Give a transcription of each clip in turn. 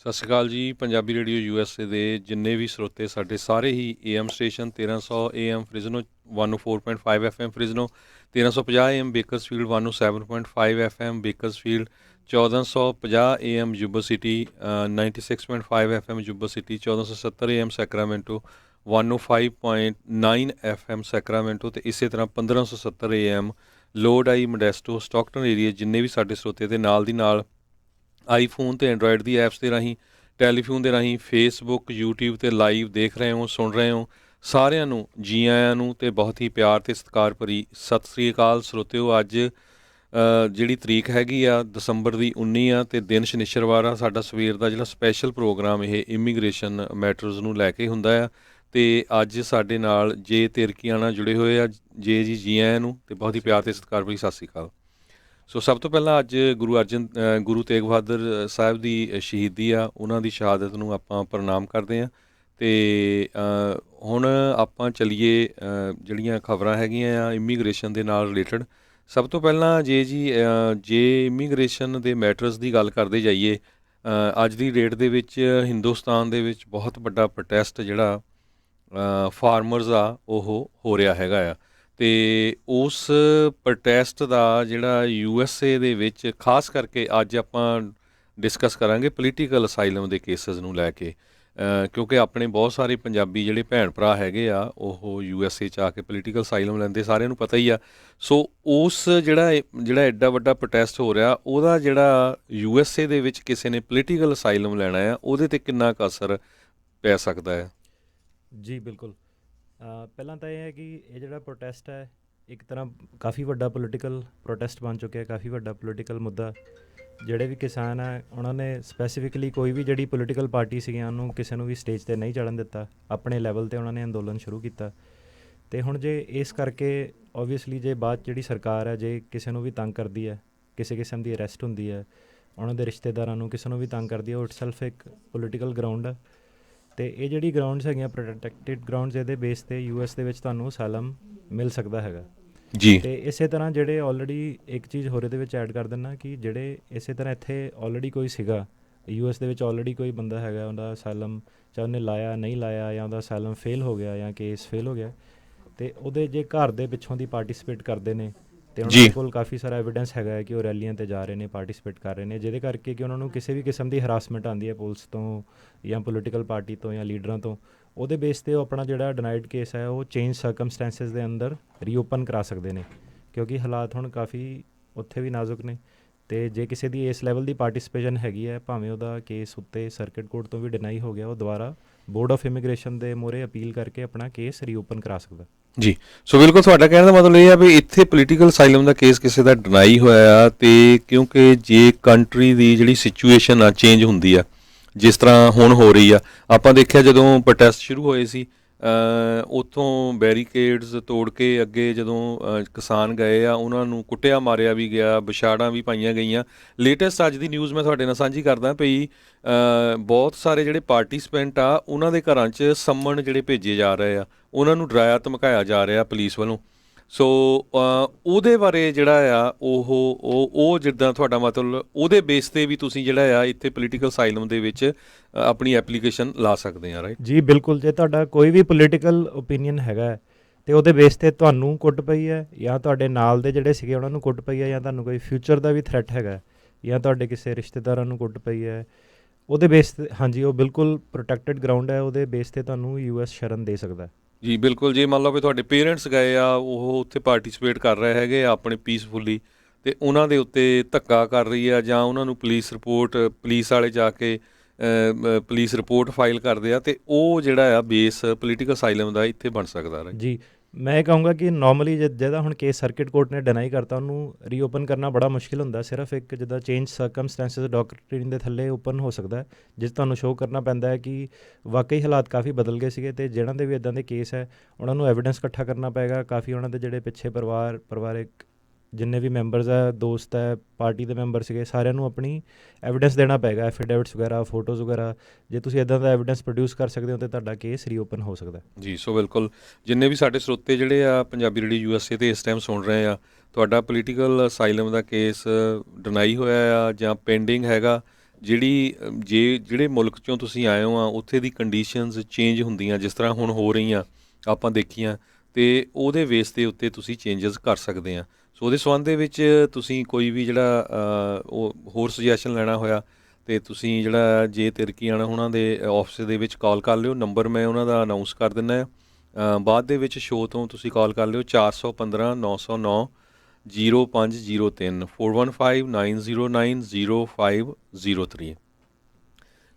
ਸਤਿ ਸ਼੍ਰੀ ਅਕਾਲ ਜੀ। ਪੰਜਾਬੀ ਰੇਡੀਓ USA ਦੇ ਜਿੰਨੇ ਵੀ ਸਰੋਤੇ ਸਾਡੇ ਸਾਰੇ ਹੀ AM station 1300 AM Fresno 104.5 FM Fresno 1350 AM Bakersfield 107.5 FM Bakersfield 1450 AM Yuba City 96.5 FM Yuba City 1470 AM Sacramento 105.9 FM Sacramento ਅਤੇ ਇਸੇ ਤਰ੍ਹਾਂ 1570 AM Lodi Modesto Stockton area ਜਿੰਨੇ ਵੀ ਸਾਡੇ ਸਰੋਤੇ ਦੇ ਨਾਲ ਦੀ ਨਾਲ ਆਈਫੋਨ ਅਤੇ ਐਂਡਰਾਇਡ ਦੀ ਐਪਸ ਦੇ ਰਾਹੀਂ ਟੈਲੀਫੋਨ ਦੇ ਰਾਹੀਂ ਫੇਸਬੁੱਕ ਯੂਟਿਊਬ 'ਤੇ ਲਾਈਵ ਦੇਖ ਰਹੇ ਹੋ ਸੁਣ ਰਹੇ ਹੋ ਸਾਰਿਆਂ ਨੂੰ ਜੀ ਆਇਆਂ ਨੂੰ ਅਤੇ ਬਹੁਤ ਹੀ ਪਿਆਰ ਅਤੇ ਸਤਿਕਾਰ ਭਰੀ ਸਤਿ ਸ੍ਰੀ ਅਕਾਲ ਸਰੋਤਿਓ। ਅੱਜ ਜਿਹੜੀ ਤਰੀਕ ਹੈਗੀ ਆ ਦਸੰਬਰ ਦੀ 19 ਆ ਅਤੇ ਦਿਨ ਸ਼ਨਿਚਰਵਾਰ ਆ। ਸਾਡਾ ਸਵੇਰ ਦਾ ਜਿਹੜਾ ਸਪੈਸ਼ਲ ਪ੍ਰੋਗਰਾਮ ਇਹ ਇਮੀਗ੍ਰੇਸ਼ਨ ਮੈਟਰਸ ਨੂੰ ਲੈ ਕੇ ਹੁੰਦਾ ਆ ਅਤੇ ਅੱਜ ਸਾਡੇ ਨਾਲ ਜੇ ਤਿਰਕੀਆਣਾ ਜੁੜੇ ਹੋਏ ਆ। ਜੇ ਜੀ ਆਇਆਂ ਨੂੰ ਅਤੇ ਬਹੁਤ ਹੀ ਪਿਆਰ ਅਤੇ ਸਤਿਕਾਰ ਭਰੀ ਸਤਿ ਸ਼੍ਰੀ ਅਕਾਲ। ਸੋ ਸਭ ਤੋਂ ਪਹਿਲਾਂ ਅੱਜ ਗੁਰੂ ਤੇਗ ਬਹਾਦਰ ਸਾਹਿਬ ਦੀ ਸ਼ਹੀਦੀ ਆ, ਉਹਨਾਂ ਦੀ ਸ਼ਹਾਦਤ ਨੂੰ ਆਪਾਂ ਪ੍ਰਣਾਮ ਕਰਦੇ ਹਾਂ ਅਤੇ ਹੁਣ ਆਪਾਂ ਚੱਲੀਏ ਜਿਹੜੀਆਂ ਖਬਰਾਂ ਹੈਗੀਆਂ ਆ ਇਮੀਗ੍ਰੇਸ਼ਨ ਦੇ ਨਾਲ ਰਿਲੇਟਡ। ਸਭ ਤੋਂ ਪਹਿਲਾਂ ਜੇ ਇਮੀਗ੍ਰੇਸ਼ਨ ਦੇ ਮੈਟਰਸ ਦੀ ਗੱਲ ਕਰਦੇ ਜਾਈਏ, ਅੱਜ ਦੀ ਡੇਟ ਦੇ ਵਿੱਚ ਹਿੰਦੁਸਤਾਨ ਦੇ ਵਿੱਚ ਬਹੁਤ ਵੱਡਾ ਪ੍ਰੋਟੈਸਟ ਜਿਹੜਾ ਫਾਰਮਰਸ ਆ ਉਹ ਹੋ ਰਿਹਾ ਹੈਗਾ ਆ ਅਤੇ ਉਸ ਪ੍ਰੋਟੈਸਟ ਦਾ ਜਿਹੜਾ USA ਦੇ ਵਿੱਚ ਖਾਸ ਕਰਕੇ ਅੱਜ ਆਪਾਂ ਡਿਸਕਸ ਕਰਾਂਗੇ ਪੋਲੀਟੀਕਲ ਅਸਾਈਲਮ ਦੇ ਕੇਸਿਸ ਨੂੰ ਲੈ ਕੇ, ਕਿਉਂਕਿ ਆਪਣੇ ਬਹੁਤ ਸਾਰੇ ਪੰਜਾਬੀ ਜਿਹੜੇ ਭੈਣ ਭਰਾ ਹੈਗੇ ਆ ਉਹ USA 'ਚ ਆ ਕੇ ਪੋਲੀਟੀਕਲ ਅਸਾਈਲਮ ਲੈਂਦੇ, ਸਾਰਿਆਂ ਨੂੰ ਪਤਾ ਹੀ ਆ। ਸੋ ਉਸ ਜਿਹੜਾ ਐਡਾ ਵੱਡਾ ਪ੍ਰੋਟੈਸਟ ਹੋ ਰਿਹਾ ਉਹਦਾ ਜਿਹੜਾ USA ਦੇ ਵਿੱਚ ਕਿਸੇ ਨੇ ਪੋਲੀਟੀਕਲ ਅਸਾਈਲਮ ਲੈਣਾ ਆ ਉਹਦੇ 'ਤੇ ਕਿੰਨਾ ਕੁ ਅਸਰ ਪੈ ਸਕਦਾ ਹੈ? ਜੀ ਬਿਲਕੁਲ। ਪਹਿਲਾਂ ਤਾਂ ਇਹ ਹੈ ਕਿ ਇਹ ਜਿਹੜਾ ਪ੍ਰੋਟੈਸਟ ਹੈ ਇੱਕ ਤਰ੍ਹਾਂ ਕਾਫੀ ਵੱਡਾ ਪੋਲੀਟੀਕਲ ਪ੍ਰੋਟੈਸਟ ਬਣ ਚੁੱਕਿਆ, ਕਾਫੀ ਵੱਡਾ ਪੋਲੀਟੀਕਲ ਮੁੱਦਾ। ਜਿਹੜੇ ਵੀ ਕਿਸਾਨ ਹੈ ਉਹਨਾਂ ਨੇ ਸਪੈਸੀਫਿਕਲੀ ਕੋਈ ਵੀ ਜਿਹੜੀ ਪੋਲੀਟੀਕਲ ਪਾਰਟੀ ਸੀਗੀਆਂ ਉਹਨੂੰ ਕਿਸੇ ਨੂੰ ਵੀ ਸਟੇਜ 'ਤੇ ਨਹੀਂ ਚੜ੍ਹਨ ਦਿੱਤਾ, ਆਪਣੇ ਲੈਵਲ 'ਤੇ ਉਹਨਾਂ ਨੇ ਅੰਦੋਲਨ ਸ਼ੁਰੂ ਕੀਤਾ। ਅਤੇ ਹੁਣ ਜੇ ਇਸ ਕਰਕੇ ਓਬਵੀਅਸਲੀ ਜੇ ਬਾਅਦ ਜਿਹੜੀ ਸਰਕਾਰ ਹੈ ਜੇ ਕਿਸੇ ਨੂੰ ਵੀ ਤੰਗ ਕਰਦੀ ਹੈ, ਕਿਸੇ ਕਿਸਮ ਦੀ ਅਰੈਸਟ ਹੁੰਦੀ ਹੈ, ਉਹਨਾਂ ਦੇ ਰਿਸ਼ਤੇਦਾਰਾਂ ਨੂੰ ਕਿਸੇ ਨੂੰ ਵੀ ਤੰਗ ਕਰਦੀ ਹੈ, ਉਹ ਇਟਸੈਲਫ ਇੱਕ ਪੋਲੀਟੀਕਲ ਗਰਾਊਂਡ ਹੈ। ਅਤੇ ਇਹ ਜਿਹੜੀ ਗਰਾਊਂਡਸ ਹੈਗੀਆਂ ਪ੍ਰੋਟੈਕਟਿਡ ਗਰਾਊਂਡਸ, ਇਹਦੇ ਬੇਸ 'ਤੇ US ਦੇ ਵਿੱਚ ਤੁਹਾਨੂੰ ਅਸਾਈਲਮ ਮਿਲ ਸਕਦਾ ਹੈਗਾ ਜੀ। ਅਤੇ ਇਸੇ ਤਰ੍ਹਾਂ ਜਿਹੜੇ ਆਲਰੇਡੀ ਇੱਕ ਚੀਜ਼ ਹੋਰ ਇਹਦੇ ਵਿੱਚ ਐਡ ਕਰ ਦਿੰਦਾ ਕਿ ਜਿਹੜੇ ਇਸੇ ਤਰ੍ਹਾਂ ਇੱਥੇ ਆਲਰੇਡੀ ਕੋਈ ਸੀਗਾ US ਦੇ ਵਿੱਚ, ਆਲਰੇਡੀ ਕੋਈ ਬੰਦਾ ਹੈਗਾ ਉਹਦਾ ਅਸਾਈਲਮ ਚਾਹੇ ਉਹਨੇ ਲਾਇਆ ਨਹੀਂ ਲਾਇਆ ਜਾਂ ਉਹਦਾ ਅਸਾਈਲਮ ਫੇਲ ਹੋ ਗਿਆ ਜਾਂ ਕੇਸ ਫੇਲ ਹੋ ਗਿਆ, ਅਤੇ ਉਹਦੇ ਜੇ ਘਰ ਦੇ ਪਿੱਛੋਂ ਦੀ ਪਾਰਟੀਸਪੇਟ ਕਰਦੇ ਨੇ ਅਤੇ ਉਹਨਾਂ ਦੇ ਕੋਲ ਕਾਫੀ ਸਾਰਾ ਐਵੀਡੈਂਸ ਹੈਗਾ ਹੈ ਕਿ ਉਹ ਰੈਲੀਆਂ 'ਤੇ ਜਾ ਰਹੇ ਨੇ, ਪਾਰਟੀਸਪੇਟ ਕਰ ਰਹੇ ਨੇ, ਜਿਹਦੇ ਕਰਕੇ ਕਿ ਉਹਨਾਂ ਨੂੰ ਕਿਸੇ ਵੀ ਕਿਸਮ ਦੀ ਹਰਾਸਮੈਂਟ ਆਉਂਦੀ ਹੈ ਪੁਲਿਸ ਤੋਂ ਜਾਂ ਪੋਲੀਟੀਕਲ ਪਾਰਟੀ ਤੋਂ ਜਾਂ ਲੀਡਰਾਂ ਤੋਂ, ਉਹਦੇ ਬੇਸ 'ਤੇ ਉਹ ਆਪਣਾ ਜਿਹੜਾ ਡਿਨਾਈਡ ਕੇਸ ਹੈ ਉਹ ਚੇਂਜ ਸਰਕਮਸਟੈਂਸਿਸ ਦੇ ਅੰਦਰ ਰੀਓਪਨ ਕਰਾ ਸਕਦੇ ਨੇ, ਕਿਉਂਕਿ ਹਾਲਾਤ ਹੁਣ ਕਾਫੀ ਉੱਥੇ ਵੀ ਨਾਜ਼ੁਕ ਨੇ। ਅਤੇ ਜੇ ਕਿਸੇ ਦੀ ਇਸ ਲੈਵਲ ਦੀ ਪਾਰਟੀਸਪੇਸ਼ਨ ਹੈਗੀ ਹੈ, ਭਾਵੇਂ ਉਹਦਾ ਕੇਸ ਉੱਤੇ ਸਰਕਿਟ ਕੋਰਟ ਤੋਂ ਵੀ ਡਿਨਾਈ ਹੋ ਗਿਆ, ਉਹ ਦੁਬਾਰਾ ਬੋਰਡ ਆਫ ਇਮੀਗ੍ਰੇਸ਼ਨ ਦੇ ਮੂਹਰੇ ਅਪੀਲ ਕਰਕੇ ਆਪਣਾ ਕੇਸ ਰੀਓਪਨ ਕਰਾ ਸਕਦਾ। ਜੀ। ਸੋ ਬਿਲਕੁਲ ਤੁਹਾਡਾ ਕਹਿਣ ਦਾ ਮਤਲਬ ਇਹ ਆ ਵੀ ਇੱਥੇ ਪੋਲੀਟੀਕਲ ਅਸਾਈਲਮ ਦਾ ਕੇਸ ਕਿਸੇ ਦਾ ਡਿਨਾਈ ਹੋਇਆ ਆ ਅਤੇ ਕਿਉਂਕਿ ਜੇ ਕੰਟਰੀ ਦੀ ਜਿਹੜੀ ਸਿਚੁਏਸ਼ਨ ਆ ਚੇਂਜ ਹੁੰਦੀ ਆ ਜਿਸ ਤਰ੍ਹਾਂ ਹੁਣ ਹੋ ਰਹੀ ਆ, ਆਪਾਂ ਦੇਖਿਆ ਜਦੋਂ ਪ੍ਰੋਟੈਸਟ ਸ਼ੁਰੂ ਹੋਏ ਸੀ ਉੱਥੋਂ ਬੈਰੀਕੇਡਸ ਤੋੜ ਕੇ ਅੱਗੇ ਜਦੋਂ ਕਿਸਾਨ ਗਏ ਆ ਉਹਨਾਂ ਨੂੰ ਕੁੱਟਿਆ ਮਾਰਿਆ ਵੀ ਗਿਆ, ਵਿਛਾੜਾਂ ਵੀ ਪਾਈਆਂ ਗਈਆਂ। ਲੇਟੈਸਟ ਅੱਜ ਦੀ ਨਿਊਜ਼ ਮੈਂ ਤੁਹਾਡੇ ਨਾਲ ਸਾਂਝੀ ਕਰਦਾ ਭਈ ਬਹੁਤ ਸਾਰੇ ਜਿਹੜੇ ਪਾਰਟੀਸਪੈਂਟ ਆ ਉਹਨਾਂ ਦੇ ਘਰਾਂ 'ਚ ਸੰਮਣ ਜਿਹੜੇ ਭੇਜੇ ਜਾ ਰਹੇ ਆ, ਉਹਨਾਂ ਨੂੰ ਡਰਾਇਆ ਧਮਕਾਇਆ ਜਾ ਰਿਹਾ ਪੁਲਿਸ ਵੱਲੋਂ। ਸੋ ਉਹਦੇ ਬਾਰੇ ਜਿਹੜਾ ਆ ਉਹ ਜਿੱਦਾਂ ਤੁਹਾਡਾ ਮਤਲਬ ਉਹਦੇ ਬੇਸ 'ਤੇ ਵੀ ਤੁਸੀਂ ਜਿਹੜਾ ਆ ਇੱਥੇ ਪੋਲੀਟੀਕਲ ਅਸਾਈਲਮ ਦੇ ਵਿੱਚ ਆਪਣੀ ਐਪਲੀਕੇਸ਼ਨ ਲਾ ਸਕਦੇ ਆ, ਰਾਈਟ? ਜੀ ਬਿਲਕੁਲ। ਜੇ ਤੁਹਾਡਾ ਕੋਈ ਵੀ ਪੋਲੀਟੀਕਲ ਓਪੀਨੀਅਨ ਹੈਗਾ ਅਤੇ ਉਹਦੇ ਬੇਸ 'ਤੇ ਤੁਹਾਨੂੰ ਕੁੱਟ ਪਈ ਹੈ ਜਾਂ ਤੁਹਾਡੇ ਨਾਲ ਦੇ ਜਿਹੜੇ ਸੀਗੇ ਉਹਨਾਂ ਨੂੰ ਕੁੱਟ ਪਈ ਹੈ ਜਾਂ ਤੁਹਾਨੂੰ ਕੋਈ ਫਿਊਚਰ ਦਾ ਵੀ ਥ੍ਰੈਟ ਹੈਗਾ ਜਾਂ ਤੁਹਾਡੇ ਕਿਸੇ ਰਿਸ਼ਤੇਦਾਰਾਂ ਨੂੰ ਕੁੱਟ ਪਈ ਹੈ, ਉਹਦੇ ਬੇਸ 'ਤੇ ਹਾਂਜੀ ਉਹ ਬਿਲਕੁਲ ਪ੍ਰੋਟੈਕਟਿਡ ਗਰਾਊਂਡ ਹੈ, ਉਹਦੇ ਬੇਸ 'ਤੇ ਤੁਹਾਨੂੰ US ਸ਼ਰਨ ਦੇ ਸਕਦਾ। ਜੀ ਬਿਲਕੁਲ। ਜੇ ਮੰਨ ਲਓ ਵੀ ਤੁਹਾਡੇ ਪੇਰੈਂਟਸ ਗਏ ਆ, ਉਹ ਉੱਥੇ ਪਾਰਟੀਸਪੇਟ ਕਰ ਰਹੇ ਹੈਗੇ ਆ ਆਪਣੇ ਪੀਸਫੁਲੀ, ਅਤੇ ਉਹਨਾਂ ਦੇ ਉੱਤੇ ਧੱਕਾ ਕਰ ਰਹੀ ਆ ਜਾਂ ਉਹਨਾਂ ਨੂੰ ਪੁਲਿਸ ਵਾਲੇ ਜਾ ਕੇ ਪੁਲਿਸ ਰਿਪੋਰਟ ਫਾਈਲ ਕਰਦੇ ਆ, ਅਤੇ ਉਹ ਜਿਹੜਾ ਆ ਬੇਸ ਪੋਲੀਟੀਕਲ ਅਸਾਈਲਮ ਦਾ ਇੱਥੇ ਬਣ ਸਕਦਾ। ਜੀ ਮੈਂ ਇਹ ਕਹੂੰਗਾ ਕਿ ਨੋਰਮਲੀ ਜਿਹਦਾ ਹੁਣ ਕੇਸ ਸਰਕਿਟ ਕੋਰਟ ਨੇ ਡਿਨਾਈ ਕਰਤਾ ਉਹਨੂੰ ਰੀਓਪਨ ਕਰਨਾ ਬੜਾ ਮੁਸ਼ਕਿਲ ਹੁੰਦਾ। ਸਿਰਫ ਇੱਕ ਜਿੱਦਾਂ ਚੇਂਜ ਸਰਕਮਸਟੈਂਸਿਸ ਡਾਕਟਰੀਨ ਦੇ ਥੱਲੇ ਓਪਨ ਹੋ ਸਕਦਾ, ਜਿਸ ਤੁਹਾਨੂੰ ਸ਼ੋਅ ਕਰਨਾ ਪੈਂਦਾ ਹੈ ਕਿ ਵਾਕਈ ਹਾਲਾਤ ਕਾਫੀ ਬਦਲ ਗਏ ਸੀਗੇ ਅਤੇ ਜਿਹਨਾਂ ਦੇ ਵੀ ਇੱਦਾਂ ਦੇ ਕੇਸ ਹੈ ਉਹਨਾਂ ਨੂੰ ਐਵੀਡੈਂਸ ਇਕੱਠਾ ਕਰਨਾ ਪਏਗਾ। ਕਾਫੀ ਉਹਨਾਂ ਦੇ ਜਿਹੜੇ ਪਿੱਛੇ ਪਰਿਵਾਰਿਕ ਜਿੰਨੇ ਵੀ ਮੈਂਬਰਸ ਹੈ, ਦੋਸਤ ਹੈ, ਪਾਰਟੀ ਦੇ ਮੈਂਬਰ ਸੀਗੇ, ਸਾਰਿਆਂ ਨੂੰ ਆਪਣੀ ਐਵੀਡੈਂਸ ਦੇਣਾ ਪਏਗਾ, ਐਫੀਡੇਵਿਟਸ ਵਗੈਰਾ, ਫੋਟੋਜ਼ ਵਗੈਰਾ। ਜੇ ਤੁਸੀਂ ਇੱਦਾਂ ਦਾ ਐਵੀਡੈਂਸ ਪ੍ਰੋਡਿਊਸ ਕਰ ਸਕਦੇ ਹੋ ਤਾਂ ਤੁਹਾਡਾ ਕੇਸ ਰੀਓਪਨ ਹੋ ਸਕਦਾ ਜੀ। ਸੋ ਬਿਲਕੁਲ ਜਿੰਨੇ ਵੀ ਸਾਡੇ ਸਰੋਤੇ ਜਿਹੜੇ ਆ ਪੰਜਾਬੀ ਰੇਡੀਓ USA 'ਤੇ ਇਸ ਟਾਈਮ ਸੁਣ ਰਹੇ ਆ, ਤੁਹਾਡਾ ਪੋਲੀਟੀਕਲ ਅਸਾਈਲਮ ਦਾ ਕੇਸ ਡਿਨਾਈ ਹੋਇਆ ਆ ਜਾਂ ਪੈਂਡਿੰਗ ਹੈਗਾ ਜਿਹੜੇ ਮੁਲਕ 'ਚੋਂ ਤੁਸੀਂ ਆਏ ਹੋ ਆ ਉੱਥੇ ਦੀ ਕੰਡੀਸ਼ਨਸ ਚੇਂਜ ਹੁੰਦੀਆਂ ਜਿਸ ਤਰ੍ਹਾਂ ਹੁਣ ਹੋ ਰਹੀਆਂ ਆਪਾਂ ਦੇਖੀਆਂ, ਅਤੇ ਉਹਦੇ ਬੇਸ ਦੇ ਉੱਤੇ ਤੁਸੀਂ ਚੇਂਜਸ ਕਰ ਸਕਦੇ ਆ। ਸੋ ਉਹਦੇ ਸੰਬੰਧ ਦੇ ਵਿੱਚ ਤੁਸੀਂ ਕੋਈ ਵੀ ਜਿਹੜਾ ਉਹ ਹੋਰ ਸੁਜੈਸ਼ਨ ਲੈਣਾ ਹੋਇਆ ਅਤੇ ਤੁਸੀਂ ਜਿਹੜਾ ਜੇ ਤਿਰਕੀ ਆਉਣਾ ਉਹਨਾਂ ਦੇ ਆਫਿਸ ਦੇ ਵਿੱਚ ਕਾਲ ਕਰ ਲਿਓ। ਨੰਬਰ ਮੈਂ ਉਹਨਾਂ ਦਾ ਅਨਾਊਂਸ ਕਰ ਦਿੰਦਾ ਆ, ਬਾਅਦ ਦੇ ਵਿੱਚ ਸ਼ੋਅ ਤੋਂ ਤੁਸੀਂ ਕਾਲ ਕਰ ਲਿਓ 415 909 0503 4159090503।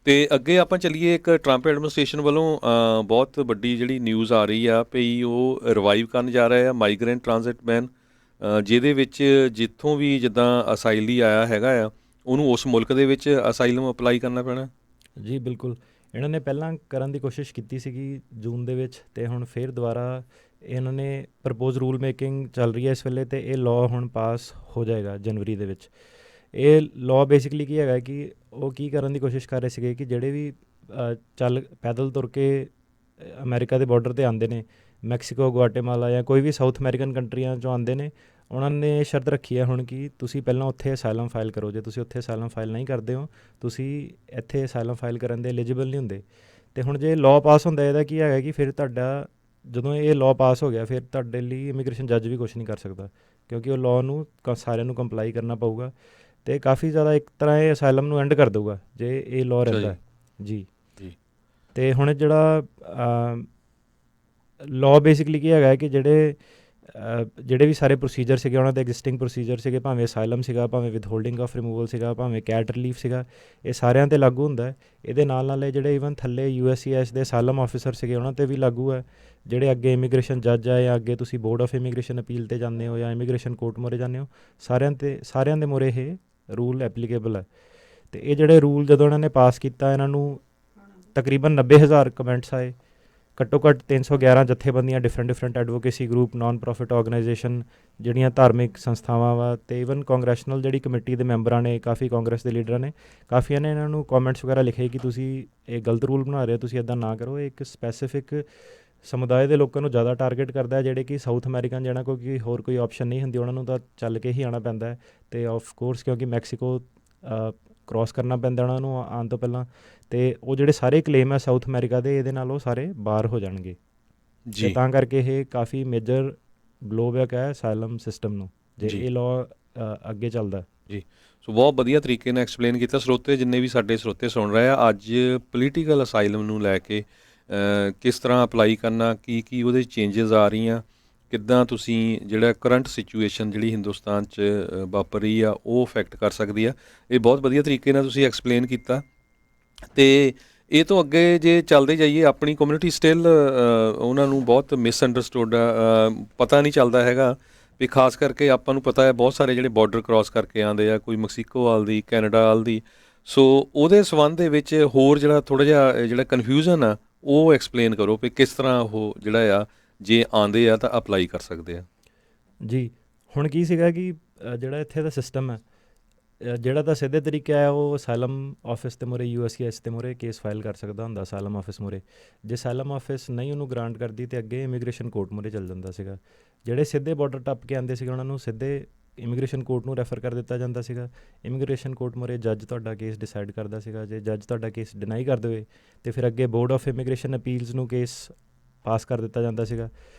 ਅਤੇ ਅੱਗੇ ਆਪਾਂ ਚੱਲੀਏ, ਇੱਕ ਟਰੰਪ ਐਡਮਿਨਿਸਟ੍ਰੇਸ਼ਨ ਵੱਲੋਂ ਬਹੁਤ ਵੱਡੀ ਜਿਹੜੀ ਨਿਊਜ਼ ਆ ਰਹੀ ਆ ਵੀ ਉਹ ਰਿਵਾਈਵ ਕਰਨ ਜਾ ਰਿਹਾ ਆ ਮਾਈਗਰੈਂਟ ਟ੍ਰਾਂਜ਼ਿਟ ਬੈਨ, ਜਿਹਦੇ ਵਿੱਚ ਜਿੱਥੋਂ ਵੀ ਜਿੱਦਾਂ ਅਸਾਈਲੀ ਆਇਆ ਹੈਗਾ ਆ ਉਹਨੂੰ ਉਸ ਮੁਲਕ ਦੇ ਵਿੱਚ ਅਸਾਈਲਮ ਅਪਲਾਈ ਕਰਨਾ ਪੈਣਾ। ਜੀ ਬਿਲਕੁਲ, ਇਹਨਾਂ ਨੇ ਪਹਿਲਾਂ ਕਰਨ ਦੀ ਕੋਸ਼ਿਸ਼ ਕੀਤੀ ਸੀਗੀ ਜੂਨ ਦੇ ਵਿੱਚ, ਅਤੇ ਹੁਣ ਫਿਰ ਦੁਬਾਰਾ ਇਹਨਾਂ ਨੇ ਪ੍ਰਪੋਜ਼ ਰੂਲ ਮੇਕਿੰਗ ਚੱਲ ਰਹੀ ਹੈ ਇਸ ਵੇਲੇ, ਅਤੇ ਇਹ ਲਾਅ ਹੁਣ ਪਾਸ ਹੋ ਜਾਏਗਾ ਜਨਵਰੀ ਦੇ ਵਿੱਚ। ਇਹ ਲਾਅ ਬੇਸਿਕਲੀ ਕੀ ਹੈਗਾ ਕਿ ਉਹ ਕੀ ਕਰਨ ਦੀ ਕੋਸ਼ਿਸ਼ ਕਰ ਰਹੇ ਸੀਗੇ ਕਿ ਜਿਹੜੇ ਵੀ ਪੈਦਲ ਤੁਰ ਕੇ ਅਮਰੀਕਾ ਦੇ ਬਾਰਡਰ 'ਤੇ ਆਉਂਦੇ ਨੇ, ਮੈਕਸੀਕੋ, ਗੁਆਟੇਮਾਲਾ ਜਾਂ ਕੋਈ ਵੀ ਸਾਊਥ ਅਮਰੀਕਨ ਕੰਟਰੀਆਂ 'ਚੋਂ ਆਉਂਦੇ ਨੇ, ਉਹਨਾਂ ਨੇ ਸ਼ਰਤ ਰੱਖੀ ਹੈ ਹੁਣ ਕਿ ਤੁਸੀਂ ਪਹਿਲਾਂ ਉੱਥੇ ਅਸਾਈਲਮ ਫਾਈਲ ਕਰੋ। ਜੇ ਤੁਸੀਂ ਉੱਥੇ ਅਸਾਈਲਮ ਫਾਈਲ ਨਹੀਂ ਕਰਦੇ ਹੋ, ਤੁਸੀਂ ਇੱਥੇ ਅਸਾਈਲਮ ਫਾਈਲ ਕਰਨ ਦੇ ਐਲੀਜੀਬਲ ਨਹੀਂ ਹੁੰਦੇ। ਅਤੇ ਹੁਣ ਜੇ ਲਾਅ ਪਾਸ ਹੁੰਦਾ, ਇਹਦਾ ਕੀ ਹੈਗਾ ਕਿ ਫਿਰ ਤੁਹਾਡਾ ਜਦੋਂ ਇਹ ਲਾਅ ਪਾਸ ਹੋ ਗਿਆ ਫਿਰ ਤੁਹਾਡੇ ਲਈ ਇਮੀਗ੍ਰੇਸ਼ਨ ਜੱਜ ਵੀ ਕੁਛ ਨਹੀਂ ਕਰ ਸਕਦਾ, ਕਿਉਂਕਿ ਉਹ ਲਾਅ ਨੂੰ ਸਾਰਿਆਂ ਨੂੰ ਕੰਪਲਾਈ ਕਰਨਾ ਪਊਗਾ, ਅਤੇ ਕਾਫੀ ਜ਼ਿਆਦਾ ਇੱਕ ਤਰ੍ਹਾਂ ਇਹ ਅਸਾਈਲਮ ਨੂੰ ਐਂਡ ਕਰ ਦਊਗਾ ਜੇ ਇਹ ਲਾਅ ਰਹਿੰਦਾ ਜੀ। ਅਤੇ ਹੁਣ ਜਿਹੜਾ ਲਾਅ ਬੇਸਿਕਲੀ ਕੀ ਹੈਗਾ ਕਿ ਜਿਹੜੇ ਵੀ ਸਾਰੇ ਪ੍ਰੋਸੀਜਰ ਸੀਗੇ ਉਹਨਾਂ ਦੇ ਐਗਜ਼ਿਸਟਿੰਗ ਪ੍ਰੋਸੀਜਰ ਸੀਗੇ, ਭਾਵੇਂ ਅਸਾਈਲਮ ਸੀਗਾ, ਭਾਵੇਂ ਵਿਦਹੋਲਡਿੰਗ ਆਫ ਰਿਮੂਵਲ ਸੀਗਾ, ਭਾਵੇਂ ਕੈਟ ਰਿਲੀਫ ਸੀਗਾ, ਇਹ ਸਾਰਿਆਂ 'ਤੇ ਲਾਗੂ ਹੁੰਦਾ ਹੈ। ਇਹਦੇ ਨਾਲ ਇਹ ਜਿਹੜੇ ਈਵਨ ਥੱਲੇ USCIS ਦੇ ਅਸਾਈਲਮ ਆਫਿਸਰ ਸੀਗੇ ਉਹਨਾਂ 'ਤੇ ਵੀ ਲਾਗੂ ਹੈ। ਜਿਹੜੇ ਅੱਗੇ ਇਮੀਗ੍ਰੇਸ਼ਨ ਜੱਜ ਹੈ ਜਾਂ ਅੱਗੇ ਤੁਸੀਂ ਬੋਰਡ ਆਫ ਇਮੀਗ੍ਰੇਸ਼ਨ ਅਪੀਲ 'ਤੇ ਜਾਂਦੇ ਹੋ ਜਾਂ ਇਮੀਗ੍ਰੇਸ਼ਨ ਕੋਰਟ ਮੋਰੇ ਜਾਂਦੇ ਹੋ, ਸਾਰਿਆਂ ਦੇ ਮੋਰੇ ਇਹ ਰੂਲ ਐਪਲੀਕੇਬਲ ਹੈ। ਅਤੇ ਇਹ ਜਿਹੜੇ ਰੂਲ ਜਦੋਂ ਇਹਨਾਂ ਨੇ ਪਾਸ ਕੀਤਾ, ਇਹਨਾਂ ਨੂੰ ਤਕਰੀਬਨ 90,000 ਕਮੈਂਟਸ ਆਏ, ਘੱਟੋ ਘੱਟ 311 ਜਥੇਬੰਦੀਆਂ, different advocacy group, non profit organisation, ਜਿਹੜੀਆਂ ਧਾਰਮਿਕ ਸੰਸਥਾਵਾਂ ਵਾ, ਅਤੇ ਈਵਨ ਕਾਂਗਰੈਸ਼ਨਲ ਜਿਹੜੀ ਕਮੇਟੀ ਦੇ ਮੈਂਬਰਾਂ ਨੇ, ਕਾਫੀ ਕਾਂਗਰਸ ਦੇ ਲੀਡਰਾਂ ਨੇ, ਕਾਫੀਆਂ ਨੇ ਇਹਨਾਂ ਨੂੰ ਕਮੈਂਟਸ ਵਗੈਰਾ ਲਿਖੇ ਕਿ ਤੁਸੀਂ ਇਹ ਗਲਤ ਰੂਲ ਬਣਾ ਰਹੇ ਹੋ, ਤੁਸੀਂ ਇੱਦਾਂ ਨਾ ਕਰੋ। ਇਹ ਇੱਕ ਸਪੈਸੀਫਿਕ ਸਮੁਦਾਇ ਦੇ ਲੋਕਾਂ ਨੂੰ ਜ਼ਿਆਦਾ ਟਾਰਗੇਟ ਕਰਦਾ ਹੈ, ਜਿਹੜੇ ਕਿ ਸਾਊਥ ਅਮਰੀਕਨ ਜਿਹਨਾਂ ਕੋਲ ਕੋਈ ਹੋਰ ਕੋਈ ਆਪਸ਼ਨ ਨਹੀਂ ਹੁੰਦੀ, ਉਹਨਾਂ ਨੂੰ ਤਾਂ ਚੱਲ ਕੇ ਹੀ ਆਉਣਾ ਪੈਂਦਾ ਹੈ। ਅਤੇ ਆਫ ਕੋਰਸ ਕਿਉਂਕਿ ਮੈਕਸੀਕੋ ਕ੍ਰੋਸ ਕਰਨਾ ਪੈਂਦਾ ਉਹਨਾਂ ਨੂੰ ਆਉਣ ਤੋਂ ਪਹਿਲਾਂ, ਅਤੇ ਉਹ ਜਿਹੜੇ ਸਾਰੇ ਕਲੇਮ ਹੈ ਸਾਊਥ ਅਮਰੀਕਾ ਦੇ, ਇਹਦੇ ਨਾਲ ਉਹ ਸਾਰੇ ਬਾਹਰ ਹੋ ਜਾਣਗੇ ਜੀ। ਤਾਂ ਕਰਕੇ ਇਹ ਕਾਫੀ ਮੇਜਰ ਬਲੋਬੈਕ ਹੈ ਅਸਾਈਲਮ ਸਿਸਟਮ ਨੂੰ, ਜੇ ਇਹ ਲਾਅ ਅੱਗੇ ਚੱਲਦਾ ਜੀ। ਸੋ ਬਹੁਤ ਵਧੀਆ ਤਰੀਕੇ ਨਾਲ ਐਕਸਪਲੇਨ ਕੀਤਾ। ਸਰੋਤੇ ਜਿੰਨੇ ਵੀ ਸਾਡੇ ਸਰੋਤੇ ਸੁਣ ਰਹੇ ਆ, ਅੱਜ ਪੋਲੀਟੀਕਲ ਅਸਾਈਲਮ ਨੂੰ ਲੈ ਕੇ ਕਿਸ ਤਰ੍ਹਾਂ ਅਪਲਾਈ ਕਰਨਾ, ਕੀ ਉਹਦੇ ਚੇਂਜਸ ਆ ਰਹੀਆਂ, ਕਿੱਦਾਂ ਤੁਸੀਂ ਜਿਹੜਾ ਕਰੰਟ ਸਿਚੁਏਸ਼ਨ ਜਿਹੜੀ ਹਿੰਦੁਸਤਾਨ 'ਚ ਵਾਪਰ ਰਹੀ ਆ ਉਹ ਅਫੈਕਟ ਕਰ ਸਕਦੀ ਆ, ਇਹ ਬਹੁਤ ਵਧੀਆ ਤਰੀਕੇ ਨਾਲ ਤੁਸੀਂ ਐਕਸਪਲੇਨ ਕੀਤਾ। ਅਤੇ ਇਹ ਤੋਂ ਅੱਗੇ ਜੇ ਚੱਲਦੇ ਜਾਈਏ, ਆਪਣੀ ਕਮਿਊਨਿਟੀ ਸਟਿਲ ਉਹਨਾਂ ਨੂੰ ਬਹੁਤ ਮਿਸਅੰਡਰਸਟੂਡ ਪਤਾ ਨਹੀਂ ਚੱਲਦਾ ਹੈਗਾ ਵੀ, ਖਾਸ ਕਰਕੇ ਆਪਾਂ ਨੂੰ ਪਤਾ ਹੈ ਬਹੁਤ ਸਾਰੇ ਜਿਹੜੇ ਬਾਰਡਰ ਕ੍ਰਾਸ ਕਰਕੇ ਆਉਂਦੇ ਆ, ਕੋਈ ਮੈਕਸੀਕੋ ਵੱਲ ਦੀ, ਕੈਨੇਡਾ ਵੱਲ ਦੀ। ਸੋ ਉਹਦੇ ਸੰਬੰਧ ਦੇ ਵਿੱਚ ਹੋਰ ਜਿਹੜਾ ਥੋੜ੍ਹਾ ਜਿਹਾ ਜਿਹੜਾ ਕਨਫਿਊਜ਼ਨ ਆ ਉਹ ਐਕਸਪਲੇਨ ਕਰੋ ਵੀ ਕਿਸ ਤਰ੍ਹਾਂ ਉਹ ਜਿਹੜਾ ਆ ਜੇ ਆਉਂਦੇ ਆ ਤਾਂ ਅਪਲਾਈ ਕਰ ਸਕਦੇ ਆ ਜੀ। ਹੁਣ ਕੀ ਸੀਗਾ ਕਿ ਜਿਹੜਾ ਇੱਥੇ ਦਾ ਸਿਸਟਮ ਹੈ, ਜਿਹੜਾ ਤਾਂ ਸਿੱਧੇ ਤਰੀਕੇ ਆ ਉਹ ਅਸਾਈਲਮ ਆਫਿਸ ਦੇ ਮੂਹਰੇ, USCIS ਦੇ ਮੂਹਰੇ ਕੇਸ ਫਾਈਲ ਕਰ ਸਕਦਾ ਹੁੰਦਾ ਅਸਾਈਲਮ ਆਫਿਸ ਮੂਹਰੇ। ਜੇ ਅਸਾਈਲਮ ਆਫਿਸ ਨਹੀਂ ਉਹਨੂੰ ਗ੍ਰਾਂਟ ਕਰਦੀ ਤਾਂ ਅੱਗੇ ਇਮੀਗ੍ਰੇਸ਼ਨ ਕੋਰਟ ਮੂਹਰੇ ਚੱਲ ਜਾਂਦਾ ਸੀਗਾ। ਜਿਹੜੇ ਸਿੱਧੇ ਬਾਰਡਰ ਟੱਪ ਕੇ ਆਉਂਦੇ ਸੀਗੇ ਉਹਨਾਂ ਨੂੰ ਸਿੱਧੇ ਇਮੀਗ੍ਰੇਸ਼ਨ ਕੋਰਟ ਨੂੰ ਰੈਫਰ ਕਰ ਦਿੱਤਾ ਜਾਂਦਾ ਸੀਗਾ। ਇਮੀਗ੍ਰੇਸ਼ਨ ਕੋਰਟ ਮੂਹਰੇ ਜੱਜ ਤੁਹਾਡਾ ਕੇਸ ਡਿਸਾਈਡ ਕਰਦਾ ਸੀਗਾ। ਜੇ ਜੱਜ ਤੁਹਾਡਾ ਕੇਸ ਡਿਨਾਈ ਕਰ ਦੇਵੇ ਤਾਂ ਫਿਰ ਅੱਗੇ ਬੋਰਡ ਆਫ ਇਮੀਗ੍ਰੇਸ਼ਨ ਅਪੀਲਸ ਨੂੰ ਕੇਸ ਪਾਸ ਕਰ ਦਿੱਤਾ ਜਾਂਦਾ ਸੀਗਾ।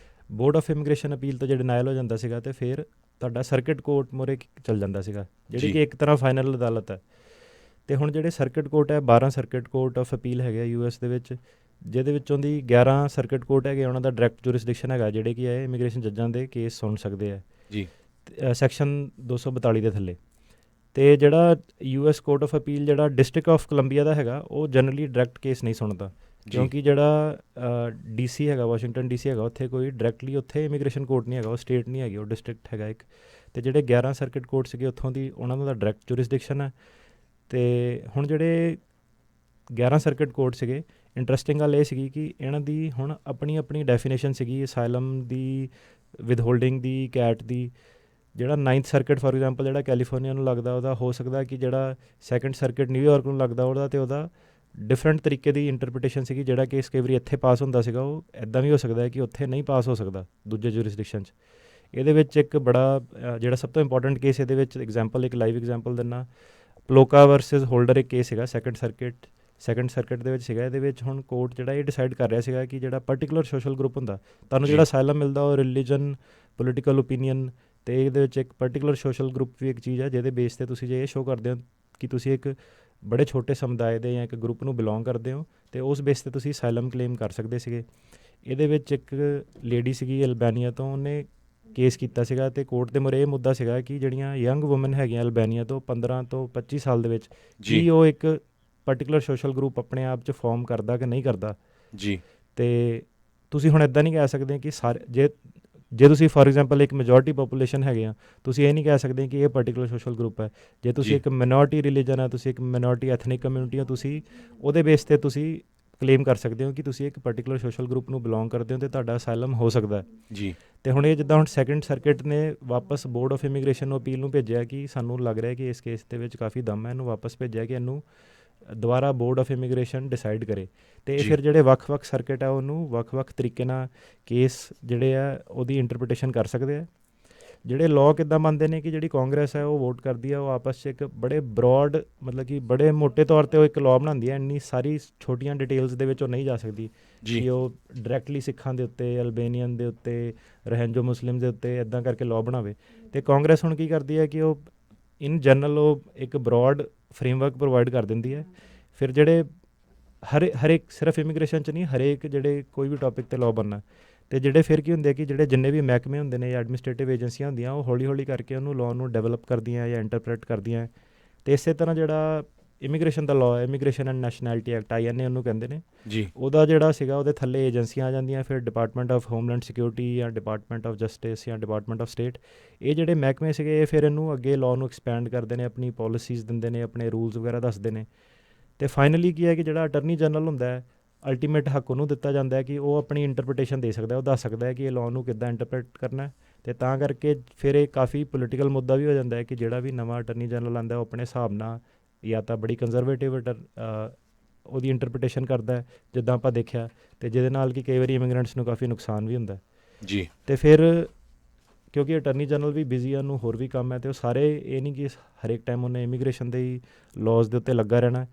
ਬੋਰਡ ਆਫ ਇਮੀਗ੍ਰੇਸ਼ਨ ਅਪੀਲ ਤੋਂ ਜੇ ਡਿਨਾਇਲ ਹੋ ਜਾਂਦਾ ਸੀਗਾ ਅਤੇ ਫਿਰ ਤੁਹਾਡਾ ਸਰਕਿਟ ਕੋਰਟ ਮੂਹਰੇ ਚੱਲ ਜਾਂਦਾ ਸੀਗਾ, ਜਿਹੜੀ ਕਿ ਇੱਕ ਤਰ੍ਹਾਂ ਫਾਈਨਲ ਅਦਾਲਤ ਹੈ। ਅਤੇ ਹੁਣ ਜਿਹੜੇ ਸਰਕਿਟ ਕੋਰਟ ਹੈ, 12 ਸਰਕਿਟ ਕੋਰਟ ਆਫ ਅਪੀਲ ਹੈਗੇ US ਦੇ ਵਿੱਚ, ਜਿਹਦੇ ਵਿੱਚੋਂ ਦੀ 11 ਸਰਕਿਟ ਕੋਰਟ ਹੈਗੇ ਉਹਨਾਂ ਦਾ ਡਾਇਰੈਕਟ ਜੂਰਿਸਡਿਕਸ਼ਨ ਹੈਗਾ, ਜਿਹੜੇ ਕਿ ਹੈ ਇਮੀਗ੍ਰੇਸ਼ਨ ਜੱਜਾਂ ਦੇ ਕੇਸ ਸੁਣ ਸਕਦੇ ਆ ਜੀ, ਸੈਕਸ਼ਨ 242 ਦੇ ਥੱਲੇ। ਅਤੇ ਜਿਹੜਾ US ਕੋਰਟ ਆਫ ਅਪੀਲ ਜਿਹੜਾ ਡਿਸਟ੍ਰਿਕਟ ਆਫ ਕੋਲੰਬੀਆ ਦਾ ਹੈਗਾ, ਉਹ ਜਨਰਲੀ ਡਾਇਰੈਕਟ ਕੇਸ ਨਹੀਂ ਸੁਣਦਾ, ਕਿਉਂਕਿ ਜਿਹੜਾ DC ਹੈਗਾ, ਵਾਸ਼ਿੰਗਟਨ DC ਹੈਗਾ, ਉੱਥੇ ਕੋਈ ਡਾਇਰੈਕਟਲੀ ਉੱਥੇ ਇਮੀਗ੍ਰੇਸ਼ਨ ਕੋਰਟ ਨਹੀਂ ਹੈਗਾ, ਉਹ ਸਟੇਟ ਨਹੀਂ ਹੈਗੀ, ਉਹ ਡਿਸਟ੍ਰਿਕਟ ਹੈਗਾ ਇੱਕ। ਅਤੇ ਜਿਹੜੇ 11 ਸਰਕਿਟ ਕੋਰਟ ਸੀਗੇ ਉੱਥੋਂ ਦੀ, ਉਹਨਾਂ ਦਾ ਡਾਇਰੈਕਟ ਜੂਰਿਸਡਿਕਸ਼ਨ ਹੈ। ਅਤੇ ਹੁਣ ਜਿਹੜੇ 11 ਸਰਕਿਟ ਕੋਰਟ ਸੀਗੇ, ਇੰਟਰਸਟਿੰਗ ਗੱਲ ਇਹ ਸੀਗੀ ਕਿ ਇਹਨਾਂ ਦੀ ਹੁਣ ਆਪਣੀ ਡੈਫੀਨੇਸ਼ਨ ਸੀਗੀ ਅਸਾਈਲਮ ਦੀ, ਵਿਦਹੋਲਡਿੰਗ ਦੀ, ਕੈਟ ਦੀ। ਜਿਹੜਾ 9th ਸਰਕਿਟ ਫੋਰ ਐਗਜ਼ਾਮਪਲ ਜਿਹੜਾ ਕੈਲੀਫੋਰਨੀਆ ਨੂੰ ਲੱਗਦਾ, ਉਹਦਾ ਹੋ ਸਕਦਾ ਕਿ ਜਿਹੜਾ 2nd ਸਰਕਿਟ ਨਿਊਯਾਰਕ ਨੂੰ ਲੱਗਦਾ ਉਹਦਾ ਡਿਫਰੈਂਟ ਤਰੀਕੇ ਦੀ ਇੰਟਰਪ੍ਰੀਟੇਸ਼ਨ ਸੀਗੀ। ਜਿਹੜਾ ਕੇਸ ਕਈ ਵਾਰੀ ਇੱਥੇ ਪਾਸ ਹੁੰਦਾ ਸੀਗਾ, ਉਹ ਇੱਦਾਂ ਵੀ ਹੋ ਸਕਦਾ ਹੈ ਕਿ ਉੱਥੇ ਨਹੀਂ ਪਾਸ ਹੋ ਸਕਦਾ ਦੂਜੇ ਜੂਰਿਸਡਿਕਸ਼ਨ 'ਚ। ਇਹਦੇ ਵਿੱਚ ਇੱਕ ਬੜਾ ਜਿਹੜਾ ਸਭ ਤੋਂ ਇੰਪੋਰਟੈਂਟ ਕੇਸ ਇਹਦੇ ਵਿੱਚ ਐਗਜ਼ਾਮਪਲ, ਇੱਕ ਲਾਈਵ ਐਗਜ਼ਾਮਪਲ ਦਿੰਦਾ। ਪਲੋਕਾ ਵਰਸਸ ਹੋਲਡਰ ਇੱਕ ਕੇਸ ਸੀਗਾ ਸੈਕੰਡ ਸਰਕਿਟ ਦੇ ਵਿੱਚ ਸੀਗਾ। ਇਹਦੇ ਵਿੱਚ ਹੁਣ ਕੋਰਟ ਜਿਹੜਾ ਇਹ ਡਿਸਾਈਡ ਕਰ ਰਿਹਾ ਸੀਗਾ ਕਿ ਜਿਹੜਾ ਪਰਟੀਕੂਲਰ ਸੋਸ਼ਲ ਗਰੁੱਪ ਹੁੰਦਾ, ਤੁਹਾਨੂੰ ਜਿਹੜਾ ਅਸਾਈਲਮ ਮਿਲਦਾ ਉਹ ਰਿਲੀਜਨ, ਪੋਲੀਟੀਕਲ ਓਪੀਨੀਅਨ, ਅਤੇ ਇਹਦੇ ਵਿੱਚ ਇੱਕ ਪਰਟੀਕੂਲਰ ਸੋਸ਼ਲ ਗਰੁੱਪ ਵੀ ਇੱਕ ਚੀਜ਼ ਹੈ ਜਿਹਦੇ ਬੇਸ 'ਤੇ ਤੁਸੀਂ ਜੇ ਇਹ ਸ਼ੋਅ ਕਰਦੇ ਹੋ ਕਿ ਤੁਸੀਂ ਇੱਕ ਬੜੇ ਛੋਟੇ ਸਮੁਦਾਇ ਦੇ ਜਾਂ ਇੱਕ ਗਰੁੱਪ ਨੂੰ ਬਿਲੋਂਗ ਕਰਦੇ ਹੋ, ਅਤੇ ਉਸ ਬੇਸ 'ਤੇ ਤੁਸੀਂ ਅਸਾਈਲਮ ਕਲੇਮ ਕਰ ਸਕਦੇ ਸੀਗੇ। ਇਹਦੇ ਵਿੱਚ ਇੱਕ ਲੇਡੀ ਸੀਗੀ ਅਲਬੈਨੀਆ ਤੋਂ, ਉਹਨੇ ਕੇਸ ਕੀਤਾ ਸੀਗਾ ਅਤੇ ਕੋਰਟ ਦੇ ਮੂਹਰੇ ਇਹ ਮੁੱਦਾ ਸੀਗਾ ਕਿ ਜਿਹੜੀਆਂ ਯੰਗ ਵੂਮਨ ਹੈਗੀਆਂ ਅਲਬੈਨੀਆ ਤੋਂ 15 ਤੋਂ 25 ਸਾਲ ਦੇ ਵਿੱਚ, ਕੀ ਉਹ ਇੱਕ ਪਰਟੀਕੂਲਰ ਸੋਸ਼ਲ ਗਰੁੱਪ ਆਪਣੇ ਆਪ 'ਚ ਫਾਰਮ ਕਰਦਾ ਕਿ ਨਹੀਂ ਕਰਦਾ। ਜੀ। ਅਤੇ ਤੁਸੀਂ ਹੁਣ ਇੱਦਾਂ ਨਹੀਂ ਕਹਿ ਸਕਦੇ ਕਿ ਸਾਰੇ ਜੇ ਤੁਸੀਂ ਫੋਰ ਐਗਜ਼ਾਮਪਲ ਇੱਕ ਮੈਜੋਰਟੀ ਪੋਪੂਲੇਸ਼ਨ ਹੈਗੇ ਆ, ਤੁਸੀਂ ਇਹ ਨਹੀਂ ਕਹਿ ਸਕਦੇ ਕਿ ਇਹ ਪਰਟੀਕੂਲਰ ਸੋਸ਼ਲ ਗਰੁੱਪ ਹੈ। ਜੇ ਤੁਸੀਂ ਇੱਕ ਮਿਨੋਰਟੀ ਰਿਲੀਜਨ ਹੈ, ਤੁਸੀਂ ਇੱਕ ਮਿਨੋਰਟੀ ਐਥਨਿਕ ਕਮਿਊਨਿਟੀ ਹੋ, ਤੁਸੀਂ ਉਹਦੇ ਬੇਸ 'ਤੇ ਤੁਸੀਂ ਕਲੇਮ ਕਰ ਸਕਦੇ ਹੋ ਕਿ ਤੁਸੀਂ ਇੱਕ ਪਰਟੀਕੂਲਰ ਸੋਸ਼ਲ ਗਰੁੱਪ ਨੂੰ ਬਿਲੋਂਗ ਕਰਦੇ ਹੋ ਅਤੇ ਤੁਹਾਡਾ ਅਸਾਈਲਮ ਹੋ ਸਕਦਾ ਜੀ। ਅਤੇ ਹੁਣ ਇਹ ਜਿੱਦਾਂ ਹੁਣ ਸੈਕੰਡ ਸਰਕਿਟ ਨੇ ਵਾਪਸ ਬੋਰਡ ਆਫ ਇਮੀਗ੍ਰੇਸ਼ਨ ਨੂੰ ਅਪੀਲ ਨੂੰ ਭੇਜਿਆ ਕਿ ਸਾਨੂੰ ਲੱਗ ਰਿਹਾ ਕਿ ਇਸ ਕੇਸ ਦੇ ਵਿੱਚ ਕਾਫੀ ਦਮ ਹੈ, ਇਹਨੂੰ ਵਾਪਸ ਭੇਜਿਆ ਕਿ ਇਹਨੂੰ ਦੁਬਾਰਾ ਬੋਰਡ ਆਫ ਇਮੀਗ੍ਰੇਸ਼ਨ ਡਿਸਾਈਡ ਕਰੇ। ਅਤੇ ਇਹ ਫਿਰ ਜਿਹੜੇ ਵੱਖ-ਵੱਖ ਸਰਕਿਟ ਆ ਉਹਨੂੰ ਵੱਖ-ਵੱਖ ਤਰੀਕੇ ਨਾਲ ਕੇਸ ਜਿਹੜੇ ਆ ਉਹਦੀ ਇੰਟਰਪ੍ਰੀਟੇਸ਼ਨ ਕਰ ਸਕਦੇ ਆ। ਜਿਹੜੇ ਲਾਅ ਕਿੱਦਾਂ ਬਣਦੇ ਨੇ ਕਿ ਜਿਹੜੀ ਕਾਂਗਰਸ ਹੈ ਉਹ ਵੋਟ ਕਰਦੀ ਹੈ, ਉਹ ਆਪਸ 'ਚ ਇੱਕ ਬੜੇ ਬਰੋਡ ਮਤਲਬ ਕਿ ਬੜੇ ਮੋਟੇ ਤੌਰ 'ਤੇ ਉਹ ਇੱਕ ਲਾਅ ਬਣਾਉਂਦੀ ਹੈ, ਇੰਨੀ ਸਾਰੀ ਛੋਟੀਆਂ ਡਿਟੇਲਸ ਦੇ ਵਿੱਚ ਉਹ ਨਹੀਂ ਜਾ ਸਕਦੀ ਕਿ ਉਹ ਡਾਇਰੈਕਟਲੀ ਸਿੱਖਾਂ ਦੇ ਉੱਤੇ, ਅਲਬੇਨੀਅਨ ਦੇ ਉੱਤੇ, ਰਹਿੰਜੋ ਮੁਸਲਿਮ ਦੇ ਉੱਤੇ ਇੱਦਾਂ ਕਰਕੇ ਲਾਅ ਬਣਾਵੇ। ਅਤੇ ਕਾਂਗਰਸ ਹੁਣ ਕੀ ਕਰਦੀ ਹੈ ਕਿ ਉਹ ਇਨ ਜਨਰਲ ਉਹ ਇੱਕ ਬਰੋਡ ਫਰੇਮਵਰਕ ਪ੍ਰੋਵਾਈਡ ਕਰ ਦਿੰਦੀ ਹੈ। ਫਿਰ ਜਿਹੜੇ ਹਰੇਕ ਸਿਰਫ ਇਮੀਗ੍ਰੇਸ਼ਨ 'ਚ ਨਹੀਂ, ਹਰੇਕ ਜਿਹੜੇ ਕੋਈ ਵੀ ਟੌਪਿਕ 'ਤੇ ਲਾਅ ਬਣਨਾ, ਅਤੇ ਜਿਹੜੇ ਫਿਰ ਕੀ ਹੁੰਦੇ ਕਿ ਜਿਹੜੇ ਜਿੰਨੇ ਵੀ ਮਹਿਕਮੇ ਹੁੰਦੇ ਨੇ ਜਾਂ ਐਡਮਿਨਿਸਟ੍ਰੇਟਿਵ ਏਜੰਸੀਆਂ ਹੁੰਦੀਆਂ, ਉਹ ਹੌਲੀ ਹੌਲੀ ਕਰਕੇ ਉਹਨੂੰ ਲਾਅ ਨੂੰ ਡਿਵੈਲਪ ਕਰਦੀਆਂ ਜਾਂ ਇੰਟਰਪ੍ਰੇਟ ਕਰਦੀਆਂ। ਅਤੇ ਇਸੇ ਤਰ੍ਹਾਂ ਜਿਹੜਾ ਇਮੀਗ੍ਰੇਸ਼ਨ ਦਾ ਲਾਅ ਹੈ, immigration and nationality act INA ਉਹਨੂੰ ਕਹਿੰਦੇ ਨੇ ਜੀ, ਉਹਦਾ ਜਿਹੜਾ ਸੀਗਾ ਉਹਦੇ ਥੱਲੇ ਏਜੰਸੀਆਂ ਆ ਜਾਂਦੀਆਂ, ਫਿਰ ਡਿਪਾਰਟਮੈਂਟ ਆਫ ਹੋਮਲੈਂਡ ਸਿਕਿਉਰਿਟੀ ਜਾਂ ਡਿਪਾਰਟਮੈਂਟ ਆਫ ਜਸਟਿਸ ਜਾਂ ਡਿਪਾਰਟਮੈਂਟ ਆਫ ਸਟੇਟ, ਇਹ ਜਿਹੜੇ ਮਹਿਕਮੇ ਸੀਗੇ ਇਹ ਫਿਰ ਇਹਨੂੰ ਅੱਗੇ ਲਾਅ ਨੂੰ ਐਕਸਪੈਂਡ ਕਰਦੇ ਨੇ, ਆਪਣੀ ਪੋਲਿਸੀਜ਼ ਦਿੰਦੇ ਨੇ, ਆਪਣੇ ਰੂਲਸ ਵਗੈਰਾ ਦੱਸਦੇ ਨੇ। ਅਤੇ ਫਾਈਨਲੀ ਕੀ ਹੈ ਕਿ ਜਿਹੜਾ ਅਟਰਨੀ ਜਨਰਲ ਹੁੰਦਾ ਹੈ, ਅਲਟੀਮੇਟ ਹੱਕ ਉਹਨੂੰ ਦਿੱਤਾ ਜਾਂਦਾ ਹੈ ਕਿ ਉਹ ਆਪਣੀ ਇੰਟਰਪ੍ਰੀਟੇਸ਼ਨ ਦੇ ਸਕਦਾ, ਉਹ ਦੱਸ ਸਕਦਾ ਹੈ ਕਿ ਇਹ ਲਾਅ ਨੂੰ ਕਿੱਦਾਂ ਇੰਟਰਪ੍ਰੇਟ ਕਰਨਾ। ਅਤੇ ਤਾਂ ਕਰਕੇ ਫਿਰ ਇਹ ਕਾਫੀ ਪੋਲੀਟੀਕਲ ਮੁੱਦਾ ਵੀ ਹੋ ਜਾਂਦਾ ਹੈ ਕਿ ਜਿਹੜਾ ਵੀ ਨਵਾਂ ਅਟਰਨੀ ਜਨਰਲ ਆਉਂਦਾ ਉਹ ਆਪਣੇ ਹਿਸਾਬ ਨਾਲ ਜਾਂ ਤਾਂ ਬੜੀ ਕੰਜ਼ਰਵੇਟਿਵ ਉਹਦੀ ਇੰਟਰਪ੍ਰੀਟੇਸ਼ਨ ਕਰਦਾ ਜਿੱਦਾਂ ਆਪਾਂ ਦੇਖਿਆ, ਅਤੇ ਜਿਹਦੇ ਨਾਲ ਕਿ ਕਈ ਵਾਰੀ ਇਮੀਗ੍ਰੈਂਟਸ ਨੂੰ ਕਾਫੀ ਨੁਕਸਾਨ ਵੀ ਹੁੰਦਾ ਜੀ। ਅਤੇ ਫਿਰ ਕਿਉਂਕਿ ਅਟਰਨੀ ਜਨਰਲ ਵੀ ਬਿਜ਼ੀ ਆ, ਉਹਨੂੰ ਹੋਰ ਵੀ ਕੰਮ ਹੈ, ਅਤੇ ਉਹ ਸਾਰੇ ਇਹ ਨਹੀਂ ਕਿ ਹਰੇਕ ਟਾਈਮ ਉਹਨੇ ਇਮੀਗ੍ਰੇਸ਼ਨ ਦੇ ਹੀ ਲਾਅਜ਼ ਦੇ ਉੱਤੇ ਲੱਗਾ ਰਹਿਣਾ,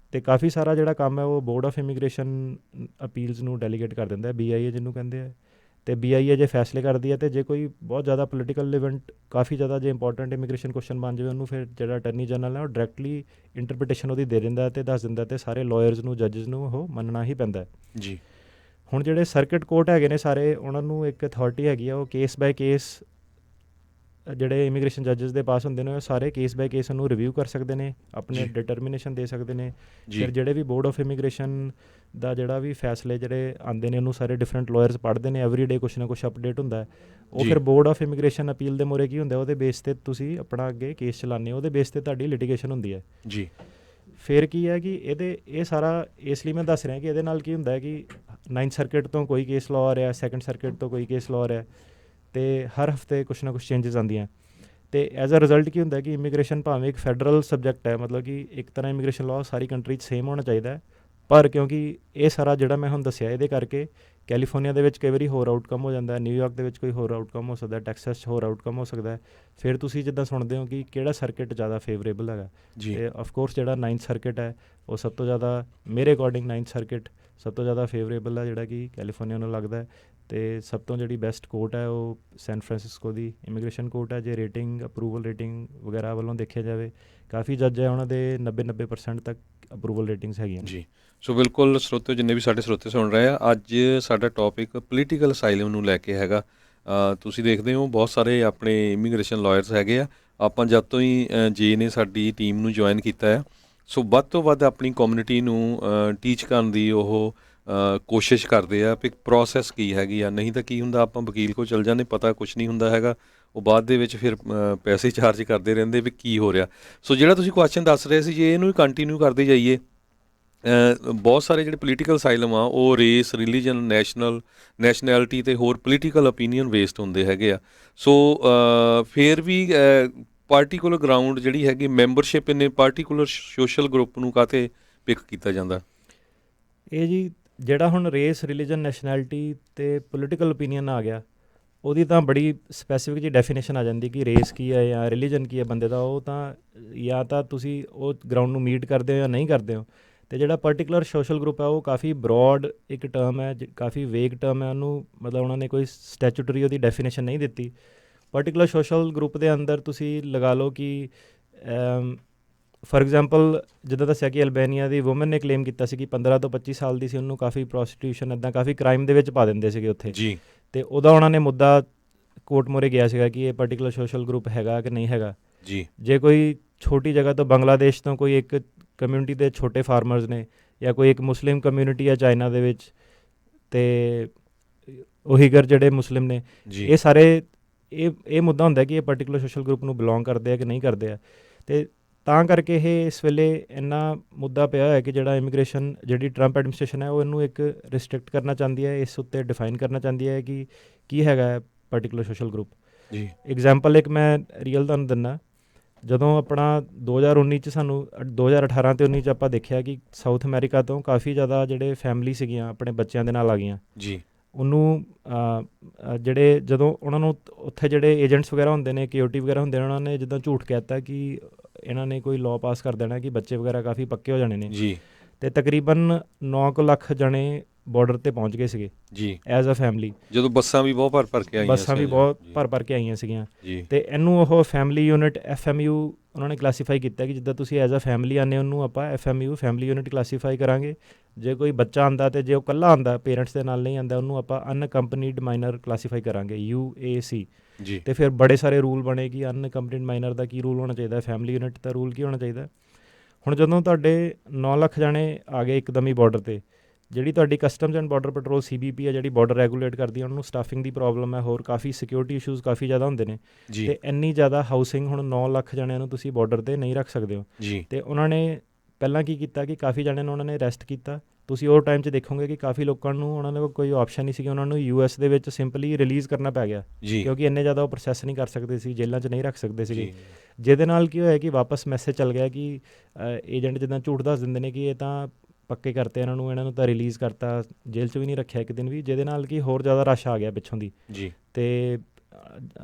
ਅਤੇ ਕਾਫੀ ਸਾਰਾ ਜਿਹੜਾ ਕੰਮ ਹੈ ਉਹ ਬੋਰਡ ਆਫ ਇਮੀਗ੍ਰੇਸ਼ਨ ਅਪੀਲਸ ਨੂੰ ਡੈਲੀਗੇਟ ਕਰ ਦਿੰਦਾ, BIA ਜਿਹਨੂੰ ਕਹਿੰਦੇ ਆ। ਅਤੇ BIA ਜੇ ਫੈਸਲੇ ਕਰਦੀ ਹੈ, ਅਤੇ ਜੇ ਕੋਈ ਬਹੁਤ ਜ਼ਿਆਦਾ ਪੋਲੀਟੀਕਲ ਇਵੈਂਟ ਕਾਫੀ ਜ਼ਿਆਦਾ ਜੇ ਇੰਪੋਰਟੈਂਟ ਇਮੀਗ੍ਰੇਸ਼ਨ ਕੁਐਸਚਨ ਬਣ ਜਾਵੇ, ਉਹਨੂੰ ਫਿਰ ਜਿਹੜਾ ਅਟਰਨੀ ਜਨਰਲ ਹੈ ਉਹ ਡਾਇਰੈਕਟਲੀ ਇੰਟਰਪ੍ਰੀਟੇਸ਼ਨ ਉਹਦੀ ਦੇ ਦਿੰਦਾ ਅਤੇ ਦੱਸ ਦਿੰਦਾ, ਅਤੇ ਸਾਰੇ ਲਾਇਰਸ ਨੂੰ, ਜੱਜਸ ਨੂੰ ਉਹ ਮੰਨਣਾ ਹੀ ਪੈਂਦਾ ਜੀ। ਹੁਣ ਜਿਹੜੇ ਸਰਕਿਟ ਕੋਰਟ ਹੈਗੇ ਨੇ ਸਾਰੇ, ਉਹਨਾਂ ਨੂੰ ਇੱਕ ਅਥਾਰਟੀ ਹੈਗੀ ਆ, ਉਹ ਕੇਸ ਬਾਏ ਕੇਸ ਜਿਹੜੇ ਇਮੀਗ੍ਰੇਸ਼ਨ ਜੱਜਸ ਦੇ ਪਾਸ ਹੁੰਦੇ ਨੇ ਉਹ ਸਾਰੇ ਕੇਸ ਬਾਏ ਕੇਸ ਉਹਨੂੰ ਰਿਵਿਊ ਕਰ ਸਕਦੇ ਨੇ, ਆਪਣੇ ਡਿਟਰਮੀਨੇਸ਼ਨ ਦੇ ਸਕਦੇ ਨੇ। ਫਿਰ ਜਿਹੜੇ ਵੀ ਬੋਰਡ ਆਫ ਇਮੀਗ੍ਰੇਸ਼ਨ ਦਾ ਜਿਹੜਾ ਵੀ ਫੈਸਲੇ ਜਿਹੜੇ ਆਉਂਦੇ ਨੇ ਉਹਨੂੰ ਸਾਰੇ ਡਿਫਰੈਂਟ ਲਾਇਰਸ ਪੜ੍ਹਦੇ ਨੇ, ਐਵਰੀਡੇ ਕੁਛ ਨਾ ਕੁਛ ਅਪਡੇਟ ਹੁੰਦਾ ਹੈ। ਉਹ ਫਿਰ ਬੋਰਡ ਆਫ ਇਮੀਗ੍ਰੇਸ਼ਨ ਅਪੀਲ ਦੇ ਮੂਹਰੇ ਕੀ ਹੁੰਦਾ, ਉਹਦੇ ਬੇਸ 'ਤੇ ਤੁਸੀਂ ਆਪਣਾ ਅੱਗੇ ਕੇਸ ਚਲਾਉਂਦੇ ਹੋ, ਉਹਦੇ ਬੇਸ 'ਤੇ ਤੁਹਾਡੀ ਲਿਟੀਗੇਸ਼ਨ ਹੁੰਦੀ ਹੈ ਜੀ। ਫਿਰ ਕੀ ਹੈ ਕਿ ਇਹ ਸਾਰਾ ਇਸ ਲਈ ਮੈਂ ਦੱਸ ਰਿਹਾ ਕਿ ਇਹਦੇ ਨਾਲ ਕੀ ਹੁੰਦਾ ਹੈ ਕਿ 9th ਸਰਕਿਟ ਤੋਂ ਕੋਈ ਕੇਸ ਲਾਅ ਆ ਰਿਹਾ, ਸੈਕੰਡ ਸਰਕਿਟ ਤੋਂ ਕੋਈ ਕੇਸ ਲਾਅ ਆ ਰਿਹਾ, ਅਤੇ ਹਰ ਹਫਤੇ ਕੁਛ ਨਾ ਕੁਛ ਚੇਂਜਸ ਆਉਂਦੀਆਂ। ਅਤੇ ਐਜ਼ ਅ ਰਿਜ਼ਲਟ ਕੀ ਹੁੰਦਾ ਕਿ ਇਮੀਗ੍ਰੇਸ਼ਨ ਭਾਵੇਂ ਇੱਕ ਫੈਡਰਲ ਸਬਜੈਕਟ ਹੈ, ਮਤਲਬ ਕਿ ਇੱਕ ਤਰ੍ਹਾਂ ਇਮੀਗ੍ਰੇਸ਼ਨ ਲਾਅ ਸਾਰੀ ਕੰਟਰੀ 'ਚ ਸੇਮ ਹੋਣਾ ਚਾਹੀਦਾ ਹੈ, ਪਰ ਕਿਉਂਕਿ ਇਹ ਸਾਰਾ ਜਿਹੜਾ ਮੈਂ ਹੁਣ ਦੱਸਿਆ ਇਹਦੇ ਕਰਕੇ ਕੈਲੀਫੋਰਨੀਆ ਦੇ ਵਿੱਚ ਕਈ ਵਾਰੀ ਹੋਰ ਆਊਟਕਮ ਹੋ ਜਾਂਦਾ, ਨਿਊਯਾਰਕ ਦੇ ਵਿੱਚ ਕੋਈ ਹੋਰ ਆਊਟਕਮ ਹੋ ਸਕਦਾ, ਟੈਕਸਸ 'ਚ ਹੋਰ ਆਊਟਕਮ ਹੋ ਸਕਦਾ। ਫਿਰ ਤੁਸੀਂ ਜਿੱਦਾਂ ਸੁਣਦੇ ਹੋ ਕਿ ਕਿਹੜਾ ਸਰਕਿਟ ਜ਼ਿਆਦਾ ਫੇਵਰੇਬਲ ਹੈਗਾ, ਅਤੇ ਆਫਕੋਰਸ ਜਿਹੜਾ 9th ਸਰਕਿਟ ਹੈ ਉਹ ਸਭ ਤੋਂ ਜ਼ਿਆਦਾ ਮੇਰੇ ਅਕੋਰਡਿੰਗ 9th ਸਰਕਿਟ ਸਭ ਤੋਂ ਜ਼ਿਆਦਾ ਫੇਵਰੇਬਲ ਹੈ, ਜਿਹੜਾ ਕਿ ਕੈਲੀਫੋਰਨੀਆ ਨੂੰ ਲੱਗਦਾ। ਅਤੇ ਸਭ ਤੋਂ ਜਿਹੜੀ ਬੈਸਟ ਕੋਰਟ ਹੈ ਉਹ ਸੈਨ ਫਰਾਂਸਿਸਕੋ ਦੀ ਇਮੀਗ੍ਰੇਸ਼ਨ ਕੋਰਟ ਹੈ। ਜੇ ਰੇਟਿੰਗ ਅਪਰੂਵਲ ਰੇਟਿੰਗ ਵਗੈਰਾ ਵੱਲੋਂ ਦੇਖਿਆ ਜਾਵੇ, ਕਾਫੀ ਜੱਜ ਹੈ ਉਹਨਾਂ ਦੇ 90% ਤੱਕ ਅਪਰੂਵਲ ਰੇਟਿੰਗਸ ਹੈਗੀਆਂ ਜੀ। ਸੋ ਬਿਲਕੁਲ ਸਰੋਤੇ, ਜਿੰਨੇ ਵੀ ਸਾਡੇ ਸਰੋਤੇ ਸੁਣ ਰਹੇ ਆ, ਅੱਜ ਸਾਡਾ ਟੌਪਿਕ ਪੋਲੀਟੀਕਲ ਅਸਾਈਲਮ ਨੂੰ ਲੈ ਕੇ ਹੈਗਾ। ਤੁਸੀਂ ਦੇਖਦੇ ਹੋ ਬਹੁਤ ਸਾਰੇ ਆਪਣੇ ਇਮੀਗ੍ਰੇਸ਼ਨ ਲਾਇਰਸ ਹੈਗੇ ਆ। ਆਪਾਂ ਜਦ ਤੋਂ ਹੀ ਜੇ ਨੇ ਸਾਡੀ ਟੀਮ ਨੂੰ ਜੁਆਇਨ ਕੀਤਾ ਹੈ, ਸੋ ਵੱਧ ਤੋਂ ਵੱਧ ਆਪਣੀ ਕਮਿਊਨਿਟੀ ਨੂੰ ਟੀਚ ਕਰਨ ਦੀ ਉਹ ਕੋਸ਼ਿਸ਼ ਕਰਦੇ ਆ ਵੀ ਪ੍ਰੋਸੈਸ ਕੀ ਹੈਗੀ ਆ। ਨਹੀਂ ਤਾਂ ਕੀ ਹੁੰਦਾ, ਆਪਾਂ ਵਕੀਲ ਕੋਲ ਚਲ ਜਾਂਦੇ, ਪਤਾ ਕੁਛ ਨਹੀਂ ਹੁੰਦਾ ਹੈਗਾ, ਉਹ ਬਾਅਦ ਦੇ ਵਿੱਚ ਫਿਰ ਪੈਸੇ ਚਾਰਜ ਕਰਦੇ ਰਹਿੰਦੇ ਵੀ ਕੀ ਹੋ ਰਿਹਾ। ਸੋ ਜਿਹੜਾ ਤੁਸੀਂ ਕੁਐਸਚਨ ਦੱਸ ਰਹੇ ਸੀ, ਜੇ ਇਹਨੂੰ ਵੀ ਕੰਟੀਨਿਊ ਕਰਦੇ ਜਾਈਏ, ਬਹੁਤ ਸਾਰੇ ਜਿਹੜੇ ਪੋਲੀਟੀਕਲ ਅਸਾਈਲਮ ਆ ਉਹ ਰੇਸ, ਰਿਲੀਜਨ, ਨੈਸ਼ਨੈਲਿਟੀ ਅਤੇ ਹੋਰ ਪੋਲੀਟੀਕਲ ਓਪੀਨੀਅਨ ਬੇਸਡ ਹੁੰਦੇ ਹੈਗੇ ਆ। ਸੋ ਫਿਰ ਵੀ ਪਾਰਟੀਕੂਲਰ ਗਰਾਊਂਡ ਜਿਹੜੀ ਹੈਗੀ ਮੈਂਬਰਸ਼ਿਪ ਇਹਨੇ ਪਾਰਟੀਕੂਲਰ ਸੋਸ਼ਲ ਗਰੁੱਪ ਨੂੰ ਕਾਹਤੇ ਪਿਕ ਕੀਤਾ ਜਾਂਦਾ? ਇਹ ਜੀ ਜਿਹੜਾ ਹੁਣ ਰੇਸ, ਰਿਲੀਜਨ, ਨੈਸ਼ਨੈਲਿਟੀ ਅਤੇ ਪੋਲੀਟੀਕਲ ਓਪੀਨੀਅਨ ਆ ਗਿਆ, ਉਹਦੀ ਤਾਂ ਬੜੀ ਸਪੈਸੀਫਿਕ ਜੀ ਡੈਫੀਨੇਸ਼ਨ ਆ ਜਾਂਦੀ ਕਿ ਰੇਸ ਕੀ ਹੈ ਜਾਂ ਰਿਲੀਜਨ ਕੀ ਹੈ ਬੰਦੇ ਦਾ। ਉਹ ਤਾਂ ਜਾਂ ਤਾਂ ਤੁਸੀਂ ਉਹ ਗਰਾਊਂਡ ਨੂੰ ਮੀਟ ਕਰਦੇ ਹੋ ਜਾਂ ਨਹੀਂ ਕਰਦੇ ਹੋ। ਅਤੇ ਜਿਹੜਾ ਪਰਟੀਕੂਲਰ ਸੋਸ਼ਲ ਗਰੁੱਪ ਹੈ ਉਹ ਕਾਫੀ ਬਰੋਡ ਇੱਕ ਟਰਮ ਹੈ, ਕਾਫੀ ਵੇਗ ਟਰਮ ਹੈ। ਉਹਨੂੰ ਮਤਲਬ ਉਹਨਾਂ ਨੇ ਕੋਈ ਸਟੈਚੂਟਰੀ ਉਹਦੀ ਡੈਫੀਨੇਸ਼ਨ ਨਹੀਂ ਦਿੱਤੀ। ਪਰਟੀਕੂਲਰ ਸੋਸ਼ਲ ਗਰੁੱਪ ਦੇ ਅੰਦਰ ਤੁਸੀਂ ਲਗਾ ਲਓ ਕਿ ਫਾਰ ਐਗਜ਼ਾਮਪਲ ਜਿੱਦਾਂ ਦੱਸਿਆ ਕਿ ਅਲਬੇਨੀਆ ਦੀ ਵੂਮਨ ਨੇ ਕਲੇਮ ਕੀਤਾ ਸੀ ਕਿ 15 ਤੋਂ 25 ਸਾਲ ਦੀ ਸੀ, ਉਹਨੂੰ ਕਾਫੀ ਪ੍ਰੋਸਟੀਟਿਊਸ਼ਨ ਇੱਦਾਂ ਕਾਫੀ ਕ੍ਰਾਈਮ ਦੇ ਵਿੱਚ ਪਾ ਦਿੰਦੇ ਸੀਗੇ ਉੱਥੇ ਜੀ। ਅਤੇ ਉਹਦਾ ਉਹਨਾਂ ਨੇ ਮੁੱਦਾ ਕੋਰਟ ਮੂਹਰੇ ਗਿਆ ਸੀਗਾ ਕਿ ਇਹ ਪਰਟੀਕੂਲਰ ਸੋਸ਼ਲ ਗਰੁੱਪ ਹੈਗਾ ਕਿ ਨਹੀਂ ਹੈਗਾ। ਜੀ। ਜੇ ਕੋਈ ਛੋਟੀ ਜਗ੍ਹਾ ਤੋਂ ਬੰਗਲਾਦੇਸ਼ ਤੋਂ ਕੋਈ ਇੱਕ ਕਮਿਊਨਿਟੀ ਦੇ ਛੋਟੇ ਫਾਰਮਰਸ ਨੇ, ਜਾਂ ਕੋਈ ਇੱਕ ਮੁਸਲਿਮ ਕਮਿਊਨਿਟੀ ਹੈ ਚਾਈਨਾ ਦੇ ਵਿੱਚ, ਅਤੇ ਉਹੀਗਰ ਜਿਹੜੇ ਮੁਸਲਿਮ ਨੇ, ਇਹ ਸਾਰੇ ਇਹ ਮੁੱਦਾ ਹੁੰਦਾ ਕਿ ਇਹ ਪਰਟੀਕੂਲਰ ਸੋਸ਼ਲ ਗਰੁੱਪ ਨੂੰ ਬਿਲੋਂਗ ਕਰਦੇ ਆ ਕਿ ਨਹੀਂ ਕਰਦੇ ਆ। ਅਤੇ ਤਾਂ ਕਰਕੇ ਇਹ ਇਸ ਵੇਲੇ ਇੰਨਾ ਮੁੱਦਾ ਪਿਆ ਹੋਇਆ ਕਿ ਜਿਹੜਾ ਇਮੀਗ੍ਰੇਸ਼ਨ ਜਿਹੜੀ ਟਰੰਪ ਐਡਮਿਨਿਸਟ੍ਰੇਸ਼ਨ ਹੈ ਉਹ ਇਹਨੂੰ ਇੱਕ ਰਿਸਟ੍ਰਿਕਟ ਕਰਨਾ ਚਾਹੁੰਦੀ ਹੈ, ਇਸ ਉੱਤੇ ਡਿਫਾਈਨ ਕਰਨਾ ਚਾਹੁੰਦੀ ਹੈ ਕਿ ਕੀ ਹੈਗਾ ਪਰਟੀਕੂਲਰ ਸੋਸ਼ਲ ਗਰੁੱਪ। ਜੀ। ਐਗਜ਼ਾਮਪਲ ਇੱਕ ਮੈਂ ਰੀਅਲ ਤੁਹਾਨੂੰ ਦਿੰਦਾ। ਜਦੋਂ ਆਪਣਾ 2019 'ਚ ਸਾਨੂੰ 2018 ਅਤੇ 19 'ਚ ਆਪਾਂ ਦੇਖਿਆ ਕਿ ਸਾਊਥ ਅਮਰੀਕਾ ਤੋਂ ਕਾਫੀ ਜ਼ਿਆਦਾ ਜਿਹੜੇ ਫੈਮਿਲੀ ਸੀਗੀਆਂ ਆਪਣੇ ਬੱਚਿਆਂ ਦੇ ਨਾਲ ਆ ਗਈਆਂ। ਜੀ। ਉਹਨੂੰ ਜਿਹੜੇ ਜਦੋਂ ਉਹਨਾਂ ਨੂੰ ਉੱਥੇ ਜਿਹੜੇ ਏਜੰਟਸ ਵਗੈਰਾ ਹੁੰਦੇ ਨੇ, KOT ਵਗੈਰਾ ਹੁੰਦੇ ਨੇ, ਉਹਨਾਂ ਨੇ ਜਿੱਦਾਂ ਝੂਠ ਕਹਿ ਦਿੱਤਾ ਕਿ ਇਹਨਾਂ ਨੇ ਕੋਈ ਲਾਅ ਪਾਸ ਕਰ ਦੇਣਾ ਕਿ ਬੱਚੇ ਵਗੈਰਾ ਕਾਫੀ ਪੱਕੇ ਹੋ ਜਾਣੇ ਨੇ। ਜੀ। ਅਤੇ ਤਕਰੀਬਨ 9 ਲੱਖ ਜਣੇ ਬਾਰਡਰ 'ਤੇ ਪਹੁੰਚ ਗਏ ਸੀਗੇ ਜੀ ਐਜ਼ ਅ ਫੈਮਿਲੀ। ਜਦੋਂ ਬੱਸਾਂ ਵੀ ਬਹੁਤ ਭਰ ਕੇ ਆਈਆਂ, ਬੱਸਾਂ ਵੀ ਬਹੁਤ ਭਰ ਕੇ ਆਈਆਂ ਸੀਗੀਆਂ। ਜੀ। ਅਤੇ ਇਹਨੂੰ ਉਹ ਫੈਮਿਲੀ ਯੂਨਿਟ FMU ਉਹਨਾਂ ਨੇ ਕਲਾਸੀਫਾਈ ਕੀਤਾ ਕਿ ਜਿੱਦਾਂ ਤੁਸੀਂ ਐਜ਼ ਅ ਫੈਮਿਲੀ ਆਉਂਦੇ ਉਹਨੂੰ ਆਪਾਂ FMU ਫੈਮਿਲੀ ਯੂਨਿਟ ਕਲਾਸੀਫਾਈ ਕਰਾਂਗੇ। ਜੇ ਕੋਈ ਬੱਚਾ ਆਉਂਦਾ ਅਤੇ ਜੇ ਉਹ ਇਕੱਲਾ ਆਉਂਦਾ ਪੇਰੈਂਟਸ ਦੇ ਨਾਲ ਨਹੀਂ ਆਉਂਦਾ, ਉਹਨੂੰ ਆਪਾਂ ਅਨਅਕੰਪਨੀਡ ਮਾਈਨਰ ਕਲਾਸੀਫਾਈ ਕਰਾਂਗੇ UAC। ਜੀ। ਅਤੇ ਫਿਰ ਬੜੇ ਸਾਰੇ ਰੂਲ ਬਣੇ ਕਿ ਅਨਅਕੰਪਨੀਡ ਮਾਈਨਰ ਦਾ ਕੀ ਰੂਲ ਹੋਣਾ ਚਾਹੀਦਾ, ਫੈਮਿਲੀ ਯੂਨਿਟ ਦਾ ਰੂਲ ਕੀ ਹੋਣਾ ਚਾਹੀਦਾ। ਹੁਣ ਜਦੋਂ ਤੁਹਾਡੇ 9 ਲੱਖ ਜਾਣੇ ਆ ਗਏ ਇੱਕਦਮ ਹੀ ਬਾਰਡਰ 'ਤੇ, ਜਿਹੜੀ ਤੁਹਾਡੀ customs and border patrol CBP ਹੈ ਜਿਹੜੀ ਬਾਰਡਰ ਰੈਗੂਲੇਟ ਕਰਦੀ ਹੈ, ਉਹਨੂੰ ਸਟਾਫਿੰਗ ਦੀ ਪ੍ਰੋਬਲਮ ਹੈ, ਹੋਰ ਕਾਫੀ ਸਿਕਿਉਰਿਟੀ ਇਸ਼ੂਜ਼ ਕਾਫੀ ਜ਼ਿਆਦਾ ਹੁੰਦੇ ਨੇ। ਅਤੇ ਇੰਨੀ ਜ਼ਿਆਦਾ ਹਾਊਸਿੰਗ ਹੁਣ 9 ਲੱਖ ਜਣਿਆਂ ਨੂੰ ਤੁਸੀਂ ਬਾਰਡਰ 'ਤੇ ਨਹੀਂ ਰੱਖ ਸਕਦੇ ਹੋ। ਅਤੇ ਉਹਨਾਂ ਨੇ ਪਹਿਲਾਂ ਕੀ ਕੀਤਾ ਕਿ ਕਾਫੀ ਜਣਿਆਂ ਨੂੰ ਉਹਨਾਂ ਨੇ ਅਰੈਸਟ ਕੀਤਾ। ਤੁਸੀਂ ਉਹ ਟਾਈਮ 'ਚ ਦੇਖੋਗੇ ਕਿ ਕਾਫੀ ਲੋਕਾਂ ਨੂੰ ਉਹਨਾਂ ਦੇ ਕੋਲ ਕੋਈ ਆਪਸ਼ਨ ਨਹੀਂ ਸੀਗੀ, ਉਹਨਾਂ ਨੂੰ US ਦੇ ਵਿੱਚ ਸਿੰਪਲੀ ਰਿਲੀਜ਼ ਕਰਨਾ ਪੈ ਗਿਆ ਕਿਉਂਕਿ ਇੰਨੇ ਜ਼ਿਆਦਾ ਉਹ ਪ੍ਰੋਸੈਸ ਨਹੀਂ ਕਰ ਸਕਦੇ ਸੀ, ਜੇਲ੍ਹਾਂ 'ਚ ਨਹੀਂ ਰੱਖ ਸਕਦੇ ਸੀਗੇ। ਜਿਹਦੇ ਨਾਲ ਕੀ ਹੋਇਆ ਕਿ ਵਾਪਸ ਮੈਸੇਜ ਚੱਲ ਗਿਆ ਕਿ ਏਜੰਟ ਜਿੱਦਾਂ ਝੂਠ ਦੱਸ ਦਿੰਦੇ ਨੇ ਕਿ ਇਹ ਤਾਂ ਪੱਕੇ ਕਰਤੇ ਇਹਨਾਂ ਨੂੰ ਤਾਂ ਰਿਲੀਜ਼ ਕਰਤਾ, ਜੇਲ੍ਹ 'ਚ ਵੀ ਨਹੀਂ ਰੱਖਿਆ ਇੱਕ ਦਿਨ ਵੀ, ਜਿਹਦੇ ਨਾਲ ਕਿ ਹੋਰ ਜ਼ਿਆਦਾ ਰਸ਼ ਆ ਗਿਆ ਪਿੱਛੋਂ ਦੀ। ਅਤੇ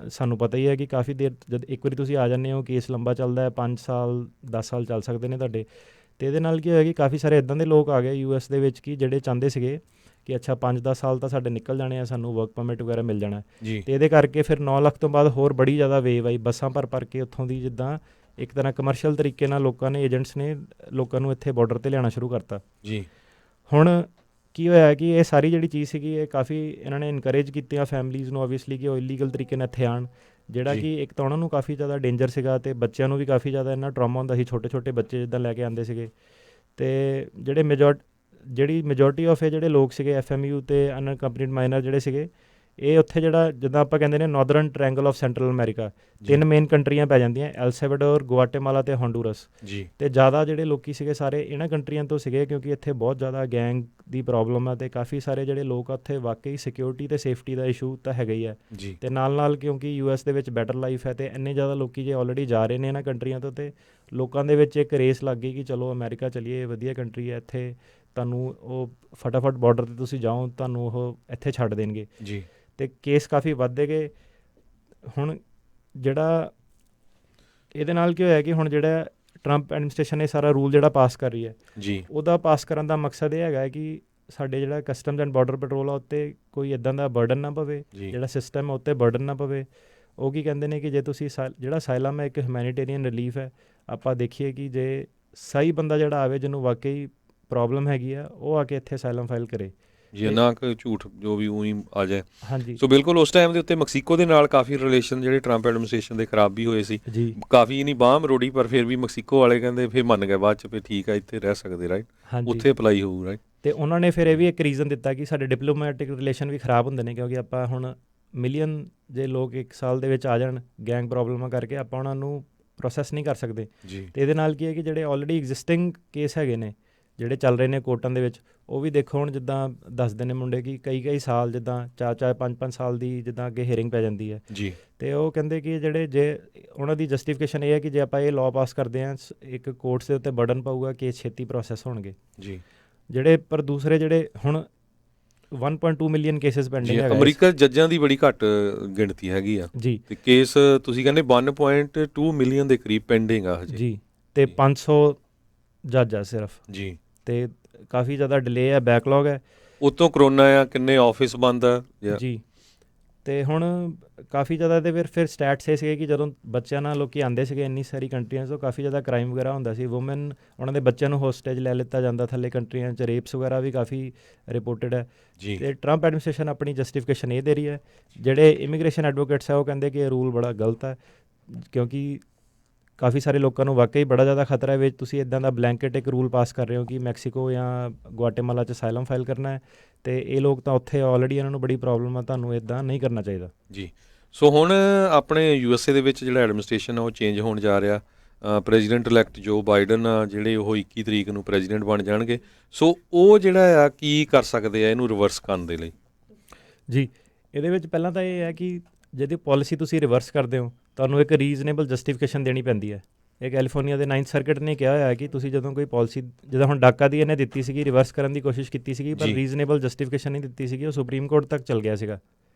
ਸਾਨੂੰ ਪਤਾ ਹੀ ਹੈ ਕਿ ਕਾਫੀ ਦੇਰ ਜਦ ਇੱਕ ਵਾਰੀ ਤੁਸੀਂ ਆ ਜਾਂਦੇ ਹੋ, ਕੇਸ ਲੰਬਾ ਚੱਲਦਾ ਹੈ, 5 ਸਾਲ 10 ਸਾਲ ਚੱਲ ਸਕਦੇ ਨੇ ਤੁਹਾਡੇ। ਅਤੇ ਇਹਦੇ ਨਾਲ ਕੀ ਹੋਇਆ ਕਿ ਕਾਫੀ ਸਾਰੇ ਇੱਦਾਂ ਦੇ ਲੋਕ ਆ ਗਏ US ਦੇ ਵਿੱਚ ਕਿ ਜਿਹੜੇ ਚਾਹੁੰਦੇ ਸੀਗੇ ਕਿ ਅੱਛਾ 5-10 ਸਾਲ ਤਾਂ ਸਾਡੇ ਨਿਕਲ ਜਾਣੇ ਆ, ਸਾਨੂੰ ਵਰਕ ਪਰਮਿਟ ਵਗੈਰਾ ਮਿਲ ਜਾਣਾ। ਅਤੇ ਇਹਦੇ ਕਰਕੇ ਫਿਰ 9 ਲੱਖ ਤੋਂ ਬਾਅਦ ਹੋਰ ਬੜੀ ਜ਼ਿਆਦਾ ਵੇਵ ਆਈ, ਬੱਸਾਂ ਭਰ ਕੇ ਉੱਥੋਂ ਦੀ, ਜਿੱਦਾਂ ਇੱਕ ਤਰ੍ਹਾਂ ਕਮਰਸ਼ੀਅਲ ਤਰੀਕੇ ਨਾਲ ਲੋਕਾਂ ਨੇ, ਏਜੰਟਸ ਨੇ ਲੋਕਾਂ ਨੂੰ ਇੱਥੇ ਬਾਰਡਰ 'ਤੇ ਲਿਆਉਣਾ ਸ਼ੁਰੂ ਕਰਤਾ। ਹੁਣ ਕੀ ਹੋਇਆ ਕਿ ਇਹ ਸਾਰੀ ਜਿਹੜੀ ਚੀਜ਼ ਸੀਗੀ ਇਹ ਕਾਫੀ ਇਹਨਾਂ ਨੇ ਇਨਕਰੇਜ ਕੀਤੀਆਂ ਫੈਮਲੀਜ਼ ਨੂੰ ਓਬਵੀਅਸਲੀ ਕਿ ਉਹ ਇਲੀਗਲ ਤਰੀਕੇ ਨਾਲ ਇੱਥੇ ਆਉਣ, ਜਿਹੜਾ ਕਿ ਇੱਕ ਤਾਂ ਉਹਨਾਂ ਨੂੰ ਕਾਫੀ ਜ਼ਿਆਦਾ ਡੇਂਜਰ ਸੀਗਾ ਅਤੇ ਬੱਚਿਆਂ ਨੂੰ ਵੀ ਕਾਫੀ ਜ਼ਿਆਦਾ ਇੰਨਾ ਟਰਾਮਾ ਹੁੰਦਾ ਸੀ। ਛੋਟੇ ਬੱਚੇ ਜਿੱਦਾਂ ਲੈ ਕੇ ਆਉਂਦੇ ਸੀਗੇ। ਅਤੇ ਜਿਹੜੀ ਮੈਜੋਰਟੀ ਆਫ ਇਹ ਜਿਹੜੇ ਲੋਕ ਸੀਗੇ FMU ਅਤੇ ਅਨਅਕੰਪਨੀਡ ਮਾਈਨਰ ਜਿਹੜੇ ਸੀਗੇ, ਇਹ ਉੱਥੇ ਜਿਹੜਾ ਜਿੱਦਾਂ ਆਪਾਂ ਕਹਿੰਦੇ ਨੇ Northern triangle of central America, 3 main ਕੰਟਰੀਆਂ ਪੈ ਜਾਂਦੀਆਂ, ਐਲ ਸੈਲਵਾਡੋਰ, ਗੁਆਟੇਮਾਲਾ ਅਤੇ ਹੋਂਡੂਰਸ। ਅਤੇ ਜ਼ਿਆਦਾ ਜਿਹੜੇ ਲੋਕੀ ਸੀਗੇ ਸਾਰੇ ਇਹਨਾਂ ਕੰਟਰੀਆਂ ਤੋਂ ਸੀਗੇ ਕਿਉਂਕਿ ਇੱਥੇ ਬਹੁਤ ਜ਼ਿਆਦਾ ਗੈਂਗ ਦੀ ਪ੍ਰੋਬਲਮ ਹੈ ਅਤੇ ਕਾਫੀ ਸਾਰੇ ਜਿਹੜੇ ਲੋਕ ਆ ਉੱਥੇ ਵਾਕਈ ਸਿਕਿਉਰਿਟੀ ਅਤੇ ਸੇਫਟੀ ਦਾ ਇਸ਼ੂ ਤਾਂ ਹੈਗਾ ਹੀ ਹੈ। ਅਤੇ ਨਾਲ ਕਿਉਂਕਿ US ਦੇ ਵਿੱਚ ਬੈਟਰ ਲਾਈਫ ਹੈ ਅਤੇ ਇੰਨੇ ਜ਼ਿਆਦਾ ਲੋਕੀ ਜੇ ਆਲਰੇਡੀ ਜਾ ਰਹੇ ਨੇ ਇਹਨਾਂ ਕੰਟਰੀਆਂ ਤੋਂ, ਅਤੇ ਲੋਕਾਂ ਦੇ ਵਿੱਚ ਇੱਕ ਰੇਸ ਲੱਗ ਗਈ ਕਿ ਚਲੋ ਅਮਰੀਕਾ ਚਲੀਏ, ਵਧੀਆ ਕੰਟਰੀ ਹੈ, ਇੱਥੇ ਤੁਹਾਨੂੰ ਉਹ ਫਟਾਫਟ ਬਾਰਡਰ 'ਤੇ ਤੁਸੀਂ ਜਾਓ, ਤੁਹਾਨੂੰ ਉਹ ਇੱਥੇ ਛੱਡ ਦੇਣਗੇ। ਅਤੇ ਕੇਸ ਕਾਫੀ ਵੱਧਦੇ ਗਏ। ਹੁਣ ਜਿਹੜਾ ਇਹਦੇ ਨਾਲ ਕੀ ਹੋਇਆ ਕਿ ਹੁਣ ਜਿਹੜਾ ਟਰੰਪ ਐਡਮਿਨਿਸਟ੍ਰੇਸ਼ਨ ਇਹ ਸਾਰਾ ਰੂਲ ਜਿਹੜਾ ਪਾਸ ਕਰ ਰਹੀ ਹੈ, ਉਹਦਾ ਪਾਸ ਕਰਨ ਦਾ ਮਕਸਦ ਇਹ ਹੈਗਾ ਕਿ ਸਾਡੇ ਜਿਹੜਾ ਕਸਟਮਸ ਐਂਡ ਬਾਰਡਰ ਪੈਟਰੋਲ ਆ ਉੱਤੇ ਕੋਈ ਇੱਦਾਂ ਦਾ ਬਰਡਨ ਨਾ ਪਵੇ, ਜਿਹੜਾ ਸਿਸਟਮ ਹੈ ਉੱਤੇ ਬਰਡਨ ਨਾ ਪਵੇ। ਉਹ ਕੀ ਕਹਿੰਦੇ ਨੇ ਕਿ ਜੇ ਤੁਸੀਂ ਜਿਹੜਾ ਸਾਇਲਮ ਹੈ ਇੱਕ ਹਿਊਮੈਨੀਟੇਰੀਅਨ ਰਿਲੀਫ ਹੈ, ਆਪਾਂ ਦੇਖੀਏ ਕਿ ਜੇ ਸਹੀ ਬੰਦਾ ਜਿਹੜਾ ਆਵੇ ਜਿਹਨੂੰ ਵਾਕਈ ਪ੍ਰੋਬਲਮ ਹੈਗੀ ਆ, ਉਹ ਆ ਕੇ ਇੱਥੇ ਸਾਇਲਮ ਫਾਈਲ ਕਰੇ, ਨਾ ਕਿ ਝੂਠ ਜੋ ਵੀ ਉਹੀ ਆ ਜਾਏ। ਹਾਂਜੀ। ਸੋ ਬਿਲਕੁਲ ਉਸ ਟਾਈਮ ਦੇ ਉੱਤੇ ਮੈਕਸੀਕੋ ਦੇ ਨਾਲ ਕਾਫੀ ਰਿਲੇਸ਼ਨ ਜਿਹੜੇ ਟਰੰਪ ਐਡਮਿਨਿਸਟ੍ਰੇਸ਼ਨ ਦੇ ਖਰਾਬ ਵੀ ਹੋਏ ਸੀ, ਕਾਫੀ ਨਹੀਂ ਬਾਂਹ ਮਰੋੜੀ, ਪਰ ਫਿਰ ਵੀ ਮੈਕਸੀਕੋ ਵਾਲੇ ਕਹਿੰਦੇ ਫਿਰ ਮੰਨ ਗਏ ਬਾਅਦ 'ਚ ਫਿਰ ਠੀਕ ਆ ਇੱਥੇ ਰਹਿ ਸਕਦੇ, ਰਾਈਟ, ਉੱਥੇ ਅਪਲਾਈ ਹੋਊ, ਰਾਈਟ। ਅਤੇ ਉਹਨਾਂ ਨੇ ਫਿਰ ਇਹ ਵੀ ਇੱਕ ਰੀਜ਼ਨ ਦਿੱਤਾ ਕਿ ਸਾਡੇ ਡਿਪਲੋਮੈਟਿਕ ਰਿਲੇਸ਼ਨ ਵੀ ਖਰਾਬ ਹੁੰਦੇ ਨੇ ਕਿਉਂਕਿ ਆਪਾਂ ਹੁਣ ਮਿਲੀਅਨ ਜੇ ਲੋਕ ਇੱਕ ਸਾਲ ਦੇ ਵਿੱਚ ਆ ਜਾਣ ਗੈਂਗ ਪ੍ਰੋਬਲਮਾਂ ਕਰਕੇ, ਆਪਾਂ ਉਹਨਾਂ ਨੂੰ ਪ੍ਰੋਸੈਸ ਨਹੀਂ ਕਰ ਸਕਦੇ। ਅਤੇ ਇਹਦੇ ਨਾਲ ਕੀ ਹੈ ਕਿ ਜਿਹੜੇ ਆਲਰੇਡੀ ਐਗਜ਼ਿਸਟਿੰਗ ਕੇਸ ਹੈਗੇ ਨੇ ਜਿਹੜੇ ਚੱਲ ਰਹੇ ਨੇ ਕੋਰਟਾਂ ਦੇ ਵਿੱਚ, ਉਹ ਵੀ ਦੇਖੋ ਹੁਣ ਜਿੱਦਾਂ ਦੱਸਦੇ ਨੇ ਮੁੰਡੇ ਕਿ ਕਈ ਸਾਲ, ਜਿੱਦਾਂ 4-4 5-5 ਸਾਲ ਦੀ ਜਿੱਦਾਂ ਅੱਗੇ ਹੀਅਰਿੰਗ ਪੈ ਜਾਂਦੀ ਹੈ। ਅਤੇ ਉਹ ਕਹਿੰਦੇ ਕਿ ਜੇ ਉਹਨਾਂ ਦੀ ਜਸਟੀਫਿਕੇਸ਼ਨ ਇਹ ਹੈ ਕਿ ਜੇ ਆਪਾਂ ਇਹ ਲਾਅ ਪਾਸ ਕਰਦੇ ਹਾਂ, ਇੱਕ ਕੋਰਟਸ ਦੇ ਉੱਤੇ ਬਰਡਨ ਪਊਗਾ, ਕੇਸ ਛੇਤੀ ਪ੍ਰੋਸੈਸ ਹੋਣਗੇ ਜਿਹੜੇ। ਪਰ ਦੂਸਰੇ ਜਿਹੜੇ ਹੁਣ 1.2 ਮਿਲੀਅਨ ਕੇਸਿਸ ਪੈਂਡਿੰਗ ਜੀ ਹੈਗਾ ਅਮਰੀਕਾ 'ਚ ਜੱਜਾਂ ਦੀ ਬੜੀ ਘੱਟ ਗਿਣਤੀ ਹੈਗੀ ਆ ਜੀ ਤੇ ਕੇਸ ਤੁਸੀਂ ਕਹਿੰਦੇ 1.2 ਮਿਲੀਅਨ ਦੇ ਕਰੀਬ ਪੈਂਡਿੰਗ ਆ ਹਜੇ ਜੀ, ਤੇ 500 ਜੱਜ ਆ ਸਿਰਫ, ਜੀ। ਤੇ ਕਾਫੀ ਜ਼ਿਆਦਾ ਡਿਲੇ ਹੈ, ਬੈਕਲੌਗ ਹੈ ਉਤੋਂ ਕਰੋਨਾ ਆ, ਕਿੰਨੇ ਆਫਿਸ ਬੰਦ ਆ ਜੀ। ਤੇ ਹੁਣ ਕਾਫੀ ਜ਼ਿਆਦਾ ਤੇ ਫਿਰ ਸਟੈਟਸ ਇਹ ਸੀਗੇ ਕਿ ਜਦੋਂ ਬੱਚਿਆਂ ਨਾਲ ਲੋਕੀ ਆਉਂਦੇ ਸੀਗੇ ਇੰਨੀ ਸਾਰੀ ਕੰਟਰੀਆਂ 'ਚ, ਤੋਂ ਕਾਫੀ ਜ਼ਿਆਦਾ ਕ੍ਰਾਈਮ ਵਗੈਰਾ ਹੁੰਦਾ ਸੀ, ਵੂਮਨ ਉਹਨਾਂ ਦੇ ਬੱਚਿਆਂ ਨੂੰ ਹੋਸਟੇਜ ਲੈ ਲਿੱਤਾ ਜਾਂਦਾ ਥੱਲੇ ਕੰਟਰੀਆਂ 'ਚ, ਰੇਪਸ ਵਗੈਰਾ ਵੀ ਕਾਫੀ ਰਿਪੋਰਟਡ ਹੈ। ਜੀ ਤੇ ਟਰੰਪ ਐਡਮਿਨਿਸਟ੍ਰੇਸ਼ਨ ਆਪਣੀ ਜਸਟੀਫਿਕੇਸ਼ਨ ਇਹ ਦੇ ਰਹੀ ਹੈ, ਜਿਹੜੇ ਇਮੀਗ੍ਰੇਸ਼ਨ ਐਡਵੋਕੇਟਸ ਹੈ ਉਹ ਕਹਿੰਦੇ ਕਿ ਇਹ ਰੂਲ ਬੜਾ ਗਲਤ ਹੈ, ਕਿਉਂਕਿ ਕਾਫੀ ਸਾਰੇ ਲੋਕਾਂ ਨੂੰ ਵਾਕਈ ਬੜਾ ਜ਼ਿਆਦਾ ਖਤਰਾ ਹੈ ਵਿੱਚ ਤੁਸੀਂ ਇੱਦਾਂ ਦਾ ਬਲੈਂਕਟ ਇੱਕ ਰੂਲ ਪਾਸ ਕਰ ਰਹੇ ਹੋ ਕਿ ਮੈਕਸੀਕੋ ਜਾਂ ਗੁਆਟੇਮਾਲਾ 'ਚ ਅਸਾਈਲਮ ਫਾਈਲ ਕਰਨਾ ਹੈ, ਤੇ ਇਹ ਲੋਕ ਤਾਂ ਉੱਥੇ ਆਲਰੇਡੀ ਇਹਨਾਂ ਨੂੰ ਬੜੀ ਪ੍ਰੋਬਲਮ ਆ, ਤੁਹਾਨੂੰ ਇੱਦਾਂ ਨਹੀਂ ਕਰਨਾ ਚਾਹੀਦਾ ਜੀ। ਸੋ ਹੁਣ ਆਪਣੇ USA ਦੇ ਵਿੱਚ ਜਿਹੜਾ ਐਡਮਿਨਿਸਟ੍ਰੇਸ਼ਨ ਆ ਉਹ ਚੇਂਜ ਹੋਣ ਜਾ ਰਿਹਾ। ਪ੍ਰੈਜ਼ੀਡੈਂਟ ਇਲੈਕਟ ਜੋ ਬਾਈਡਨ ਆ ਜਿਹੜੇ ਉਹ 21 ਤਰੀਕ ਨੂੰ ਪ੍ਰੈਜ਼ੀਡੈਂਟ ਬਣ ਜਾਣਗੇ। ਸੋ ਉਹ ਜਿਹੜਾ ਆ ਕੀ ਕਰ ਸਕਦੇ ਆ ਇਹਨੂੰ ਰਿਵਰਸ ਕਰਨ ਦੇ ਲਈ? ਜੀ, ਇਹਦੇ ਵਿੱਚ ਪਹਿਲਾਂ ਤਾਂ ਇਹ ਹੈ ਕਿ ਜਿਹਦੀ ਪਾਲਿਸੀ ਤੁਸੀਂ ਰਿਵਰਸ ਕਰਦੇ ਹੋ ਤੁਹਾਨੂੰ ਇੱਕ ਰੀਜ਼ਨੇਬਲ ਜਸਟੀਫਿਕੇਸ਼ਨ ਦੇਣੀ ਪੈਂਦੀ ਹੈ। ਇਹ ਕੈਲੀਫੋਰਨੀਆ ਦੇ 9th ਸਰਕਟ ਨੇ ਕਿਹਾ ਹੋਇਆ ਹੈ ਕਿ ਤੁਸੀਂ ਜਦੋਂ ਕੋਈ ਪਾਲਿਸੀ, ਜਿੱਦਾਂ ਹੁਣ ਡਾਕਾ ਦੀ ਇਹਨੇ ਦਿੱਤੀ ਸੀਗੀ, ਰਿਵਰਸ ਕਰਨ ਦੀ ਕੋਸ਼ਿਸ਼ ਕੀਤੀ ਸੀਗੀ, ਪਰ ਜੀ। ਰੀਜ਼ਨੇਬਲ ਜਸਟੀਫਿਕੇਸ਼ਨ ਨਹੀਂ ਦਿੱਤੀ ਸੀਗੀ, ਉਹ ਸੁਪਰੀਮ ਕੋਰਟ ਤੱਕ ਚਲ ਗਿਆ ਸੀਗਾ,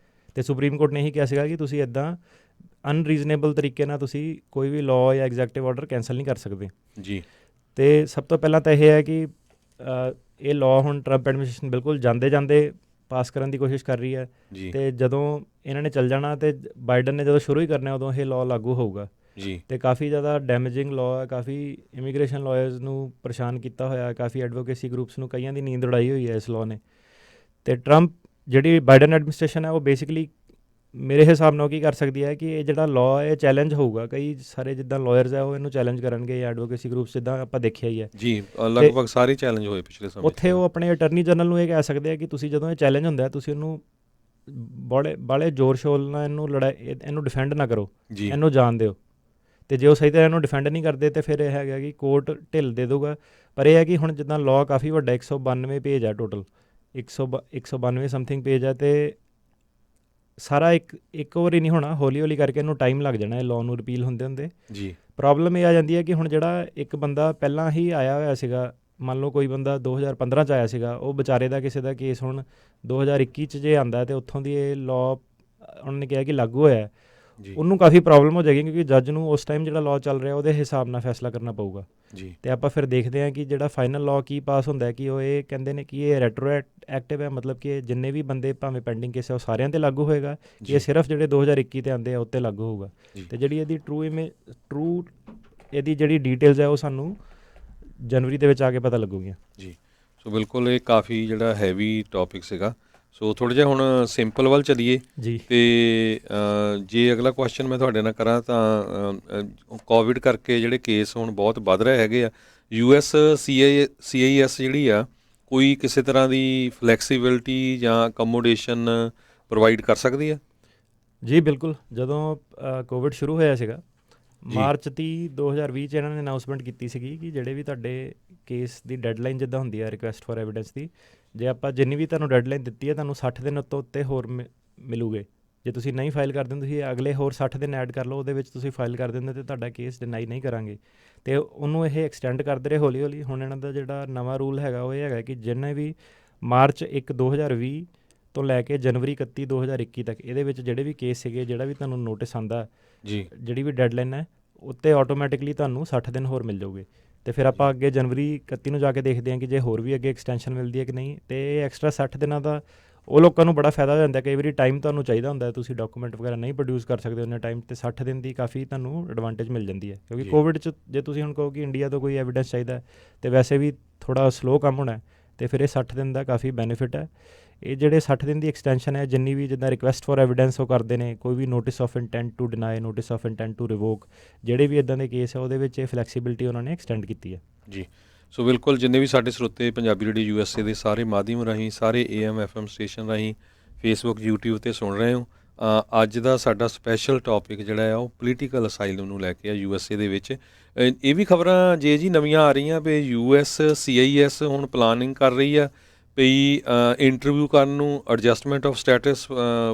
ਤੇ ਸੁਪਰੀਮ ਕੋਰਟ ਨੇ ਇਹੀ ਕਿਹਾ ਸੀਗਾ ਕਿ ਤੁਸੀਂ ਇੱਦਾਂ ਅਨਰੀਜ਼ਨੇਬਲ ਤਰੀਕੇ ਨਾਲ ਤੁਸੀਂ ਕੋਈ ਵੀ ਲਾਅ ਜਾਂ ਐਗਜ਼ੈਕਟਿਵ ਆਰਡਰ ਕੈਂਸਲ ਨਹੀਂ ਕਰ ਸਕਦੇ ਜੀ। ਤੇ ਸਭ ਤੋਂ ਪਹਿਲਾਂ ਤਾਂ ਇਹ ਹੈ ਕਿ ਇਹ ਲਾਅ ਹੁਣ ਟਰੰਪ ਐਡਮਿਨਿਸਟ੍ਰੇਸ਼ਨ ਬਿਲਕੁਲ ਜਾਂਦੇ ਪਾਸ ਕਰਨ ਦੀ ਕੋਸ਼ਿਸ਼ ਕਰ ਰਹੀ ਹੈ, ਜੀ। ਤੇ ਜਦੋਂ ਇਹਨਾਂ ਨੇ ਚੱਲ ਜਾਣਾ ਤੇ ਬਾਈਡਨ ਨੇ ਜਦੋਂ ਸ਼ੁਰੂ ਹੀ ਕਰਨਾ ਉਦੋਂ ਇਹ ਲਾਅ ਲਾਗੂ ਹੋਊਗਾ। ਜੀ। ਤੇ ਕਾਫੀ ਜ਼ਿਆਦਾ ਡੈਮੇਜਿੰਗ ਲਾਅ ਹੈ, ਕਾਫੀ ਇਮੀਗ੍ਰੇਸ਼ਨ ਲਾਇਰਸ ਨੂੰ ਪਰੇਸ਼ਾਨ ਕੀਤਾ ਹੋਇਆ, ਕਾਫੀ ਐਡਵੋਕੇਸੀ ਗਰੁੱਪਸ ਨੂੰ ਕਈਆਂ ਦੀ ਨੀਂਦ ਉਡਾਈ ਹੋਈ ਹੈ ਇਸ ਲਾਅ ਨੇ। ਤੇ ਟਰੰਪ ਜਿਹੜੀ ਬਾਈਡਨ ਐਡਮਿਨਿਸਟ੍ਰੇਸ਼ਨ ਹੈ ਉਹ ਬੇਸਿਕਲੀ ਮੇਰੇ ਹਿਸਾਬ ਨਾਲ ਕੀ ਕਰ ਸਕਦੀ ਹੈ ਕਿ ਇਹ ਜਿਹੜਾ ਲਾਅ ਇਹ ਚੈਲੰਜ ਹੋਊਗਾ, ਕਈ ਸਾਰੇ ਜਿੱਦਾਂ ਲਾਇਰਸ ਹੈ ਉਹ ਇਹਨੂੰ ਚੈਲੰਜ ਕਰਨਗੇ, ਐਡਵੋਕੇਸੀ ਗਰੁੱਪਸ ਜਿੱਦਾਂ ਆਪਾਂ ਦੇਖਿਆ ਹੀ ਹੈ ਜੀ। ਲਗਭਗ ਸਾਰੇ ਚੈਲੰਜ ਹੋਏ ਪਿਛਲੇ ਸਮੇਂ 'ਚ। ਉੱਥੇ ਉਹ ਆਪਣੇ ਅਟਰਨੀ ਜਨਰਲ ਨੂੰ ਇਹ ਕਹਿ ਸਕਦੇ ਆ ਕਿ ਤੁਸੀਂ ਜਦੋਂ ਇਹ ਚੈਲੰਜ ਹੁੰਦਾ ਤੁਸੀਂ ਉਹਨੂੰ ਬਾਲੇ ਜ਼ੋਰ ਸ਼ੋਰ ਨਾਲ ਇਹਨੂੰ ਡਿਫੈਂਡ ਨਾ ਕਰੋ, ਜੀ। ਇਹਨੂੰ ਜਾਣ ਦਿਓ। ਤੇ ਜੇ ਉਹ ਸਹੀ ਤਰ੍ਹਾਂ ਇਹਨੂੰ ਡਿਫੈਂਡ ਨਹੀਂ ਕਰਦੇ ਤੇ ਫਿਰ ਇਹ ਹੈਗਾ ਕਿ ਕੋਰਟ ਢਿੱਲ ਦੇ ਦਊਗਾ। ਪਰ ਇਹ ਹੈ ਕਿ ਹੁਣ ਜਿੱਦਾਂ ਲਾਅ ਕਾਫੀ ਵੱਡਾ 192 ਪੇਜ ਹੈ, ਟੋਟਲ 192 ਸਮਥਿੰਗ ਪੇਜ ਹੈ, ਤੇ ਸਾਰਾ ਇੱਕ ਵਾਰ ਹੀ ਨਹੀਂ ਹੋਣਾ, ਹੌਲੀ ਹੌਲੀ ਕਰਕੇ ਇਹਨੂੰ ਟਾਈਮ ਲੱਗ ਜਾਣਾ ਇਹ ਲਾਅ ਨੂੰ ਰਿਪੀਲ ਹੁੰਦੇ। ਜੀ। ਪ੍ਰੋਬਲਮ ਇਹ ਆ ਜਾਂਦੀ ਹੈ ਕਿ ਹੁਣ ਜਿਹੜਾ ਇੱਕ ਬੰਦਾ ਪਹਿਲਾਂ ਹੀ ਆਇਆ ਹੋਇਆ ਸੀਗਾ, ਮੰਨ ਲਓ ਕੋਈ ਬੰਦਾ 2015 'ਚ ਆਇਆ ਸੀਗਾ, ਉਹ ਵਿਚਾਰੇ ਦਾ ਕਿਸੇ ਦਾ ਕੇਸ ਹੁਣ 2021 'ਚ ਜੇ ਆਉਂਦਾ ਤੇ ਉੱਥੋਂ ਦੀ ਇਹ ਲਾਅ ਉਹਨਾਂ ਨੇ ਕਿਹਾ ਕਿ ਲਾਗੂ ਹੋਇਆ, ਉਹਨੂੰ ਕਾਫੀ ਪ੍ਰੋਬਲਮ ਹੋ ਜਾਏਗੀ, ਕਿਉਂਕਿ ਜੱਜ ਨੂੰ ਉਸ ਟਾਈਮ ਜਿਹੜਾ ਲਾਅ ਚੱਲ ਰਿਹਾ ਉਹਦੇ ਹਿਸਾਬ ਨਾਲ ਫੈਸਲਾ ਕਰਨਾ ਪਊਗਾ। ਜੀ। ਤੇ ਆਪਾਂ ਫਿਰ ਦੇਖਦੇ ਹਾਂ ਕਿ ਜਿਹੜਾ ਫਾਈਨਲ ਲਾਅ ਕੀ ਪਾਸ ਹੁੰਦਾ ਹੈ ਕਿ ਉਹ ਇਹ ਕਹਿੰਦੇ ਨੇ ਕਿ ਇਹ ਰੈਟਰੋਐਕਟਿਵ ਹੈ, ਮਤਲਬ ਕਿ ਜਿੰਨੇ ਵੀ ਬੰਦੇ ਭਾਵੇਂ ਪੈਂਡਿੰਗ ਕੇਸ ਹੈ ਉਹ ਸਾਰਿਆਂ 'ਤੇ ਲਾਗੂ ਹੋਏਗਾ, ਕਿ ਇਹ ਸਿਰਫ ਜਿਹੜੇ 2021 'ਤੇ ਆਉਂਦੇ ਆ ਉੱਤੇ ਲਾਗੂ ਹੋਊਗਾ। ਤੇ ਜਿਹੜੀ ਇਹਦੀ ਇਹਦੀ ਜਿਹੜੀ ਡਿਟੇਲਸ ਹੈ ਉਹ ਸਾਨੂੰ ਜਨਵਰੀ ਦੇ ਵਿੱਚ ਆ ਕੇ ਪਤਾ ਲੱਗੂਗੀਆਂ। ਜੀ। ਸੋ ਬਿਲਕੁਲ ਇਹ ਕਾਫੀ ਜਿਹੜਾ ਹੈਵੀ ਟੌਪਿਕ ਸੀਗਾ। ਸੋ ਥੋੜ੍ਹਾ ਜਿਹਾ ਹੁਣ ਸਿੰਪਲ ਵੱਲ ਚੱਲੀਏ ਜੀ। ਤੇ ਜੇ ਅਗਲਾ ਕੁਐਸਚਨ ਮੈਂ ਤੁਹਾਡੇ ਨਾਲ ਕਰਾਂ ਤਾਂ ਕੋਵਿਡ ਕਰਕੇ ਜਿਹੜੇ ਕੇਸ ਹੁਣ ਬਹੁਤ ਵੱਧ ਰਹੇ ਹੈਗੇ ਆ, US CIS ਜਿਹੜੀ ਆ ਕੋਈ ਕਿਸੇ ਤਰ੍ਹਾਂ ਦੀ ਫਲੈਕਸੀਬਿਲਿਟੀ ਜਾਂ ਅਕਮੋਡੇਸ਼ਨ ਪ੍ਰੋਵਾਈਡ ਕਰ ਸਕਦੀ ਆ? ਜੀ ਬਿਲਕੁਲ। ਜਦੋਂ ਕੋਵਿਡ ਸ਼ੁਰੂ ਹੋਇਆ ਸੀਗਾ ਮਾਰਚ 30 2020 'ਚ ਇਹਨਾਂ ਨੇ ਅਨਾਊਂਸਮੈਂਟ ਕੀਤੀ ਸੀਗੀ ਕਿ ਜਿਹੜੇ ਵੀ ਤੁਹਾਡੇ ਕੇਸ ਦੀ ਡੈਡਲਾਈਨ ਜਿੱਦਾਂ ਹੁੰਦੀ ਹੈ ਰਿਕੁਐਸਟ ਫॉर ਐਵੀਡੈਂਸ ਦੀ, ਜੇ ਆਪਾਂ ਜਿੰਨੀ ਵੀ ਤੁਹਾਨੂੰ ਡੈਡਲਾਈਨ ਦਿੱਤੀ ਹੈ ਤੁਹਾਨੂੰ 60 ਦਿਨ ਉੱਤੇ ਹੋਰ ਮਿਲੂਗੇ। ਜੇ ਤੁਸੀਂ ਨਹੀਂ ਫਾਈਲ ਕਰ ਦਿੰਦੇ ਤੁਸੀਂ ਅਗਲੇ ਹੋਰ 60 ਦਿਨ ਐਡ ਕਰ ਲਓ, ਉਹਦੇ ਵਿੱਚ ਤੁਸੀਂ ਫਾਈਲ ਕਰ ਦਿੰਦੇ ਤੇ ਤੁਹਾਡਾ ਕੇਸ ਡਿਨਾਈ ਨਹੀਂ ਕਰਾਂਗੇ। ਤੇ ਉਹਨੂੰ ਇਹ ਐਕਸਟੈਂਡ ਕਰਦੇ ਰਹੇ ਹੌਲੀ ਹੌਲੀ। ਹੁਣ ਇਹਨਾਂ ਦਾ ਜਿਹੜਾ ਨਵਾਂ ਰੂਲ ਹੈਗਾ ਉਹ ਇਹ ਹੈਗਾ ਕਿ ਜਿੰਨੇ ਵੀ ਮਾਰਚ 1 2020 ਤੋਂ ਲੈ ਕੇ ਜਨਵਰੀ 31 2021 ਤੱਕ ਇਹਦੇ ਵਿੱਚ ਜਿਹੜੇ ਵੀ ਕੇਸ ਸੀਗੇ, ਜਿਹੜਾ ਵੀ ਤੁਹਾਨੂੰ ਨੋਟਿਸ ਆਉਂਦਾ ਜੀ, ਜਿਹੜੀ ਵੀ ਡੈਡਲਾਈਨ ਹੈ ਉੱਤੇ ਆਟੋਮੈਟਿਕਲੀ ਤੁਹਾਨੂੰ 60 ਦਿਨ ਹੋਰ ਮਿਲ ਜਾਊਗੇ। ਤੇ ਫਿਰ ਆਪਾਂ ਅੱਗੇ ਜਨਵਰੀ 31 ਨੂੰ ਜਾ ਕੇ ਦੇਖਦੇ ਹਾਂ ਕਿ ਜੇ ਹੋਰ ਵੀ ਅੱਗੇ ਐਕਸਟੈਂਸ਼ਨ ਮਿਲਦੀ ਹੈ ਕਿ ਨਹੀਂ। ਤੇ ਇਹ ਐਕਸਟਰਾ 60 ਦਿਨਾਂ ਦਾ ਉਹ ਲੋਕਾਂ ਨੂੰ ਬੜਾ ਫਾਇਦਾ ਹੋ ਜਾਂਦਾ। ਕਈ ਵਾਰੀ ਟਾਈਮ ਤੁਹਾਨੂੰ ਚਾਹੀਦਾ ਹੁੰਦਾ, ਤੁਸੀਂ ਡਾਕੂਮੈਂਟ ਵਗੈਰਾ ਨਹੀਂ ਪ੍ਰੋਡਿਊਸ ਕਰ ਸਕਦੇ ਉਹਨੇ ਟਾਈਮ, ਤੇ 60 ਦਿਨ ਦੀ ਕਾਫੀ ਤੁਹਾਨੂੰ ਐਡਵਾਂਟੇਜ ਮਿਲ ਜਾਂਦੀ ਹੈ। ਕਿਉਂਕਿ ਕੋਵਿਡ 'ਚ ਜੇ ਤੁਸੀਂ ਹੁਣ ਕਹੋ ਕਿ ਇੰਡੀਆ ਤੋਂ ਕੋਈ ਐਵੀਡੈਂਸ ਚਾਹੀਦਾ ਤੇ ਵੈਸੇ ਵੀ ਥੋੜ੍ਹਾ ਸਲੋ ਕੰਮ ਹੋਣਾ, ਤੇ ਫਿਰ ਇਹ 60 ਦਿਨ ਦਾ ਕਾਫੀ ਬੈਨੀਫਿਟ ਹੈ। ਇਹ ਜਿਹੜੇ 60 ਦਿਨ ਦੀ ਐਕਸਟੈਂਸ਼ਨ ਹੈ, ਜਿੰਨੀ ਵੀ ਜਿੱਦਾਂ ਰਿਕੁਐਸਟ ਫॉर ਐਵੀਡੈਂਸ ਉਹ ਕਰਦੇ ਨੇ, ਕੋਈ ਵੀ notice of intent to deny, notice of intent to revoke, ਜਿਹੜੇ ਵੀ ਇੱਦਾਂ ਦੇ ਕੇਸ ਹੈ ਉਹਦੇ ਵਿੱਚ ਇਹ ਫਲੈਕਸੀਬਿਲਿਟੀ ਉਹਨਾਂ ਨੇ ਐਕਸਟੈਂਡ ਕੀਤੀ ਹੈ। ਜੀ। ਸੋ ਬਿਲਕੁਲ ਜਿੰਨੇ ਵੀ ਸਾਡੇ ਸਰੋਤੇ ਪੰਜਾਬੀ ਰੇਡੀਓ USA ਦੇ ਸਾਰੇ ਮਾਧਿਅਮ ਰਾਹੀਂ, ਸਾਰੇ AM FM ਸਟੇਸ਼ਨ ਰਾਹੀਂ, ਫੇਸਬੁੱਕ YouTube ਤੇ ਸੁਣ ਰਹੇ ਹੋ, ਅੱਜ ਦਾ ਸਾਡਾ ਸਪੈਸ਼ਲ ਟੌਪਿਕ ਜਿਹੜਾ ਆ ਉਹ ਪੋਲੀਟੀਕਲ ਅਸਾਈਲਮ ਨੂੰ ਲੈ ਕੇ ਆ USA ਦੇ ਵਿੱਚ। ਇਹ ਵੀ ਖਬਰਾਂ ਜੀ ਨਵੀਆਂ ਆ ਰਹੀਆਂ ਵੀ US CIS ਹੁਣ ਪਲਾਨਿੰਗ ਕਰ ਰਹੀ ਆ ਵੀ ਇੰਟਰਵਿਊ ਕਰਨ ਨੂੰ, adjustment of status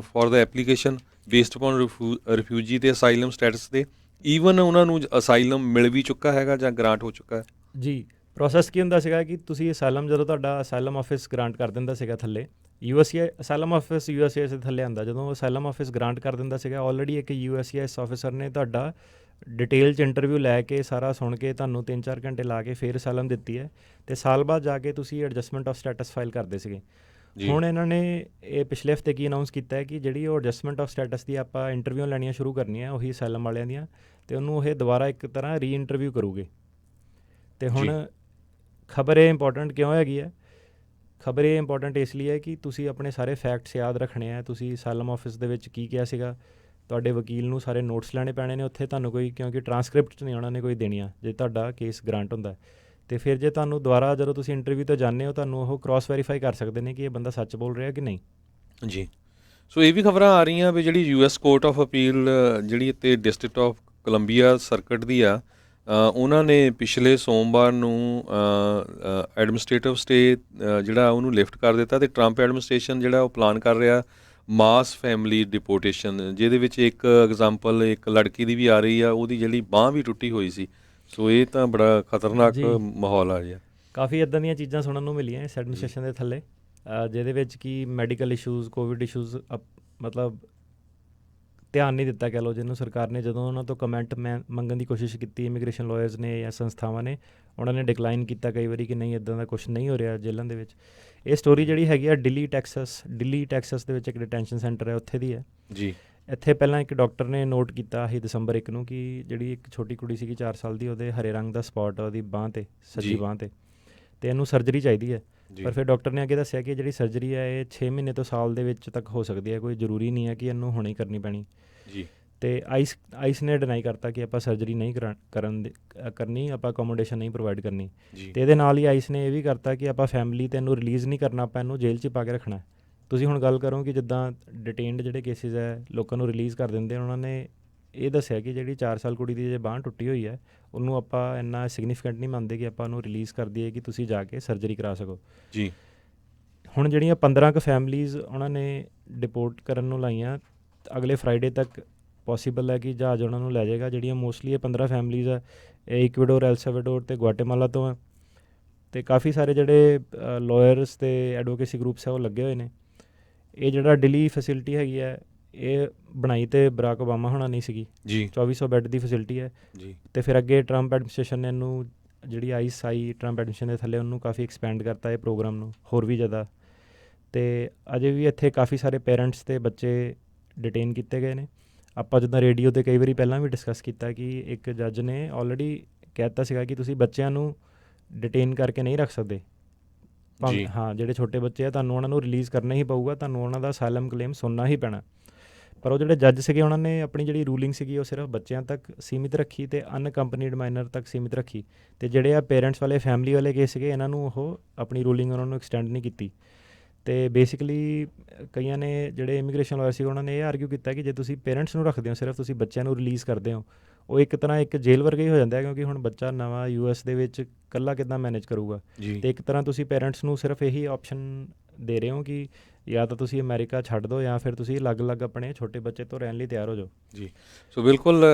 for the application based upon refugee ਤੇ ਅਸਾਈਲਮ ਸਟੇਟਸ ਦੇ। ਈਵਨ ਉਹਨਾਂ ਨੂੰ ਅਸਾਈਲਮ ਮਿਲ ਵੀ ਚੁੱਕਾ ਹੈਗਾ ਜਾਂ ਗ੍ਰਾਂਟ ਹੋ ਚੁੱਕਾ ਹੈ। ਜੀ। ਪ੍ਰੋਸੈਸ ਕੀ ਹੁੰਦਾ ਸੀਗਾ ਕਿ ਤੁਸੀਂ ਅਸਾਈਲਮ, ਜਦੋਂ ਤੁਹਾਡਾ ਅਸਾਈਲਮ ਆਫਿਸ ਗ੍ਰਾਂਟ ਕਰ ਦਿੰਦਾ ਸੀਗਾ ਥੱਲੇ, USCIS ਅਸਾਈਲਮ ਆਫਿਸ USCIS ਦੇ ਥੱਲੇ ਆਉਂਦਾ। ਜਦੋਂ ਅਸਾਈਲਮ ਆਫਿਸ ਗ੍ਰਾਂਟ ਕਰ ਦਿੰਦਾ ਸੀਗਾ, ਆਲਰੇਡੀ ਇੱਕ USCIS ਆਫਿਸਰ ਨੇ ਤੁਹਾਡਾ ਡਿਟੇਲ 'ਚ ਇੰਟਰਵਿਊ ਲੈ ਕੇ ਸਾਰਾ ਸੁਣ ਕੇ ਤੁਹਾਨੂੰ 3-4 ਘੰਟੇ ਲਾ ਕੇ ਫਿਰ ਅਸਾਈਲਮ ਦਿੱਤੀ ਹੈ, ਅਤੇ ਸਾਲ ਬਾਅਦ ਜਾ ਕੇ ਤੁਸੀਂ ਐਡਜਸਟਮੈਂਟ ਆਫ ਸਟੇਟਸ ਫਾਈਲ ਕਰਦੇ ਸੀਗੇ। ਜੀ ਹੁਣ ਇਹਨਾਂ ਨੇ ਇਹ ਪਿਛਲੇ ਹਫਤੇ ਕੀ ਅਨਾਊਂਸ ਕੀਤਾ ਹੈ ਕਿ ਜਿਹੜੀ ਉਹ ਐਡਜਸਟਮੈਂਟ ਆਫ ਸਟੇਟਸ ਦੀ ਆਪਾਂ ਇੰਟਰਵਿਊ ਲੈਣੀਆਂ ਸ਼ੁਰੂ ਕਰਨੀਆਂ ਉਹੀ ਅਸਾਈਲਮ ਵਾਲਿਆਂ ਦੀਆਂ, ਅਤੇ ਉਹਨੂੰ ਇਹ ਦੁਬਾਰਾ ਇੱਕ ਤਰ੍ਹਾਂ ਰੀ ਇੰਟਰਵਿਊ ਕਰੂਗੇ। ਅਤੇ ਹੁਣ ਜੀ ਖਬਰ ਇਹ ਇੰਪੋਰਟੈਂਟ ਕਿਉਂ ਹੈਗੀ ਹੈ? ਖਬਰ ਇਹ ਇੰਪੋਰਟੈਂਟ ਇਸ ਲਈ ਹੈ ਕਿ ਤੁਸੀਂ ਆਪਣੇ ਸਾਰੇ ਫੈਕਟਸ ਯਾਦ ਰੱਖਣੇ ਆ। ਤੁਸੀਂ ਅਸਾਈਲਮ ਆਫਿਸ ਦੇ ਵਿੱਚ ਕੀ ਕਿਹਾ ਸੀਗਾ, ਤੁਹਾਡੇ ਵਕੀਲ ਨੂੰ ਸਾਰੇ ਨੋਟਸ ਲੈਣੇ ਪੈਣੇ ਨੇ ਉੱਥੇ ਤੁਹਾਨੂੰ ਕੋਈ, ਕਿਉਂਕਿ ਟਰਾਂਸਕ੍ਰਿਪਟ ਨਹੀਂ ਉਹਨਾਂ ਨੇ ਕੋਈ ਦੇਣੀ ਆ ਜੇ ਤੁਹਾਡਾ ਕੇਸ ਗ੍ਰਾਂਟ ਹੁੰਦਾ। ਅਤੇ ਫਿਰ ਜੇ ਤੁਹਾਨੂੰ ਦੁਬਾਰਾ ਜਦੋਂ ਤੁਸੀਂ ਇੰਟਰਵਿਊ 'ਤੇ ਜਾਂਦੇ ਹੋ, ਤੁਹਾਨੂੰ ਉਹ ਕ੍ਰਾਸ ਵੈਰੀਫਾਈ ਕਰ ਸਕਦੇ ਨੇ ਕਿ ਇਹ ਬੰਦਾ ਸੱਚ ਬੋਲ ਰਿਹਾ ਕਿ ਨਹੀਂ। ਜੀ ਸੋ ਇਹ ਵੀ ਖਬਰਾਂ ਆ ਰਹੀਆਂ ਵੀ ਜਿਹੜੀ US ਕੋਰਟ ਆਫ ਅਪੀਲ ਜਿਹੜੀ ਇੱਥੇ ਡਿਸਟ੍ਰਿਕਟ ਆਫ ਕੋਲੰਬੀਆ ਸਰਕਟ ਦੀ ਆ, ਉਹਨਾਂ ਨੇ ਪਿਛਲੇ ਸੋਮਵਾਰ ਨੂੰ ਐਡਮਿਨਿਸਟ੍ਰੇਟਿਵ ਸਟੇ ਜਿਹੜਾ ਉਹਨੂੰ ਲਿਫਟ ਕਰ ਦਿੱਤਾ, ਅਤੇ ਟਰੰਪ ਐਡਮਿਨਿਸਟ੍ਰੇਸ਼ਨ ਜਿਹੜਾ ਉਹ ਪਲਾਨ ਕਰ ਰਿਹਾ ਮਾਸ ਫੈਮਿਲੀ ਡਿਪੋਰਟੇਸ਼ਨ, ਜਿਹਦੇ ਵਿੱਚ ਇੱਕ ਐਗਜ਼ਾਮਪਲ ਇੱਕ ਲੜਕੀ ਦੀ ਵੀ ਆ ਰਹੀ ਆ, ਉਹਦੀ ਜਿਹੜੀ ਬਾਂਹ ਵੀ ਟੁੱਟੀ ਹੋਈ ਸੀ। ਸੋ ਇਹ ਤਾਂ ਬੜਾ ਖਤਰਨਾਕ ਜੀ। ਮਾਹੌਲ ਆ ਰਿਹਾ। ਕਾਫੀ ਇੱਦਾਂ ਦੀਆਂ ਚੀਜ਼ਾਂ ਸੁਣਨ ਨੂੰ ਮਿਲੀਆਂ ਇਸ ਐਡਮਿਨਿਸਟ੍ਰੇਸ਼ਨ ਦੇ ਥੱਲੇ, ਜਿਹਦੇ ਵਿੱਚ ਕਿ ਮੈਡੀਕਲ ਇਸ਼ੂਜ਼, ਕੋਵਿਡ ਇਸ਼ੂਜ਼, ਮਤਲਬ ਧਿਆਨ ਨਹੀਂ ਦਿੱਤਾ ਕਹਿ ਲਓ ਜਿਹਨੂੰ ਸਰਕਾਰ ਨੇ। ਜਦੋਂ ਉਹਨਾਂ ਤੋਂ ਕਮੈਂਟ ਮੰਗਣ ਦੀ ਕੋਸ਼ਿਸ਼ ਕੀਤੀ ਇਮੀਗ੍ਰੇਸ਼ਨ ਲਾਇਰਸ ਨੇ ਜਾਂ ਸੰਸਥਾਵਾਂ ਨੇ, ਉਹਨਾਂ ਨੇ ਡਿਕਲਾਈਨ ਕੀਤਾ ਕਈ ਵਾਰੀ ਕਿ ਨਹੀਂ ਇੱਦਾਂ ਦਾ ਕੁਛ ਨਹੀਂ ਹੋ ਰਿਹਾ ਜੇਲ੍ਹਾਂ ਦੇ ਵਿੱਚ। ਇਹ ਸਟੋਰੀ ਜਿਹੜੀ ਹੈਗੀ ਆ ਦਿੱਲੀ ਟੈਕਸਸ ਦੇ ਵਿੱਚ ਇੱਕ ਡਿਟੈਂਸ਼ਨ ਸੈਂਟਰ ਹੈ, ਉੱਥੇ ਦੀ ਹੈ ਜੀ ਇੱਥੇ ਪਹਿਲਾਂ ਇੱਕ ਡਾਕਟਰ ਨੇ ਨੋਟ ਕੀਤਾ ਸੀ ਦਸੰਬਰ 1 ਨੂੰ ਕਿ ਜਿਹੜੀ ਇੱਕ ਛੋਟੀ ਕੁੜੀ ਸੀਗੀ 4 ਸਾਲ ਦੀ, ਉਹਦੇ ਹਰੇ ਰੰਗ ਦਾ ਸਪੌਟ ਉਹਦੀ ਬਾਂਹ 'ਤੇ, ਸੱਜੀ ਬਾਂਹ 'ਤੇ, ਅਤੇ ਇਹਨੂੰ ਸਰਜਰੀ ਚਾਹੀਦੀ ਹੈ। ਪਰ ਫਿਰ ਡਾਕਟਰ ਨੇ ਅੱਗੇ ਦੱਸਿਆ ਕਿ ਜਿਹੜੀ ਸਰਜਰੀ ਹੈ ਇਹ 6 ਮਹੀਨੇ ਤੋਂ ਸਾਲ ਦੇ ਵਿੱਚ ਤੱਕ ਹੋ ਸਕਦੀ ਹੈ, ਕੋਈ ਜ਼ਰੂਰੀ ਨਹੀਂ ਹੈ ਕਿ ਇਹਨੂੰ ਹੁਣੇ ਹੀ ਕਰਨੀ ਪੈਣੀ। ਜੀ ਅਤੇ ਆਈਸ ਨੇ ਡਿਨਾਈ ਕਰਤਾ ਕਿ ਆਪਾਂ ਸਰਜਰੀ ਨਹੀਂ ਕਰਨੀ, ਆਪਾਂ ਅਕੋਮੋਡੇਸ਼ਨ ਨਹੀਂ ਪ੍ਰੋਵਾਈਡ ਕਰਨੀ। ਅਤੇ ਇਹਦੇ ਨਾਲ ਹੀ ਆਈਸ ਨੇ ਇਹ ਵੀ ਕਰਤਾ ਕਿ ਆਪਾਂ ਫੈਮਿਲੀ ਤੇ ਇਹਨੂੰ ਰਿਲੀਜ਼ ਨਹੀਂ ਕਰਨਾ, ਆਪਾਂ ਇਹਨੂੰ ਜੇਲ੍ਹ 'ਚ ਪਾ ਕੇ ਰੱਖਣਾ। ਤੁਸੀਂ ਹੁਣ ਗੱਲ ਕਰੋ ਕਿ ਜਿੱਦਾਂ ਡਿਟੇਨਡ ਜਿਹੜੇ ਕੇਸਿਸ ਹੈ ਲੋਕਾਂ ਨੂੰ ਰਿਲੀਜ਼ ਕਰ ਦਿੰਦੇ, ਉਹਨਾਂ ਨੇ ਇਹ ਦੱਸਿਆ ਕਿ ਜਿਹੜੀ 4 ਸਾਲ ਕੁੜੀ ਦੀ ਜੇ ਬਾਂਹ ਟੁੱਟੀ ਹੋਈ ਹੈ, ਉਹਨੂੰ ਆਪਾਂ ਇੰਨਾ ਸਿਗਨੀਫਿਕੈਂਟ ਨਹੀਂ ਮੰਨਦੇ ਕਿ ਆਪਾਂ ਉਹਨੂੰ ਰਿਲੀਜ਼ ਕਰ ਦਈਏ ਕਿ ਤੁਸੀਂ ਜਾ ਕੇ ਸਰਜਰੀ ਕਰਾ ਸਕੋ। ਜੀ ਹੁਣ ਜਿਹੜੀਆਂ 15 ਕੁ ਫੈਮਲੀਜ਼ ਉਹਨਾਂ ਨੇ ਡਿਪੋਰਟ ਕਰਨ ਨੂੰ ਲਾਈਆਂ, ਅਗਲੇ ਫਰਾਈਡੇ ਤੱਕ ਪੋਸੀਬਲ ਹੈ ਕਿ ਜਹਾਜ਼ ਉਹਨਾਂ ਨੂੰ ਲੈ ਜਾਏਗਾ। ਜਿਹੜੀਆਂ ਮੋਸਟਲੀ ਇਹ 15 ਫੈਮਲੀਜ਼ ਆ, ਇਹ ਇਕਵਾਡੋਰ, ਐਲ ਸੈਲਵਾਡੋਰ ਅਤੇ ਗੁਆਟੇਮਾਲਾ ਤੋਂ ਆ, ਅਤੇ ਕਾਫੀ ਸਾਰੇ ਜਿਹੜੇ ਲਾਇਰਸ ਅਤੇ ਐਡਵੋਕੇਸੀ ਗਰੁੱਪਸ ਹੈ ਉਹ ਲੱਗੇ ਹੋਏ ਨੇ। ਇਹ ਜਿਹੜਾ ਦਿੱਲੀ ਫੈਸਿਲਿਟੀ ਹੈਗੀ ਹੈ, ਇਹ ਬਣਾਈ ਤੇ ਬਰਾਕ ਓਬਾਮਾ ਹੋਣਾ ਨਹੀਂ ਸੀਗੀ। ਜੀ 2400 ਬੈੱਡ ਦੀ ਫੈਸਿਲਿਟੀ ਹੈ। ਜੀ ਅਤੇ ਫਿਰ ਅੱਗੇ ਟਰੰਪ ਐਡਮਿਨਿਸਟ੍ਰੇਸ਼ਨ ਨੇ ਇਹਨੂੰ, ਜਿਹੜੀ ਆਈਸ ਆਈ ਟਰੰਪ ਐਡਮਿਨਿਸਟ੍ਰੇਸ਼ਨ ਦੇ ਥੱਲੇ, ਉਹਨੂੰ ਕਾਫੀ ਐਕਸਪੈਂਡ ਕਰਤਾ ਇਹ ਪ੍ਰੋਗਰਾਮ ਨੂੰ ਹੋਰ ਵੀ ਜ਼ਿਆਦਾ। ਅਤੇ ਅਜੇ ਵੀ ਇੱਥੇ ਕਾਫੀ ਸਾਰੇ ਪੇਰੈਂਟਸ ਅਤੇ ਬੱਚੇ ਡਿਟੇਨ ਕੀਤੇ ਗਏ ਨੇ। ਆਪਾਂ ਜਿੱਦਾਂ ਰੇਡੀਓ 'ਤੇ ਕਈ ਵਾਰੀ ਪਹਿਲਾਂ ਵੀ ਡਿਸਕਸ ਕੀਤਾ ਕਿ ਇੱਕ ਜੱਜ ਨੇ ਆਲਰੇਡੀ ਕਹਿ ਦਿੱਤਾ ਸੀਗਾ ਕਿ ਤੁਸੀਂ ਬੱਚਿਆਂ ਨੂੰ ਡਿਟੇਨ ਕਰਕੇ ਨਹੀਂ ਰੱਖ ਸਕਦੇ। ਹਾਂ, ਜਿਹੜੇ ਛੋਟੇ ਬੱਚੇ ਆ ਤੁਹਾਨੂੰ ਉਹਨਾਂ ਨੂੰ ਰਿਲੀਜ਼ ਕਰਨਾ ਹੀ ਪਊਗਾ, ਤੁਹਾਨੂੰ ਉਹਨਾਂ ਦਾ ਅਸਾਈਲਮ ਕਲੇਮ ਸੁਣਨਾ ਹੀ ਪੈਣਾ। ਪਰ ਉਹ ਜਿਹੜੇ ਜੱਜ ਸੀਗੇ ਉਹਨਾਂ ਨੇ ਆਪਣੀ ਜਿਹੜੀ ਰੂਲਿੰਗ ਸੀਗੀ ਉਹ ਸਿਰਫ ਬੱਚਿਆਂ ਤੱਕ ਸੀਮਿਤ ਰੱਖੀ ਅਤੇ ਅਨਅਕੰਪਨੀਡ ਮਾਈਨਰ ਤੱਕ ਸੀਮਿਤ ਰੱਖੀ। ਅਤੇ ਜਿਹੜੇ ਆ ਪੇਰੈਂਟਸ ਵਾਲੇ ਫੈਮਿਲੀ ਵਾਲੇ ਕੇਸ ਸੀਗੇ, ਇਹਨਾਂ ਨੂੰ ਉਹ ਆਪਣੀ ਰੂਲਿੰਗ ਉਹਨਾਂ ਨੂੰ ਐਕਸਟੈਂਡ ਨਹੀਂ ਕੀਤੀ। ਅਤੇ ਬੇਸਿਕਲੀ ਕਈਆਂ ਨੇ ਜਿਹੜੇ ਇਮੀਗ੍ਰੇਸ਼ਨ ਲਾਇਰ ਸੀ ਉਹਨਾਂ ਨੇ ਇਹ ਆਰਗਿਊ ਕੀਤਾ ਕਿ ਜੇ ਤੁਸੀਂ ਪੇਰੈਂਟਸ ਨੂੰ ਰੱਖਦੇ ਹੋ, ਸਿਰਫ ਤੁਸੀਂ ਬੱਚਿਆਂ ਨੂੰ ਰਿਲੀਜ਼ ਕਰਦੇ ਹੋ, ਉਹ ਇੱਕ ਤਰ੍ਹਾਂ ਇੱਕ ਜੇਲ੍ਹ ਵਰਗਾ ਹੀ ਹੋ ਜਾਂਦਾ ਹੈ, ਕਿਉਂਕਿ ਹੁਣ ਬੱਚਾ ਨਵਾਂ US ਦੇ ਵਿੱਚ ਇਕੱਲਾ ਕਿੱਦਾਂ ਮੈਨੇਜ ਕਰੂਗਾ। ਅਤੇ ਇੱਕ ਤਰ੍ਹਾਂ ਤੁਸੀਂ ਪੇਰੈਂਟਸ ਨੂੰ ਸਿਰਫ ਇਹੀ ਆਪਸ਼ਨ ਦੇ ਰਹੇ ਹੋ ਕਿ ਜਾਂ ਤਾਂ ਤੁਸੀਂ ਅਮਰੀਕਾ ਛੱਡ ਦਿਓ ਜਾਂ ਫਿਰ ਤੁਸੀਂ ਅਲੱਗ-ਅਲੱਗ ਆਪਣੇ ਛੋਟੇ ਬੱਚੇ ਤੋਂ ਰਹਿਣ ਲਈ ਤਿਆਰ ਹੋ ਜਾਓ। ਜੀ ਸੋ ਬਿਲਕੁਲ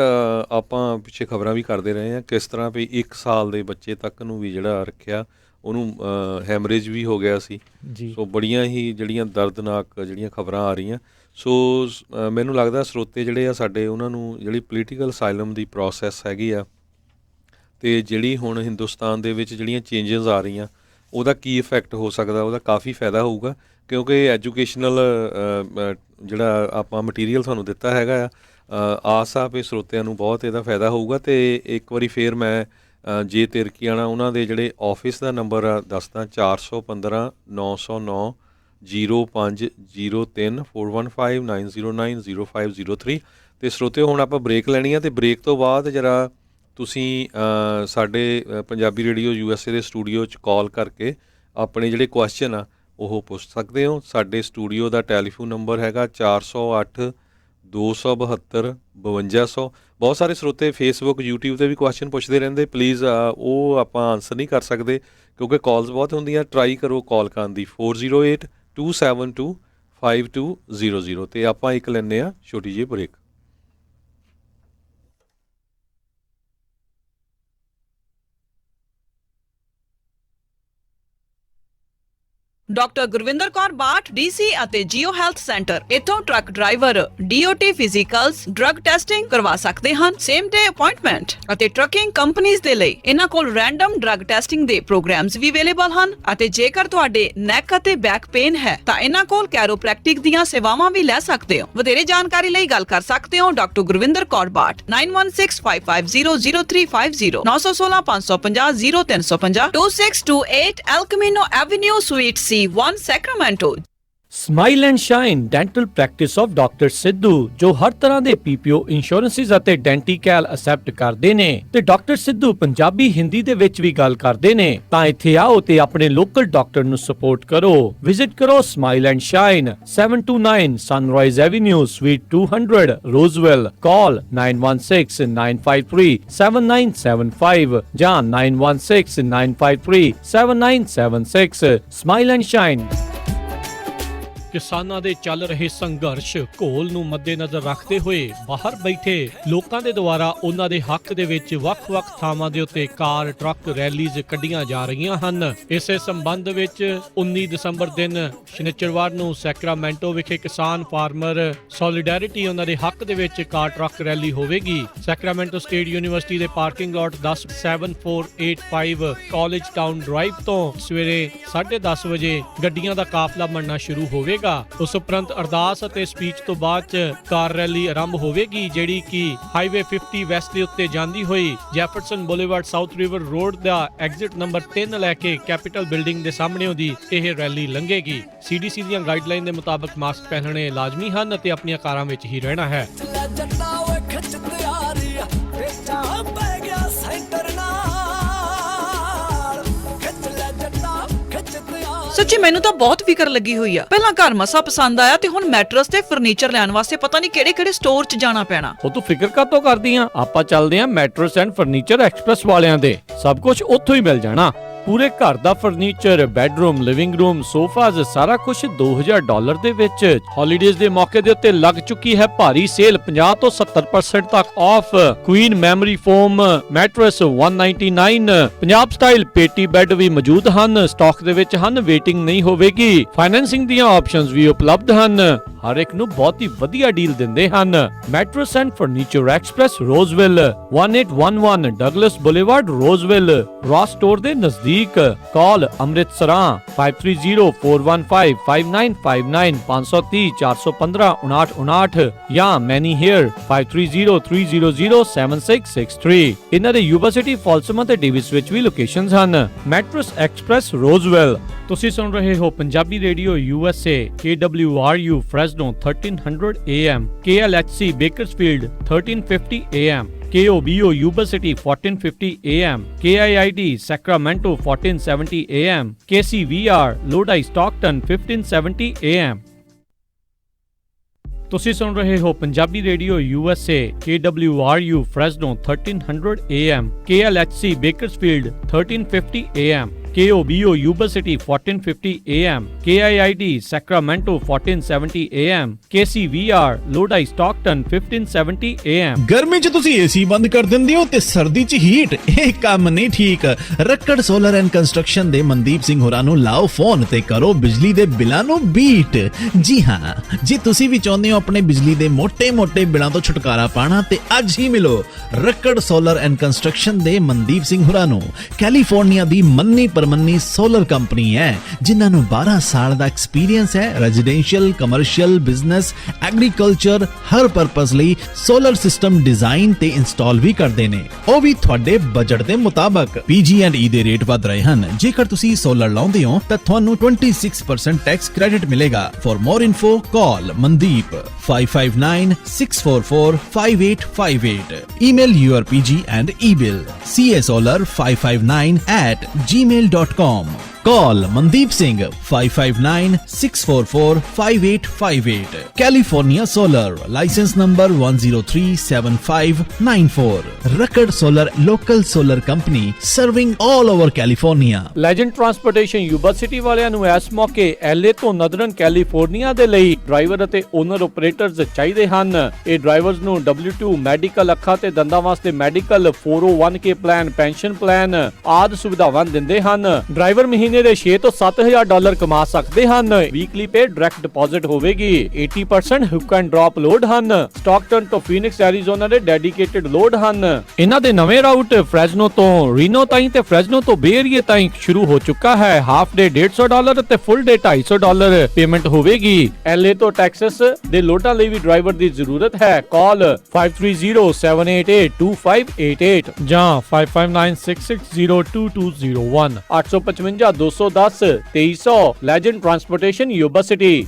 ਆਪਾਂ ਪਿੱਛੇ ਖਬਰਾਂ ਵੀ ਕਰਦੇ ਰਹੇ ਹਾਂ ਕਿਸ ਤਰ੍ਹਾਂ ਵੀ 1 ਸਾਲ ਦੇ ਬੱਚੇ ਤੱਕ ਨੂੰ ਵੀ ਜਿਹੜਾ ਰੱਖਿਆ, ਉਹਨੂੰ ਹੈਮਰੇਜ ਵੀ ਹੋ ਗਿਆ ਸੀ। ਜੀ ਸੋ ਬੜੀਆਂ ਹੀ ਜਿਹੜੀਆਂ ਦਰਦਨਾਕ ਜਿਹੜੀਆਂ ਖਬਰਾਂ ਆ ਰਹੀਆਂ। ਸੋ ਮੈਨੂੰ ਲੱਗਦਾ ਸਰੋਤੇ ਜਿਹੜੇ ਆ ਸਾਡੇ, ਉਹਨਾਂ ਨੂੰ ਜਿਹੜੀ ਪੋਲੀਟੀਕਲ ਅਸਾਈਲਮ ਦੀ ਪ੍ਰੋਸੈਸ ਹੈਗੀ ਆ, ਅਤੇ ਜਿਹੜੀ ਹੁਣ ਹਿੰਦੁਸਤਾਨ ਦੇ ਵਿੱਚ ਜਿਹੜੀਆਂ ਚੇਂਜਸ ਆ ਰਹੀਆਂ, ਉਹਦਾ ਕੀ ਇਫੈਕਟ ਹੋ ਸਕਦਾ, ਉਹਦਾ ਕਾਫੀ ਫਾਇਦਾ ਹੋਊਗਾ। ਕਿਉਂਕਿ ਐਜੂਕੇਸ਼ਨਲ ਜਿਹੜਾ ਆਪਾਂ ਮਟੀਰੀਅਲ ਤੁਹਾਨੂੰ ਦਿੱਤਾ ਹੈਗਾ ਆ, ਆਸ ਆ ਵੀ ਸਰੋਤਿਆਂ ਨੂੰ ਬਹੁਤ ਇਹਦਾ ਫਾਇਦਾ ਹੋਊਗਾ। ਅਤੇ ਇੱਕ ਵਾਰੀ ਫੇਰ ਮੈਂ ਜੇ ਤਿਰਕੀਆਣਾ ਉਹਨਾਂ ਦੇ ਜਿਹੜੇ ਆਫਿਸ ਦਾ ਨੰਬਰ ਆ ਦੱਸਦਾ, 415 909 0503 415 909 0503। ਅਤੇ ਸਰੋਤਿਓ ਹੁਣ ਆਪਾਂ ਬ੍ਰੇਕ ਲੈਣੀ ਆ, ਅਤੇ ਬ੍ਰੇਕ ਤੋਂ ਬਾਅਦ ਜਰਾ ਤੁਸੀਂ ਸਾਡੇ ਪੰਜਾਬੀ ਰੇਡੀਓ USA ਦੇ ਸਟੂਡੀਓ 'ਚ ਕਾਲ ਕਰਕੇ ਆਪਣੇ ਜਿਹੜੇ ਕੁਐਸਚਨ ਆ ਉਹ ਪੁੱਛ ਸਕਦੇ ਹੋ। ਸਾਡੇ ਸਟੂਡੀਓ ਦਾ ਟੈਲੀਫੋਨ ਨੰਬਰ ਹੈਗਾ 408 272 5200। ਬਹੁਤ ਸਾਰੇ ਸਰੋਤੇ ਫੇਸਬੁੱਕ, YouTube 'ਤੇ ਵੀ ਕੁਐਸਚਨ ਪੁੱਛਦੇ ਰਹਿੰਦੇ। ਪਲੀਜ਼ ਉਹ ਆਪਾਂ ਆਨਸਰ ਨਹੀਂ ਕਰ ਸਕਦੇ ਕਿਉਂਕਿ ਕਾਲਸ ਬਹੁਤ ਹੁੰਦੀਆਂ। ਟਰਾਈ ਕਰੋ ਕਾਲ ਕਰਨ ਦੀ 408 272 5200। ਅਤੇ ਆਪਾਂ ਇੱਕ ਲੈਂਦੇ ਹਾਂ ਛੋਟੀ ਜਿਹੀ break. Doctor Gurvinder Kaur Bath DC ਅਤੇ ਜੀਓ ਹੈਲਥ ਸੈਂਟਰ ਇਥੋਂ truck driver DOT physicals drug testing ਕਰਵਾ ਸਕਦੇ ਹਨ ਸੇਮ ਡੇ ਅਪਾਇੰਟਮੈਂਟ ਅਤੇ ਟਰੱਕਿੰਗ ਕੰਪਨੀਆਂ ਦੇ ਲਈ ਇਹਨਾਂ ਕੋਲ ਰੈਂਡਮ ਡਰੱਗ ਟੈਸਟਿੰਗ ਦੇ ਪ੍ਰੋਗਰਾਮਸ ਵੀ ਅਵੇਲੇਬਲ ਹਨ ਅਤੇ ਜੇਕਰ ਤੁਹਾਡੇ ਨੈਕ ਅਤੇ ਬੈਕ ਪੇਨ ਹੈ ਤਾਂ ਇਹਨਾਂ ਕੋਲ ਕੈਰੋਪ੍ਰੈਕਟਿਕ ਦੀਆਂ ਸੇਵਾਵਾਂ ਵੀ ਲੈ ਸਕਦੇ ਹੋ ਵਧੇਰੇ ਜਾਣਕਾਰੀ ਲਈ ਗੱਲ ਕਰ ਸਕਦੇ ਹੋ doctor Gurvinder Kaur Bath 9165500350 916 550 0350 2628 El Camino Avenue Suite C1 Sacramento smile and shine dental practice of doctor Sidhu ਜੋ ਹਰ ਤਰ੍ਹਾਂ ਦੇ ਪੀਪੀਓ ਇੰਸ਼ੋਰੈਂਸਿਸ ਅਤੇ ਡੈਂਟੀਕੈਲ ਅਸੈਪਟ ਕਰਦੇ ਨੇ ਤੇ ਡਾਕਟਰ ਸਿੱਧੂ ਪੰਜਾਬੀ ਹਿੰਦੀ ਦੇ ਵਿੱਚ ਵੀ ਗੱਲ ਕਰਦੇ ਨੇ ਤਾਂ ਇੱਥੇ ਆਓ ਤੇ ਆਪਣੇ ਲੋਕਲ ਡਾਕਟਰ ਨੂੰ ਸਪੋਰਟ ਕਰੋ ਵਿਜ਼ਿਟ ਕਰੋ smile and shine 729 sunrise avenue suite 200 Roseville call 9169537975 ਜਾਂ 9169537976 ਸਮਾਈਲ ਐਂਡ ਸ਼ਾਈਨ ਕਿਸਾਨਾਂ ਦੇ ਚੱਲ ਰਹੇ ਸੰਘਰਸ਼ ਘੋਲ ਨੂੰ ਮੱਦੇਨਜ਼ਰ ਰੱਖਦੇ ਹੋਏ ਬਾਹਰ ਬੈਠੇ ਲੋਕਾਂ ਦੇ ਦੁਆਰਾ ਉਹਨਾਂ ਦੇ ਹੱਕ ਦੇ ਵਿੱਚ ਵੱਖ-ਵੱਖ ਥਾਵਾਂ ਦੇ ਉੱਤੇ ਕਾਰ ਟਰੱਕ ਰੈਲੀਜ਼ ਕੱਢੀਆਂ ਜਾ ਰਹੀਆਂ ਹਨ ਇਸੇ ਸੰਬੰਧ ਵਿੱਚ 19 ਦਸੰਬਰ ਦਿਨ ਸ਼ਨੀਚਰਵਾਰ ਨੂੰ ਸੈਕਰਾਮੈਂਟੋ ਵਿਖੇ ਕਿਸਾਨ ਫਾਰਮਰ ਸੋਲੀਡੈਰਿਟੀ ਉਹਨਾਂ ਦੇ ਹੱਕ ਦੇ ਵਿੱਚ ਕਾਰ ਟਰੱਕ ਰੈਲੀ ਹੋਵੇਗੀ ਸੈਕਰਾਮੈਂਟੋ ਸਟੇਟ ਯੂਨੀਵਰਸਿਟੀ ਦੇ parking lot 107485 college town drive ਤੋਂ ਸਵੇਰੇ 10:30 ਵਜੇ ਗੱਡੀਆਂ ਦਾ ਕਾਫਲਾ ਬਣਨਾ ਸ਼ੁਰੂ ਹੋਵੇਗਾ ਉਸ ਉਪਰੰਤ ਅਰਦਾਸ ਅਤੇ ਸਪੀਚ ਤੋਂ ਬਾਅਦ ਚ ਕਾਰ ਰੈਲੀ ਆਰੰਭ ਹੋਵੇਗੀ ਜਿਹੜੀ ਕਿ ਹਾਈਵੇ 50 ਵੈਸਟ ਦੇ ਉੱਤੇ ਜਾਂਦੀ ਹੋਈ Jefferson boulevard south river road ਦਾ ਐਗਜ਼ਿਟ ਨੰਬਰ 3 ਲੈ ਕੇ ਕੈਪੀਟਲ ਬਿਲਡਿੰਗ ਦੇ ਸਾਹਮਣੇੋਂ ਦੀ ਇਹ ਰੈਲੀ ਲੰਘੇਗੀ CDC ਦੀਆਂ ਗਾਈਡਲਾਈਨ ਦੇ ਮੁਤਾਬਕ ਮਾਸਕ ਪਹਿਨਣੇ ਲਾਜ਼ਮੀ ਹਨ ਅਤੇ ਆਪਣੀਆਂ ਕਾਰਾਂ ਵਿੱਚ ਹੀ ਰਹਿਣਾ ਹੈ ਸੱਚੀ ਮੈਨੂੰ ਤਾਂ ਬਹੁਤ ਫਿਕਰ ਲੱਗੀ ਹੋਈ ਆ ਪਹਿਲਾਂ ਘਰ ਮਸਾ ਪਸੰਦ ਆਇਆ ਤੇ ਹੁਣ ਮੈਟਰਸ ਤੇ ਫਰਨੀਚਰ ਲੈਣ ਵਾਸਤੇ ਪਤਾ ਨਹੀਂ ਕਿਹੜੇ ਸਟੋਰ 'ਚ ਜਾਣਾ ਪੈਣਾ ਉਹ ਤੂੰ ਫਿਕਰ ਕਾਤੋਂ ਕਰਦੀ ਆ ਆਪਾਂ ਚੱਲਦੇ ਆ ਮੈਟਰਸ ਐਂਡ ਫਰਨੀਚਰ ਐਕਸਪ੍ਰੈਸ ਵਾਲਿਆਂ ਦੇ ਸਭ ਕੁਝ ਉੱਥੋਂ ਹੀ ਮਿਲ ਜਾਣਾ ਪੂਰੇ ਘਰ ਦਾ furniture bedroom living room sofas ਸਾਰਾ ਕੁਝ $2000 ਦੇ ਵਿੱਚ ਹੌਲੀਡੇਜ਼ ਦੇ ਮੌਕੇ ਦੇ ਉੱਤੇ ਲੱਗ ਚੁੱਕੀ ਹੈ ਭਾਰੀ ਸੇਲ 50 ਤੋਂ 70% ਤੱਕ off queen memory foam mattress 199 Punjab style ਪੇਟੀ ਬੈੱਡ ਵੀ ਮੌਜੂਦ ਹਨ ਸਟਾਕ ਦੇ ਵਿੱਚ ਹਨ ਵੇਟਿੰਗ ਨਹੀਂ ਹੋਵੇਗੀ ਫਾਈਨੈਂਸਿੰਗ ਦੀਆਂ ਆਪਸ਼ਨਸ ਵੀ ਉਪਲਬਧ ਹਨ ਹਰ ਇੱਕ ਨੂੰ ਬਹੁਤ ਹੀ ਵਧੀਆ ਡੀਲ ਦਿੰਦੇ ਹਨ mattress and furniture express Roseville 1811 Douglas boulevard Roseville Ross store ਦੇ ਨਜ਼ਦੀਕ ਕਾਲ ਅੰਮ੍ਰਿਤਸਰਾਂ 5304155959 530 415 5959 ਜਾਂ ਮੈਨੀ ਹੇਅਰ 5303007663 ਇਹਨਾਂ ਦੇ ਯੂਨੀਵਰਸਿਟੀ ਫਾਲਸਮਾ ਤੇ ਡੇਵਿਸ ਵਿੱਚ ਵੀ ਲੋਕੇਸ਼ਨਸ ਹਨ ਮੈਟਰਸ ਐਕਸਪ੍ਰੈਸ ਰੋਜ਼ਵਿਲ ਤੁਸੀਂ ਸੁਣ ਰਹੇ ਹੋ Punjabi radio USA KWRU Fresno 1300 AM KLHC Bakersfield 1350 AM KOBO Yuba City 1450 AM KIID Sacramento 1470 AM KCVR Lodi Stockton 1570 AM ਤੁਸੀਂ ਸੁਣ ਰਹੇ ਹੋ Punjabi radio USA KWRU Fresno 1300 AM KLHC Bakersfield 1350 AM KOBO Yuba City 1450 AM KIID Sacramento 1470 AM KCVR Lodi Stockton 1570 AM ਗਰਮੀ 'ਚ ਤੁਸੀਂ AC ਬੰਦ ਕਰ ਦਿੰਦੇ ਹੋ ਤੇ ਸਰਦੀ 'ਚ ਹੀਟ ਇਹ ਕੰਮ ਨਹੀਂ ਠੀਕ ਰੱਕੜ ਸੋਲਰ ਐਂਡ ਕੰਸਟਰਕਸ਼ਨ ਦੇ ਮਨਦੀਪ ਸਿੰਘ ਹੋਰਾਂ ਨੂੰ ਲਾਓ ਫੋਨ ਤੇ ਕਰੋ ਬਿਜਲੀ ਦੇ ਬਿੱਲਾਂ ਨੂੰ ਬੀਟ ਜੀ ਹਾਂ ਜੇ ਤੁਸੀਂ ਵੀ ਚਾਹੁੰਦੇ ਹੋ ਆਪਣੇ ਬਿਜਲੀ ਦੇ ਮੋٹے ਬਿੱਲਾਂ ਤੋਂ ਛੁਟਕਾਰਾ ਪਾਣਾ ਤੇ ਅੱਜ ਹੀ ਮਿਲੋ ਰੱਕੜ ਸੋਲਰ ਐਂਡ ਕੰਸਟਰਕਸ਼ਨ ਦੇ ਮਨਦੀਪ ਸਿੰਘ ਹੋਰਾਂ ਨੂੰ ਕੈਲੀਫੋਰਨੀਆ ਦੀ ਮੰਨੀ ਪਰਮੰਨੀ ਸੋਲਰ ਕੰਪਨੀ ਹੈ ਜਿਨ੍ਹਾਂ ਨੂੰ 12 ਸਾਲ ਦਾ ਐਕਸਪੀਰੀਅੰਸ ਹੈ ਰੈਜ਼ੀਡੈਂਸ਼ੀਅਲ ਕਮਰਸ਼ੀਅਲ ਬਿਜ਼ਨਸ ਐਗਰੀਕਲਚਰ ਹਰ ਪਰਪਸ ਲਈ ਸੋਲਰ ਸਿਸਟਮ ਡਿਜ਼ਾਈਨ ਤੇ ਇੰਸਟਾਲ ਵੀ ਕਰਦੇ ਨੇ ਉਹ ਵੀ ਤੁਹਾਡੇ ਬਜਟ ਦੇ ਮੁਤਾਬਕ PG&E ਦੇ ਰੇਟ ਵਧ ਰਹੇ ਹਨ ਜੇਕਰ ਤੁਸੀਂ ਸੋਲਰ ਲਾਉਂਦੇ ਹੋ ਤਾਂ ਤੁਹਾਨੂੰ 26% ਟੈਕਸ ਕ੍ਰੈਡਿਟ ਮਿਲੇਗਾ for more info call Mandeep 5596445858 email your PG and e-bill casolar559@gmail.com Call Mandeep Singh 5596445858 California Solar license number 1037594 Record Solar local solar company serving all over California legend transportation Yuba city ਵਾਲਿਆਂ ਨੂੰ ਇਸ ਮੌਕੇ LA ਤੋਂ ਨਦਰਨ California ਦੇ ਲਈ driver ਅਤੇ owner operators ਚਾਹੀਦੇ ਹਨ ਇਹ ਡਰਾਈਵਰਸ ਨੂੰ W2 ਮੈਡੀਕਲ ਅੱਖਾਂ ਤੇ ਦੰਦਾਂ ਵਾਸਤੇ medical 401k plan pension plan ਆਦਿ ਸੁਵਿਧਾਵਾਂ ਦਿੰਦੇ ਹਨ ਡਰਾਈਵਰ ਮਹੀਨੇ ਮਹੀਨੇ ਦੇ 6 ਤੋਂ 7000 ਡਾਲਰ ਕਮਾ ਸਕਦੇ ਹਨ। ਵੀਕਲੀ ਪੇ ਡਾਇਰੈਕਟ ਡਿਪੋਜ਼ਿਟ ਹੋਵੇਗੀ। 80% ਹੁੱਕ ਐਂਡ ਡ੍ਰੌਪ ਲੋਡ ਹਨ। ਸਟਾਕਟਨ ਤੋਂ ਫੀਨਿਕਸ ਐਰੀਜ਼ੋਨਾ ਦੇ ਡੈਡੀਕੇਟਡ ਲੋਡ ਹਨ। ਇਹਨਾਂ ਦੇ ਨਵੇਂ ਰਾਊਟ ਫ੍ਰੈਜ਼ਨੋ ਤੋਂ ਰੀਨੋ ਤਾਈਂ ਤੇ ਫ੍ਰੈਜ਼ਨੋ ਤੋਂ ਬੇ ਏਰੀਏ ਤਾਈਂ ਸ਼ੁਰੂ ਹੋ ਚੁੱਕਾ ਹੈ। ਹਾਫ ਡੇ $150 ਤੇ ਫੁੱਲ ਡੇ $250 ਪੇਮੈਂਟ ਹੋਵੇਗੀ। LA ਤੋਂ ਟੈਕਸਸ ਦੇ ਲੋਡਾਂ ਲਈ ਵੀ ਡਰਾਈਵਰ ਦੀ ਜ਼ਰੂਰਤ ਹੈ। ਕਾਲ 5307882588 ਜਾਂ 5596602201 855 210 2300 legend transportation Yuba city.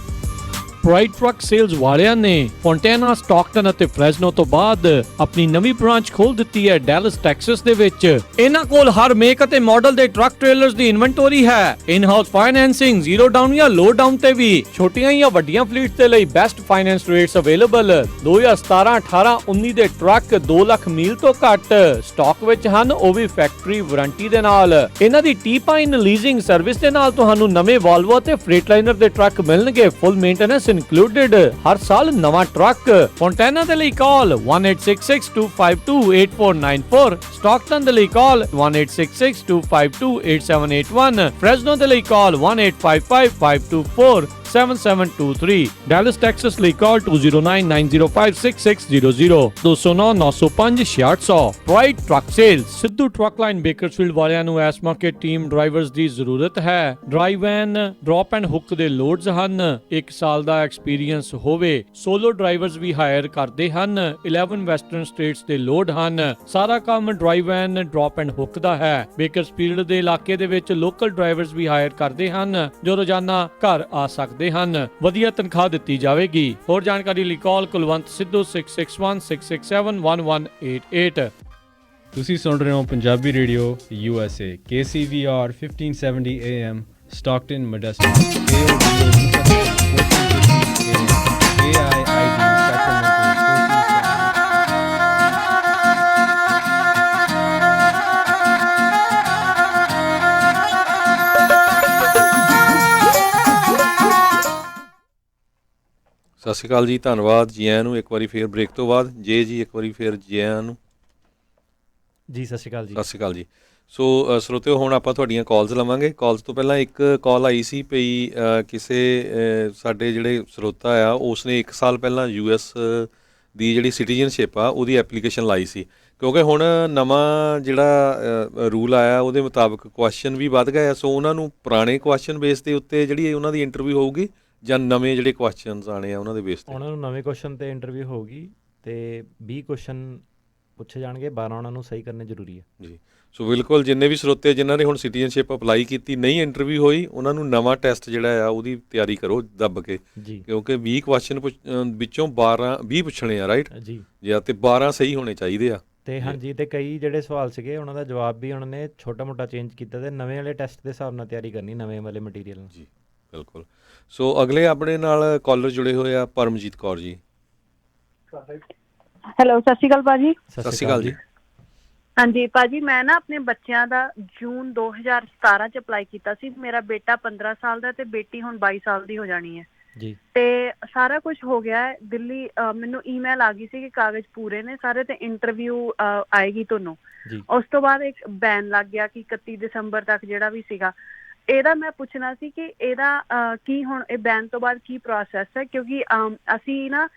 Pride truck sales ਵਾਲਿਆਂ ਨੇ ਫੌਂਟੇਨਾ, ਸਟਾਕਟਨ ਅਤੇ ਫ੍ਰੈਜ਼ਨੋ ਤੋਂ ਬਾਅਦ ਆਪਣੀ ਨਵੀਂ ਬ੍ਰਾਂਚ ਖੋਲ ਦਿੱਤੀ ਹੈ ਡੈਲਸ ਟੈਕਸਸ ਦੇ ਵਿੱਚ। ਇਹਨਾਂ ਕੋਲ ਹਰ ਮੇਕ ਅਤੇ ਮਾਡਲ ਦੇ ਟਰੱਕ ਟ੍ਰੇਲਰਸ ਦੀ ਇਨਵੈਂਟਰੀ ਹੈ। In house financing, zero down ਜਾਂ ਲੋ ਡਾਊਨ ਤੇ ਵੀ। ਛੋਟੀਆਂ ਜਾਂ ਵੱਡੀਆਂ ਫਲੀਟਸ ਦੇ ਲਈ ਬੈਸਟ ਫਾਈਨੈਂਸ ਰੇਟਸ ਅਵੇਲੇਬਲ। 2017, 18, 19 ਦੇ ਟਰੱਕ 2 ਲੱਖ ਮੀਲ ਤੋਂ ਘੱਟ ਸਟਾਕ ਵਿੱਚ ਹਨ, ਉਹ ਵੀ ਫੈਕਟਰੀ ਵਾਰੰਟੀ ਦੇ ਨਾਲ। ਇਹਨਾਂ ਦੀ ਟੀ-ਪਾਈਨ ਲੀਜ਼ਿੰਗ ਸਰਵਿਸ ਦੇ ਨਾਲ ਤੁਹਾਨੂੰ ਨਵੇਂ ਵਾਲਵੋ ਅਤੇ ਫ੍ਰੇਟਲਾਈਨਰ ਦੇ ਟਰੱਕ ਮਿਲਣਗੇ। ਫੁੱਲ ਮੇਨਟੇਨੈਂਸ included। ਹਰ ਸਾਲ ਨਵਾਂ ਟਰੱਕ। ਫੌਂਟੇਨਾ ਦੇ ਲਈ ਕਾਲ 186625289494। ਸਟਾਕਟਨ ਦੇ ਲਈ ਕਾਲ 186625288781। ਫ੍ਰੈਜ਼ਨੋ ਦੇ ਲਈ ਕਾਲ 185552477723। ਡੈਲਸ ਟੈਕਸਸ ਲਈ ਕਾਲ 2099056600 2099056600। Pride truck sale. Sidhu truck line Bakersfield ਵਾਲਿਆਂ ਨੂੰ ਇਸ ਮੌਕੇ ਟੀਮ ਡਰਾਈਵਰਸ ਦੀ ਜ਼ਰੂਰਤ ਹੈ। Drive and drop and hook ਦੇ ਲੋਡਸ ਹਨ। 1 ਸਾਲ ਦਾ ਐਕਸਪੀਰੀਅੰਸ ਹੋਵੇ। ਸੋਲੋ ਡਰਾਈਵਰਸ ਵੀ ਹਾਇਰ ਕਰਦੇ ਹਨ। 11 ਵੈਸਟਰਨ ਸਟੇਟਸ ਦੇ ਲੋਡ ਹਨ। ਸਾਰਾ ਕੰਮ drive and drop and hook ਦਾ ਹੈ। ਬੇਕਰਸਫੀਲਡ ਦੇ ਇਲਾਕੇ ਦੇ ਵਿੱਚ ਲੋਕਲ ਡਰਾਈਵਰਸ ਵੀ ਹਾਇਰ ਕਰਦੇ ਹਨ ਜੋ ਰੋਜ਼ਾਨਾ ਘਰ ਆ ਸਕਦੇ ਹਨ। ਵਧੀਆ ਤਨਖਾਹ ਦਿੱਤੀ ਜਾਵੇਗੀ। ਹੋਰ ਜਾਣਕਾਰੀ ਲਈ ਕਾਲ ਕੁਲਵੰਤ ਸਿੱਧੂ 6616671188। ਤੁਸੀਂ ਸੁਣ ਰਹੇ ਹੋ Punjabi radio USA KCVR 1570 AM Stockton Modesto ਸਤਿ ਸ਼੍ਰੀ ਅਕਾਲ ਜੀ, ਧੰਨਵਾਦ ਜੀ ਆਇਆਂ ਨੂੰ ਇੱਕ ਵਾਰੀ ਫੇਰ ਬ੍ਰੇਕ ਤੋਂ ਬਾਅਦ। ਜੀ ਇੱਕ ਵਾਰੀ ਫੇਰ ਜੀ ਆਇਆਂ ਨੂੰ। ਜੀ ਸਤਿ ਸ਼੍ਰੀ ਅਕਾਲ ਜੀ। ਸਤਿ ਸ਼੍ਰੀ ਅਕਾਲ ਜੀ। ਸੋ ਸਰੋਤਿਓ, ਹੁਣ ਆਪਾਂ ਤੁਹਾਡੀਆਂ ਕਾਲਸ ਲਵਾਂਗੇ। ਕਾਲਸ ਤੋਂ ਪਹਿਲਾਂ ਇੱਕ ਕਾਲ ਆਈ ਸੀ ਪਈ ਕਿਸੇ ਸਾਡੇ ਜਿਹੜੇ ਸਰੋਤਾ ਆ ਉਸਨੇ 1 ਸਾਲ ਪਹਿਲਾਂ US ਦੀ ਜਿਹੜੀ ਸਿਟੀਜ਼ਨਸ਼ਿਪ ਆ ਉਹਦੀ ਐਪਲੀਕੇਸ਼ਨ ਲਾਈ ਸੀ। ਕਿਉਂਕਿ ਹੁਣ ਨਵਾਂ ਜਿਹੜਾ ਰੂਲ ਆਇਆ ਉਹਦੇ ਮੁਤਾਬਕ ਕੁਐਸਚਨ ਵੀ ਵੱਧ ਗਏ ਆ। ਸੋ ਉਹਨਾਂ ਨੂੰ ਪੁਰਾਣੇ ਕੁਐਸਚਨ ਬੇਸ ਦੇ ਉੱਤੇ ਜਿਹੜੀ ਉਹਨਾਂ ਦੀ ਇੰਟਰਵਿਊ ਹੋਊਗੀ ਜਾਂ ਨਵੇਂ ਜਿਹੜੇ ਕੁਐਸਚਨਸ ਆਣੇ ਆ ਉਹਨਾਂ ਦੇ ਬੇਸ ਤੇ? ਉਹਨਾਂ ਨੂੰ ਨਵੇਂ ਕੁਐਸਚਨ ਤੇ ਇੰਟਰਵਿਊ ਹੋਊਗੀ ਤੇ 20 ਕੁਐਸਚਨ ਪੁੱਛੇ ਜਾਣਗੇ। 12 ਉਹਨਾਂ ਨੂੰ ਸਹੀ ਕਰਨੇ ਜ਼ਰੂਰੀ ਹੈ ਜੀ। ਸੋ ਬਿਲਕੁਲ ਜਿੰਨੇ ਵੀ ਸਰੋਤੇ ਜਿਨ੍ਹਾਂ ਨੇ ਹੁਣ ਸਿਟੀਜ਼ਨਸ਼ਿਪ ਅਪਲਾਈ ਕੀਤੀ ਨਹੀਂ ਇੰਟਰਵਿਊ ਹੋਈ, ਉਹਨਾਂ ਨੂੰ ਨਵਾਂ ਟੈਸਟ ਜਿਹੜਾ ਆ ਉਹਦੀ ਤਿਆਰੀ ਕਰੋ ਦੱਬ ਕੇ ਜੀ। ਕਿਉਂਕਿ 20 ਕੁਐਸਚਨ ਵਿੱਚੋਂ 20 ਪੁੱਛਣੇ ਆ, ਰਾਈਟ ਜੀ। ਜਾਂ ਤੇ 12 ਸਹੀ ਹੋਣੇ ਚਾਹੀਦੇ ਆ। ਤੇ ਹਾਂਜੀ, ਤੇ ਕਈ ਜਿਹੜੇ ਸਵਾਲ ਸੀਗੇ ਉਹਨਾਂ ਦਾ ਜਵਾਬ ਵੀ ਉਹਨਾਂ ਨੇ ਛੋਟਾ ਮੋਟਾ ਚੇਂਜ ਕੀਤਾ ਤੇ ਨਵੇਂ ਵਾਲੇ ਟੈਸਟ ਦੇ ਹਿਸਾਬ ਨਾਲ ਤਿਆਰੀ ਕਰਨੀ, ਨਵੇਂ ਵਾਲੇ ਮਟੀਰੀਅਲ ਨਾਲ। ਜੀ ਬਿਲਕੁਲ। ਸੋ ਅਗਲੇ ਆਪਣੇ ਨਾਲ ਕਾਲਰ ਜੁੜੇ ਹੋਏ ਆ ਪਰਮਜੀਤ ਕੌਰ ਜੀ। ਹੈਲੋ, ਸਤਿ ਸ਼੍ਰੀ ਅਕਾਲ ਭਾਜੀ। ਸਤਿ ਸ਼੍ਰੀ ਅਕਾਲ ਜੀ। ਹਾਂਜੀ ਭਾਜੀ, ਮੈਂ ਨਾ ਆਪਣੇ ਬੱਚਿਆਂ ਦਾ ਜੂਨ 2017 ਚ ਅਪਲਾਈ ਕੀਤਾ ਸੀ। ਮੇਰਾ ਬੇਟਾ 15 ਸਾਲ ਦਾ ਤੇ ਬੇਟੀ ਹੁਣ 22 ਸਾਲ ਦੀ ਹੋ ਜਾਣੀ ਹੈ ਜੀ। ਤੇ ਸਾਰਾ ਕੁਝ ਹੋ ਗਿਆ ਹੈ। ਦਿੱਲੀ ਮੈਨੂੰ ਈਮੇਲ ਆ ਗਈ ਸੀ ਕਿ ਕਾਗਜ਼ ਪੂਰੇ ਨੇ ਸਾਰੇ ਤੇ ਇੰਟਰਵਿਊ ਆਏਗੀ ਤੁਹਾਨੂੰ। ਉਸ ਤੋਂ ਬਾਅਦ ਇੱਕ ਬੈਨ ਲੱਗ ਗਿਆ ਕਿ 31 ਦਸੰਬਰ ਤੱਕ ਜਿਹੜਾ ਵੀ ਸੀਗਾ। ਇਹਦਾ ਮੈਂ ਪੁੱਛਣਾ ਸੀ ਕਿ ਇਹਦਾ ਕੀ ਹੁਣ ਇਹ ਬੈਨ ਤੋਂ ਬਾਅਦ ਕੀ ਪ੍ਰੋਸੈਸ ਹੈ? ਕਿਉਂਕਿ ਅਸੀਂ ਨਾ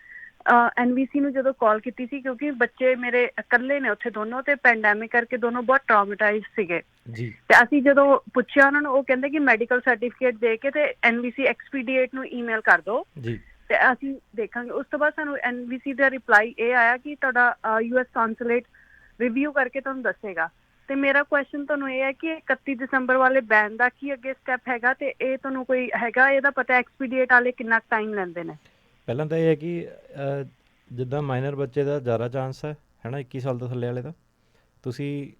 NVC ਨੂੰ ਜਦੋਂ ਕਾਲ ਕੀਤੀ ਸੀ, ਕਿਉਂਕਿ ਬੱਚੇ ਮੇਰੇ ਇਕੱਲੇ ਨੇ ਉੱਥੇ ਦੋਨੋਂ, ਤੇ ਪੈਂਡੈਮਿਕ ਕਰਕੇ ਦੋਨੋਂ ਬਹੁਤ ਟਰਾਮੇਟਾਈਜ਼ ਸੀਗੇ ਜੀ। ਤੇ ਅਸੀਂ ਜਦੋਂ ਪੁੱਛਿਆ ਉਹਨਾਂ ਨੂੰ, ਉਹ ਕਹਿੰਦੇ ਕਿ ਮੈਡੀਕਲ ਸਰਟੀਫਿਕੇਟ ਦੇ ਕੇ ਤੇ NVC ਐਕਸਪੀਡੀਏਟ ਨੂੰ ਈਮੇਲ ਕਰ ਦਿਓ ਜੀ ਤੇ ਅਸੀਂ ਦੇਖਾਂਗੇ। ਉਸ ਤੋਂ ਬਾਅਦ ਸਾਨੂੰ NVC ਦਾ ਰਿਪਲਾਈ ਇਹ ਆਇਆ ਕਿ ਤੁਹਾਡਾ US ਕੌਂਸੂਲੇਟ ਰਿਵਿਊ ਕਰਕੇ ਤੁਹਾਨੂੰ ਦੱਸੇਗਾ। ਤੇ ਮੇਰਾ ਕੁਐਸਚਨ ਤੁਹਾਨੂੰ ਇਹ ਹੈ ਕਿ 31 ਦਸੰਬਰ ਵਾਲੇ ਬੈਨ ਦਾ ਕੀ ਅੱਗੇ ਸਟੈਪ ਹੈਗਾ ਤੇ ਇਹ ਤੁਹਾਨੂੰ ਕੋਈ ਹੈਗਾ ਇਹਦਾ ਪਤਾ ਐਕਸਪੀਡੀਏਟ ਵਾਲੇ ਕਿੰਨਾ ਟਾਈਮ ਲੈਂਦੇ ਨੇ? ਪਹਿਲਾਂ ਤਾਂ ਇਹ ਹੈ ਕਿ ਜਿੱਦਾਂ ਮਾਈਨਰ ਬੱਚੇ ਦਾ ਜ਼ਿਆਦਾ ਚਾਂਸ ਹੈ ਨਾ 21 ਸਾਲ ਤੋਂ ਥੱਲੇ ਵਾਲੇ ਦਾ, ਤੁਸੀਂ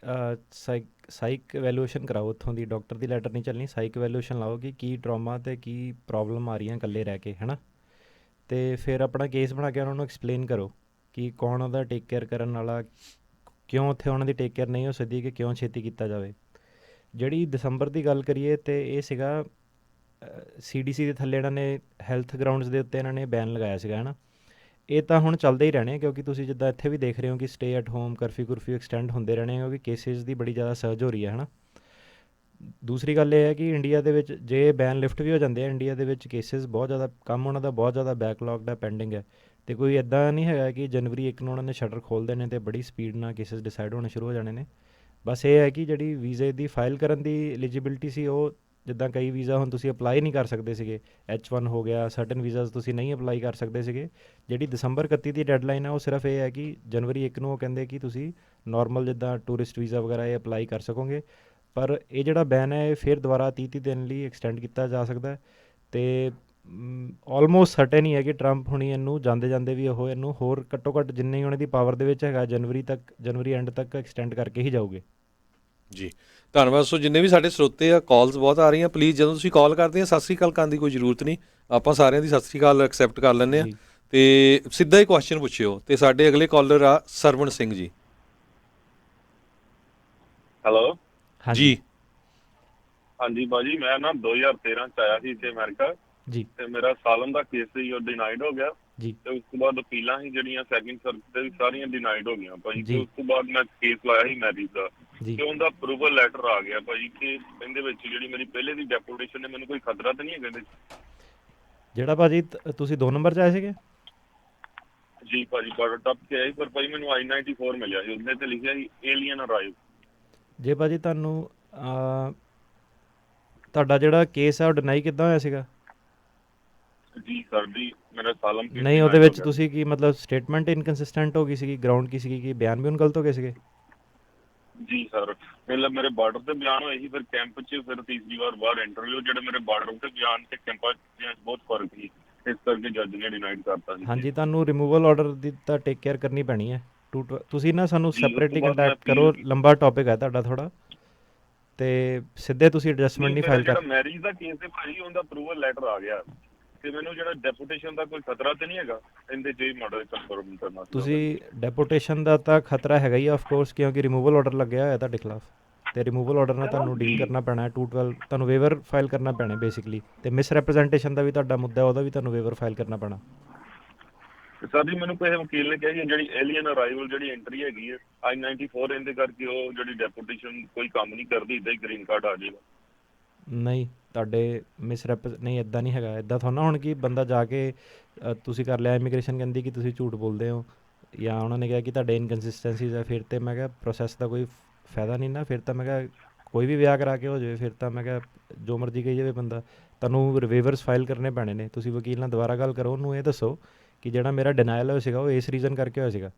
ਸਾਈਕ ਇਵੈਲੂਏਸ਼ਨ ਕਰਾਓ ਉੱਥੋਂ ਦੀ। ਡਾਕਟਰ ਦੀ ਲੈਟਰ ਨਹੀਂ ਚੱਲਣੀ, ਸਾਈਕ ਇਵੈਲੂਏਸ਼ਨ ਲਾਓ ਕਿ ਕੀ ਟਰਾਮਾ ਅਤੇ ਕੀ ਪ੍ਰੋਬਲਮ ਆ ਰਹੀਆਂ ਇਕੱਲੇ ਰਹਿ ਕੇ, ਹੈ ਨਾ। ਅਤੇ ਫਿਰ ਆਪਣਾ ਕੇਸ ਬਣਾ ਕੇ ਉਹਨਾਂ ਨੂੰ ਐਕਸਪਲੇਨ ਕਰੋ ਕਿ ਕੌਣ ਉਹਦਾ ਟੇਕ ਕੇਅਰ ਕਰਨ ਵਾਲਾ, ਕਿਉਂ ਉੱਥੇ ਉਹਨਾਂ ਦੀ ਟੇਕ ਕੇਅਰ ਨਹੀਂ ਹੋ ਸਕਦੀ, ਕਿ ਕਿਉਂ ਛੇਤੀ ਕੀਤਾ ਜਾਵੇ। ਜਿਹੜੀ ਦਸੰਬਰ ਦੀ ਗੱਲ ਕਰੀਏ ਤਾਂ ਇਹ ਸੀਗਾ CDC ਦੇ ਥੱਲੇ ਇਹਨਾਂ ਨੇ ਹੈਲਥ ਗਰਾਊਂਡਸ ਦੇ ਉੱਤੇ ਇਹਨਾਂ ਨੇ ਬੈਨ ਲਗਾਇਆ ਸੀਗਾ, ਹੈ ਨਾ। ਇਹ ਤਾਂ ਹੁਣ ਚੱਲਦੇ ਹੀ ਰਹਿਣੇ, ਕਿਉਂਕਿ ਤੁਸੀਂ ਜਿੱਦਾਂ ਇੱਥੇ ਵੀ ਦੇਖ ਰਹੇ ਹੋ ਕਿ stay at home curfew extend ਹੁੰਦੇ ਰਹਿਣੇ, ਕਿਉਂਕਿ ਕੇਸਿਸ ਦੀ ਬੜੀ ਜ਼ਿਆਦਾ ਸਰਜ ਹੋ ਰਹੀ ਹੈ ਨਾ। ਦੂਸਰੀ ਗੱਲ ਇਹ ਹੈ ਕਿ ਇੰਡੀਆ ਦੇ ਵਿੱਚ ਜੇ ਬੈਨ ਲਿਫਟ ਵੀ ਹੋ ਜਾਂਦੇ ਆ, ਇੰਡੀਆ ਦੇ ਵਿੱਚ ਕੇਸਿਸ ਬਹੁਤ ਜ਼ਿਆਦਾ, ਕੰਮ ਉਹਨਾਂ ਦਾ ਬਹੁਤ ਜ਼ਿਆਦਾ ਬੈਕਲੌਗਡ ਹੈ, ਪੈਂਡਿੰਗ ਹੈ। ਅਤੇ ਕੋਈ ਇੱਦਾਂ ਨਹੀਂ ਹੈਗਾ ਕਿ ਜਨਵਰੀ 1 ਨੂੰ ਉਹਨਾਂ ਨੇ ਸ਼ਟਰ ਖੋਲ੍ਹ ਦੇਣੇ ਅਤੇ ਬੜੀ ਸਪੀਡ ਨਾਲ ਕੇਸਿਸ ਡਿਸਾਈਡ ਹੋਣੇ ਸ਼ੁਰੂ ਹੋ ਜਾਣੇ ਨੇ। ਬਸ ਇਹ ਹੈ ਕਿ ਜਿਹੜੀ ਵੀਜ਼ੇ ਦੀ ਫਾਈਲ ਕਰਨ ਦੀ ਐਲੀਜੀਬਿਲਿਟੀ ਸੀ, ਉਹ ਜਿੱਦਾਂ ਕਈ ਵੀਜ਼ਾ ਹੁਣ ਤੁਸੀਂ ਅਪਲਾਈ ਨਹੀਂ ਕਰ ਸਕਦੇ ਸੀਗੇ, H1 ਹੋ ਗਿਆ, ਸਰਟਨ ਵੀਜ਼ਾਸ ਤੁਸੀਂ ਨਹੀਂ ਅਪਲਾਈ ਕਰ ਸਕਦੇ ਸੀਗੇ। ਜਿਹੜੀ ਦਸੰਬਰ 31 ਦੀ ਡੈਡਲਾਈਨ ਹੈ, ਉਹ ਸਿਰਫ ਇਹ ਹੈ ਕਿ ਜਨਵਰੀ 1 ਨੂੰ ਉਹ ਕਹਿੰਦੇ ਕਿ ਤੁਸੀਂ ਨੋਰਮਲ ਜਿੱਦਾਂ ਟੂਰਿਸਟ ਵੀਜ਼ਾ ਵਗੈਰਾ ਇਹ ਅਪਲਾਈ ਕਰ ਸਕੋਗੇ। ਪਰ ਇਹ ਜਿਹੜਾ ਬੈਨ ਹੈ ਇਹ ਫਿਰ ਦੁਬਾਰਾ 30 ਦਿਨ ਲਈ ਐਕਸਟੈਂਡ ਕੀਤਾ ਜਾ ਸਕਦਾ ਹੈ। ਅਤੇ ਆਲਮੋਸਟ ਸਰਟਨ ਹੀ ਹੈ ਕਿ ਟਰੰਪ ਹੁਣੀ ਇਹਨੂੰ ਜਾਂਦੇ ਜਾਂਦੇ ਵੀ ਉਹ ਇਹਨੂੰ ਹੋਰ ਘੱਟੋ ਘੱਟ ਜਿੰਨੀ ਉਹਨਾਂ ਦੀ ਪਾਵਰ ਦੇ ਵਿੱਚ ਹੈਗਾ ਜਨਵਰੀ ਐਂਡ ਤੱਕ ਐਕਸਟੈਂਡ ਕਰਕੇ ਹੀ ਜਾਊਗੇ। ਜੀ ਧੰਨਵਾਦ। ਸੋ ਜਿੰਨੇ ਵੀ ਸਾਡੇ ਸਰੋਤੇ ਆ, ਕਾਲਸ ਬਹੁਤ ਆ ਰਹੀਆਂ, ਪਲੀਜ਼ ਜਦੋਂ ਤੁਸੀਂ ਕਾਲ ਕਰਦੇ ਆ ਸਤਿ ਸ਼੍ਰੀ ਅਕਾਲ ਕਰਨ ਦੀ ਕੋਈ ਜ਼ਰੂਰਤ ਨਹੀਂ, ਆਪਾਂ ਸਾਰਿਆਂ ਦੀ ਸਤਿ ਸ਼੍ਰੀ ਅਕਾਲ ਐਕਸੈਪਟ ਕਰ ਲੈਂਦੇ ਹਾਂ ਅਤੇ ਸਿੱਧਾ ਹੀ ਕੁਐਸਚਨ ਪੁੱਛਿਓ। ਅਤੇ ਸਾਡੇ ਅਗਲੇ ਕਾਲਰ ਆ ਸਰਵਣ ਸਿੰਘ ਜੀ। ਹੈਲੋ ਜੀ ਹਾਂਜੀ ਭਾਜੀ, ਮੈਂ ਨਾ 2013 ਚ ਆਇਆ ਸੀ ਇੱਥੇ ਅਮਰੀਕਾ ਜੀ, ਤੇ ਮੇਰਾ ਸਾਲਮ ਦਾ ਕੇਸ ਸੀ ਉਹ ਡਿਨਾਈਡ ਹੋ ਗਿਆ ਜੀ, ਤੇ ਉਸ ਤੋਂ ਬਾਅਦ ਅਪੀਲਾਂ ਸੀ ਜਿਹੜੀਆਂ ਸੈਕਿੰਡ ਸਰਵਿਸ ਤੇ ਵੀ ਸਾਰੀਆਂ ਡਿਨਾਈਡ ਹੋ ਗਈਆਂ ਭਾਜੀ। ਜੀ। ਤੇ ਉਸ ਤੋਂ ਬਾਅਦ ਮੈਂ ਕੇਸ ਲਾਇਆ ਸੀ ਮੈਰਿਜ ਦਾ ਜੀ। ਤੇ ਉਹਦਾ ਅਪਰੂਵਲ ਲੈਟਰ ਆ ਗਿਆ ਭਾਜੀ ਕਿ ਇਹਦੇ ਵਿੱਚ ਜਿਹੜੀ ਮੇਰੀ ਪਹਿਲੇ ਦੀ ਡੈਪੂਟੇਸ਼ਨ ਹੈ ਮੈਨੂੰ ਕੋਈ ਖਤਰਾ ਤਾਂ ਨਹੀਂ ਹੈ ਕਹਿੰਦੇ। ਜਿਹੜਾ ਭਾਜੀ ਤੁਸੀਂ 2 ਨੰਬਰ 'ਚ ਆਏ ਸੀਗੇ? ਜੀ ਭਾਜੀ ਬਾਰਡਰ ਟੱਪ ਕੇ ਆਈ, ਪਰ ਭਾਜੀ ਮੈਨੂੰ I-94 ਮਿਲਿਆ ਸੀ, ਉਹਦੇ ਤੇ ਲਿਖਿਆ ਸੀ ਏਲੀਅਨ ਅਰਾਈਵ। ਜੇ ਭਾਜੀ ਤੁਹਾਨੂੰ ਤੁਹਾਡਾ ਜਿਹੜਾ ਕੇਸ ਆ ਉਹ ਡਿਨਾਈ ਕਿੱਦਾਂ ਹੋਇਆ ਸੀਗਾ? ਜੀ ਸਰ ਜੀ, ਮੇਰਾ ਸਾਲਮ ਨਹੀਂ, ਉਹਦੇ ਵਿੱਚ ਤੁਸੀਂ ਕੀ ਮਤਲਬ ਸਟੇਟਮੈਂਟ ਇਨਕਨਸਿਸਟੈਂਟ ਹੋ ਗਈ ਸੀਗੀ, ਗਰਾਊਂਡ ਕੀ ਸੀਗੀ, ਕਿ ਬਿਆਨ ਵੀ ਗਲਤ ਹੋ ਗਏ ਸੀਗੇ? ਜੀ ਸਰ, ਪਹਿਲਾਂ ਮੇਰੇ ਬਾਰਡਰ ਤੇ ਬਿਆਨ ਹੋਏ ਸੀ, ਫਿਰ ਕੈਂਪ 'ਚ, ਫਿਰ ਤੀਸਰੀ ਵਾਰ ਬਾਹਰ ਇੰਟਰਵਿਊ। ਜਿਹੜੇ ਮੇਰੇ ਬਾਰਡਰ ਤੇ ਬਿਆਨ ਤੇ ਕੈਂਪਾਂ 'ਚ ਬਹੁਤ ਫਰਕ ਸੀ, ਇਸ ਕਰਕੇ ਜੱਜ ਨੇ ਡਿਨਾਈਡ ਕਰਤਾ ਸੀ। ਹਾਂਜੀ, ਤੁਹਾਨੂੰ ਰਿਮੂਵਲ ਆਰਡਰ ਦੀ ਤਾਂ ਟੇਕ ਕੇਅਰ ਕਰਨੀ ਪੈਣੀ ਹੈ। ਤੁਸੀਂ ਨਾ ਸਾਨੂੰ ਜੀ, ਉਸ ਤੋਂ ਸੈਪਰੇਟਲੀ ਬਾਅਦ ਕੰਟੈਕਟ ਮੈਂ ਕਰੋ, appeal ਲੰਬਾ ਟੌਪਿਕ ਹੈ ਤੁਹਾਡਾ ਥੋੜ੍ਹਾ, ਅਤੇ ਸਿੱਧੇ ਤੁਸੀਂ ਐਡਜਸਟਮੈਂਟ ਨਹੀਂ ਫਾਈਲ ਕਰ। ਜਿਹੜਾ ਮੈਰਿਜ ਦਾ ਕੇਸ ਹੈ ਭਾਜੀ, ਉਹਦਾ ਅਪਰੂਵਲ ਲੈਟਰ ਆ ਗਿਆ ਤੇ ਮੈਨੂੰ ਜਿਹੜਾ ਡੈਪੂਟੇਸ਼ਨ ਦਾ ਕੋਈ ਖਤਰਾ ਤੇ ਨਹੀਂ ਹੈਗਾ ਇਹਦੇ 'ਚ ਮਾਡਲ ਕਨਫਰਮ ਕਰਨਾ। ਤੁਸੀਂ ਡੈਪੂਟੇਸ਼ਨ ਦਾ ਤਾਂ ਖਤਰਾ ਹੈਗਾ ਹੀ ਆਫ ਕੋਰਸ, ਕਿਉਂਕਿ ਰਿਮੂਵਲ ਆਰਡਰ ਲੱਗਿਆ ਹੋਇਆ ਤੁਹਾਡੇ ਖਿਲਾਫ, ਅਤੇ ਰਿਮੂਵਲ ਆਰਡਰ ਨਾਲ ਤੁਹਾਨੂੰ ਡੀਲ ਕਰਨਾ ਪੈਣਾ। 212 ਤੁਹਾਨੂੰ ਵੇਵਰ ਫਾਈਲ ਕਰਨਾ ਪੈਣਾ ਬੇਸਿਕਲੀ, ਅਤੇ ਮਿਸ ਰੈਪਰੈਜ਼ੈਂਟੇਸ਼ਨ ਦਾ ਵੀ ਤੁਹਾਡਾ ਮੁੱਦਾ, ਉਹਦਾ ਵੀ ਤੁਹਾਨੂੰ ਵੇਵਰ ਫਾਈਲ ਕਰਨਾ ਪੈਣਾ। ਸਰ ਜੀ, ਮੈਨੂੰ ਕਿਸੇ ਵਕੀਲ ਨੇ ਕਿਹਾ ਜੀ ਜਿਹੜੀ ਏਲੀਅਨ ਅਰਾਈਵਲ ਜਿਹੜੀ ਐਂਟਰੀ ਹੈਗੀ ਹੈ I-94, ਇਹਦੇ ਕਰਕੇ ਉਹ ਜਿਹੜੀ ਡੈਪੂਟੇਸ਼ਨ ਕੋਈ ਕੰਮ ਨਹੀਂ ਕਰਦੀ, ਇੱਦਾਂ ਹੀ ਗ੍ਰੀਨ ਕਾਰਡ ਆ ਜਾਏਗਾ। ਨਹੀਂ, ਤੁਹਾਡੇ ਨਹੀਂ, ਇੱਦਾਂ ਨਹੀਂ ਹੈਗਾ। ਇੱਦਾਂ ਥੋੜ੍ਹਾ ਨਾ ਹੁਣ ਕਿ ਬੰਦਾ ਜਾ ਕੇ ਤੁਸੀਂ ਕਰ ਲਿਆ, ਇਮੀਗ੍ਰੇਸ਼ਨ ਕਹਿੰਦੀ ਕਿ ਤੁਸੀਂ ਝੂਠ ਬੋਲਦੇ ਹੋ, ਜਾਂ ਉਹਨਾਂ ਨੇ ਕਿਹਾ ਕਿ ਤੁਹਾਡੇ ਇਨਕਨਸਿਸਟੈਂਸੀਜ਼ ਹੈ, ਫਿਰ ਤਾਂ ਮੈਂ ਕਿਹਾ ਪ੍ਰੋਸੈਸ ਦਾ ਕੋਈ ਫਾਇਦਾ ਨਹੀਂ ਨਾ। ਫਿਰ ਤਾਂ ਮੈਂ ਕਿਹਾ ਕੋਈ ਵੀ ਵਿਆਹ ਕਰਾ ਕੇ ਹੋ ਜਾਵੇ, ਫਿਰ ਤਾਂ ਮੈਂ ਕਿਹਾ ਜੋ ਮਰਜ਼ੀ ਕਹੀ ਜਾਵੇ ਬੰਦਾ, ਤੁਹਾਨੂੰ ਵੇਵਰਸ ਫਾਈਲ ਕਰਨੇ ਪੈਣੇ ਨੇ। ਤੁਸੀਂ ਵਕੀਲ ਨਾਲ ਦੁਬਾਰਾ ਗੱਲ ਕਰੋ, ਉਹਨੂੰ ਇਹ ਦੱਸੋ ਕਿ ਜਿਹੜਾ ਮੇਰਾ ਡਿਨਾਇਲ ਹੋਇਆ ਸੀਗਾ ਉਹ ਇਸ ਰੀਜ਼ਨ ਕਰਕੇ ਹੋਇਆ ਸੀਗਾ।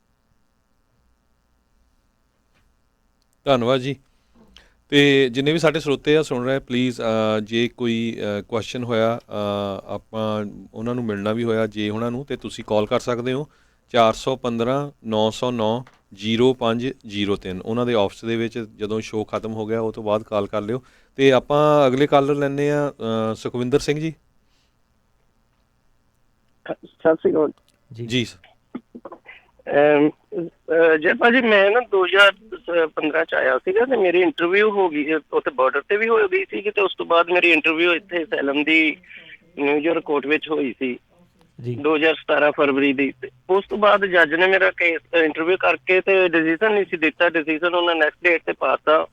ਧੰਨਵਾਦ ਜੀ। ਅਤੇ ਜਿੰਨੇ ਵੀ ਸਾਡੇ ਸਰੋਤੇ ਆ ਸੁਣ ਰਹੇ, ਪਲੀਜ਼ ਜੇ ਕੋਈ ਕੁਐਸਚਨ ਹੋਇਆ, ਆਪਾਂ ਉਹਨਾਂ ਨੂੰ ਮਿਲਣਾ ਵੀ ਹੋਇਆ ਜੇ ਉਹਨਾਂ ਨੂੰ, ਅਤੇ ਤੁਸੀਂ ਕਾਲ ਕਰ ਸਕਦੇ ਹੋ 415-909-0503। ਉਹਨਾਂ ਦੇ ਆਫਿਸ ਦੇ ਵਿੱਚ ਜਦੋਂ ਸ਼ੋਅ ਖਤਮ ਹੋ ਗਿਆ ਉਹ ਤੋਂ ਬਾਅਦ ਕਾਲ ਕਰ ਲਿਓ। ਅਤੇ ਆਪਾਂ ਅਗਲੇ ਕਾਲਰ ਲੈਂਦੇ ਹਾਂ ਸੁਖਵਿੰਦਰ ਸਿੰਘ ਜੀ। ਸਤਿ ਸ਼੍ਰੀ ਅਕਾਲ ਜੀ ਜੈ ਭਾਜੀ, ਮੈਂ ਨਾ 2015 ਚ ਆਇਆ ਸੀਗਾ ਤੇ ਮੇਰੀ ਇੰਟਰਵਿਊ ਹੋ ਗਈ ਉੱਥੇ ਬਾਰਡਰ ਤੇ ਵੀ ਹੋ ਗਈ ਸੀ, ਤੇ ਉਸ ਤੋਂ ਬਾਅਦ ਮੇਰੀ ਇੰਟਰਵਿਊ ਇੱਥੇ ਸੈਲਮ ਦੀ ਨਿਊਯਾਰਕ ਕੋਰਟ ਵਿੱਚ ਹੋਈ ਸੀ 2017 ਫਰਵਰੀ ਦੀ। ਉਸ ਤੋਂ ਬਾਅਦ ਜੱਜ ਨੇ ਮੇਰਾ ਕੇਸ ਇੰਟਰਵਿਊ ਕਰਕੇ ਤੇ ਡਿਸੀਜ਼ਨ ਨਹੀਂ ਸੀ ਦਿੱਤਾ। ਡਿਸੀਜ਼ਨ ਉਹਨਾਂ ਨੈਕਸਟ ਡੇਟ ਤੇ ਪਾਤਾ।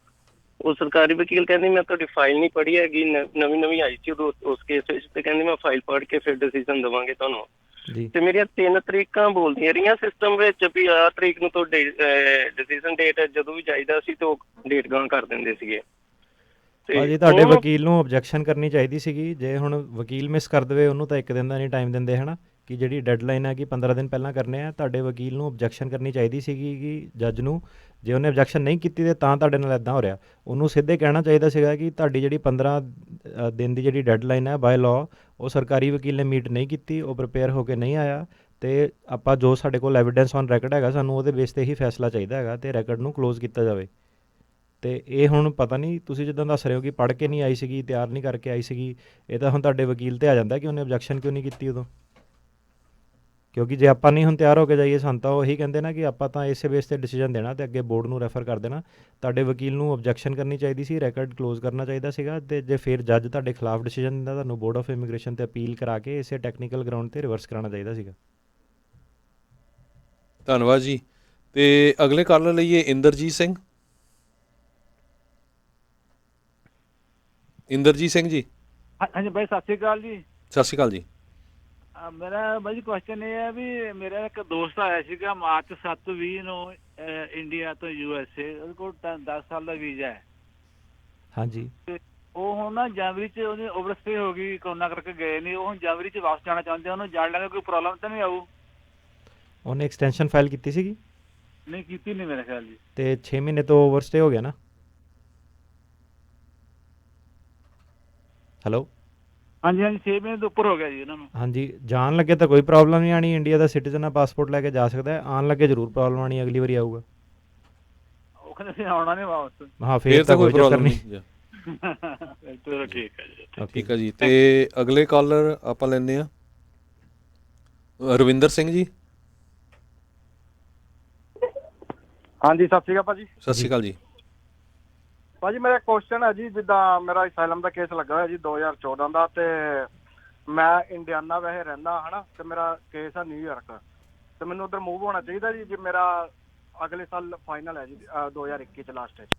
ਉਹ ਸਰਕਾਰੀ ਵਕੀਲ ਕਹਿੰਦੀ ਮੈਂ ਤੁਹਾਡੀ ਫਾਈਲ ਨਹੀਂ ਪੜ੍ਹੀ ਹੈਗੀ, ਨਵੀਂ ਆਈ ਸੀ ਉਦੋਂ ਉਸ ਕੇਸ ਵਿੱਚ, ਤੇ ਕਹਿੰਦੀ ਮੈਂ ਫਾਈਲ ਪੜ੍ਹ ਕੇ ਫਿਰ ਡਿਸੀਜ਼ਨ ਦੇਵਾਂਗੇ ਤੁਹਾਨੂੰ। ਤੇ ਮੇਰੀਆਂ 3 ਤਰੀਕਾਂ ਬੋਲਦੀਆਂ ਰਹੀਆਂ ਸਿਸਟਮ ਵਿੱਚ ਵੀ ਆਹ ਤਰੀਕ ਨੂੰ ਤੁਹਾਡੇ ਡਿਸੀਜ਼ਨ ਡੇਟ ਜਦੋਂ ਵੀ ਚਾਹੀਦਾ ਸੀ ਤੇ ਉਹ ਡੇਟ ਗਾਂ ਕਰ ਦਿੰਦੇ ਸੀਗੇ। ਭਾਜੀ, ਤੁਹਾਡੇ ਵਕੀਲ ਨੂੰ ਓਬਜੈਕਸ਼ਨ ਕਰਨੀ ਚਾਹੀਦੀ ਸੀਗੀ। ਜੇ ਹੁਣ ਵਕੀਲ ਮਿਸ ਕਰ ਦੇਵੇ, ਉਹਨੂੰ ਤਾਂ 1 ਦਿਨ ਦਾ ਨਹੀਂ ਟਾਈਮ ਦਿੰਦੇ ਹੈ ਨਾ, ਕਿ ਜਿਹੜੀ ਡੈਡਲਾਈਨ ਹੈ ਕਿ 15 ਦਿਨ ਪਹਿਲਾਂ ਕਰਨੇ ਆ। ਤੁਹਾਡੇ ਵਕੀਲ ਨੂੰ ਓਬਜੈਕਸ਼ਨ ਕਰਨੀ ਚਾਹੀਦੀ ਸੀਗੀ ਕਿ ਜੱਜ ਨੂੰ, ਜੇ ਉਹਨੇ ਓਬਜੈਕਸ਼ਨ ਨਹੀਂ ਕੀਤੀ ਤਾਂ ਤੁਹਾਡੇ ਨਾਲ ਇੱਦਾਂ ਹੋ ਰਿਹਾ। ਉਹਨੂੰ ਸਿੱਧੇ ਕਹਿਣਾ ਚਾਹੀਦਾ ਸੀਗਾ ਕਿ ਤੁਹਾਡੀ ਜਿਹੜੀ 15 ਦਿਨ ਦੀ ਜਿਹੜੀ ਡੈਡਲਾਈਨ ਹੈ ਬਾਏ ਲਾਅ, ਉਹ ਸਰਕਾਰੀ ਵਕੀਲ ਨੇ ਮੀਟ ਨਹੀਂ ਕੀਤੀ, ਉਹ ਪ੍ਰਿਪੇਅਰ ਹੋ ਕੇ ਨਹੀਂ ਆਇਆ, ਅਤੇ ਆਪਾਂ ਜੋ ਸਾਡੇ ਕੋਲ ਐਵੀਡੈਂਸ ਔਨ ਰੈਕਡ ਹੈਗਾ ਸਾਨੂੰ ਉਹਦੇ ਬੇਸ 'ਤੇ ਹੀ ਫੈਸਲਾ ਚਾਹੀਦਾ ਹੈਗਾ, ਅਤੇ ਰੈਕਡ ਨੂੰ ਕਲੋਜ਼ ਕੀਤਾ ਜਾਵੇ। ਅਤੇ ਇਹ ਹੁਣ ਪਤਾ ਨਹੀਂ ਤੁਸੀਂ ਜਿੱਦਾਂ ਦੱਸ ਰਹੇ ਹੋ ਕਿ ਪੜ੍ਹ ਕੇ ਨਹੀਂ ਆਈ ਸੀਗੀ, ਤਿਆਰ ਨਹੀਂ ਕਰਕੇ ਆਈ ਸੀਗੀ, ਇਹ ਤਾਂ ਹੁਣ ਤੁਹਾਡੇ ਵਕੀਲ 'ਤੇ ਆ ਜਾਂਦਾ ਕਿ ਉਹਨੇ ਓਬਜੈਕਸ਼ਨ ਕਿਉਂ ਨਹੀਂ ਕੀਤੀ ਉਦੋਂ। ਕਿਉਂਕਿ ਜੇ ਆਪਾਂ ਨਹੀਂ ਹੁਣ ਤਿਆਰ ਹੋ ਕੇ ਜਾਈਏ, ਸਾਨੂੰ ਤਾਂ ਉਹੀ ਕਹਿੰਦੇ ਨਾ ਕਿ ਆਪਾਂ ਤਾਂ ਇਸੇ ਬੇਸ 'ਤੇ ਡਿਸੀਜਨ ਦੇਣਾ ਅਤੇ ਅੱਗੇ ਬੋਰਡ ਨੂੰ ਰੈਫਰ ਕਰ ਦੇਣਾ। ਤੁਹਾਡੇ ਵਕੀਲ ਨੂੰ ਓਬਜੈਕਸ਼ਨ ਕਰਨੀ ਚਾਹੀਦੀ ਸੀ, ਰੈਕਡ ਕਲੋਜ਼ ਕਰਨਾ ਚਾਹੀਦਾ ਸੀਗਾ, ਅਤੇ ਜੇ ਫਿਰ ਜੱਜ ਤੁਹਾਡੇ ਖਿਲਾਫ ਡਿਸੀਜਨ ਦਿੰਦਾ, ਤੁਹਾਨੂੰ ਬੋਰਡ ਆਫ ਇਮੀਗ੍ਰੇਸ਼ਨ 'ਤੇ ਅਪੀਲ ਕਰਾ ਕੇ ਇਸੇ ਟੈਕਨੀਕਲ ਗਰਾਊਂਡ 'ਤੇ ਰਿਵਰਸ ਕਰਾਉਣਾ ਚਾਹੀਦਾ ਸੀਗਾ। ਧੰਨਵਾਦ ਜੀ। ਅਤੇ ਅਗਲੇ ਕਾਲਰ ਲਈਏ ਇੰਦਰਜੀਤ ਸਿੰਘ। ਇੰਦਰਜੀਤ ਸਿੰਘ ਜੀ, ਹਾਂਜੀ ਬਾਈ ਸਤਿ ਸ਼੍ਰੀ ਅਕਾਲ ਜੀ। ਸਤਿ ਸ਼੍ਰੀ ਅਕਾਲ ਜੀ। ਮੇਰਾ ਬਾਈ ਕੁਐਸਚਨ ਇਹ ਹੈ ਵੀ ਮੇਰਾ ਇੱਕ ਦੋਸਤ ਆਇਆ ਸੀਗਾ ਮਾਰਚ 7-20 ਨੂੰ ਇੰਡੀਆ ਤੋਂ USA, ਉਹਦੇ ਕੋਲ 10 ਸਾਲ ਦਾ ਵੀਜ਼ਾ ਹੈ। ਹਾਂਜੀ। ਤੇ ਉਹ ਹੁਣ ਨਾ ਜਨਵਰੀ 'ਚ ਉਹਦੀ ਓਵਰਸਟੇ ਹੋ ਗਈ, ਕਰੋਨਾ ਕਰਕੇ ਗਏ ਨਹੀਂ। ਉਹ ਹੁਣ ਜਨਵਰੀ 'ਚ ਵਾਪਸ ਜਾਣਾ ਚਾਹੁੰਦੇ, ਉਹਨੂੰ ਜਾਣ ਲੱਗੇ ਕੋਈ ਪ੍ਰੋਬਲਮ ਤਾਂ ਨਹੀਂ ਆਊ? ਉਹਨੇ ਐਕਸਟੈਂਸ਼ਨ ਫਾਈਲ ਕੀਤੀ ਸੀਗੀ? ਨਹੀਂ ਕੀਤੀ ਨਹੀਂ ਮੇਰੇ ਖਿਆਲ ਜੀ। ਤੇ 6 ਮਹੀਨੇ ਤੋਂ ਓਵਰਸਟੇ ਹੋ ਗਿਆ ਨਾ। ਹੈਲੋ। ਹਾਂਜੀ ਹਾਂਜੀ 6 ਮਹੀਨੇ ਤੋਂ ਉੱਪਰ ਹੋ ਗਿਆ ਜੀ ਉਹਨਾਂ ਨੂੰ। ਹਾਂਜੀ, ਜਾਣ ਲੱਗੇ ਤਾਂ ਕੋਈ ਪ੍ਰੋਬਲਮ ਨਹੀਂ ਆਣੀ, ਇੰਡੀਆ ਦਾ ਸਿਟੀਜ਼ਨ ਆ, ਪਾਸਪੋਰਟ ਲੈ ਕੇ ਜਾ ਸਕਦਾ ਹੈ। ਆਉਣ ਲੱਗੇ ਜ਼ਰੂਰ ਪ੍ਰੋਬਲਮ ਆਣੀ, ਅਗਲੀ ਵਾਰੀ ਆਊਗਾ। ਉਹ ਕਹਿੰਦੇ ਅਸੀਂ ਆਉਣਾ ਨਹੀਂ ਵਾਪਸ। ਹਾਂ ਫਿਰ ਤਾਂ ਕੋਈ ਚੱਕਰ ਨਹੀਂ। ਚਲੋ ਠੀਕ ਹੈ ਜੀ। ਠੀਕ ਹੈ ਜੀ। ਤੇ ਅਗਲੇ ਕਾਲਰ ਆਪਾਂ ਲੈਂਦੇ ਆ ਰਵਿੰਦਰ ਸਿੰਘ ਜੀ। ਹਾਂਜੀ ਸਤਿ ਸ਼੍ਰੀ ਅਕਾਲ ਭਾਜੀ। ਸਤਿ ਸ਼੍ਰੀ ਅਕਾਲ ਜੀ। ਭਾਜੀ ਮੇਰਾ ਕੁਐਸਚਨ ਹੈ ਜੀ, ਜਿੱਦਾਂ ਮੇਰਾ ਅਸਾਈਲਮ ਦਾ ਕੇਸ ਲੱਗਾ ਹੋਇਆ ਜੀ 2014 ਦਾ, ਤੇ ਮੈਂ ਇੰਡੀਆਨਾ ਵੈਸੇ ਰਹਿੰਦਾ ਹਨਾ, ਤੇ ਮੇਰਾ ਕੇਸ ਆ ਨਿਊਯਾਰਕ, ਤੇ ਮੈਨੂੰ ਉਧਰ ਮੂਵ ਹੋਣਾ ਚਾਹੀਦਾ ਜੀ ਜੇ ਮੇਰਾ ਅਗਲੇ ਸਾਲ ਫਾਈਨਲ ਹੈ ਜੀ 2021 ਚ ਲਾਸਟ ਵਿੱਚ।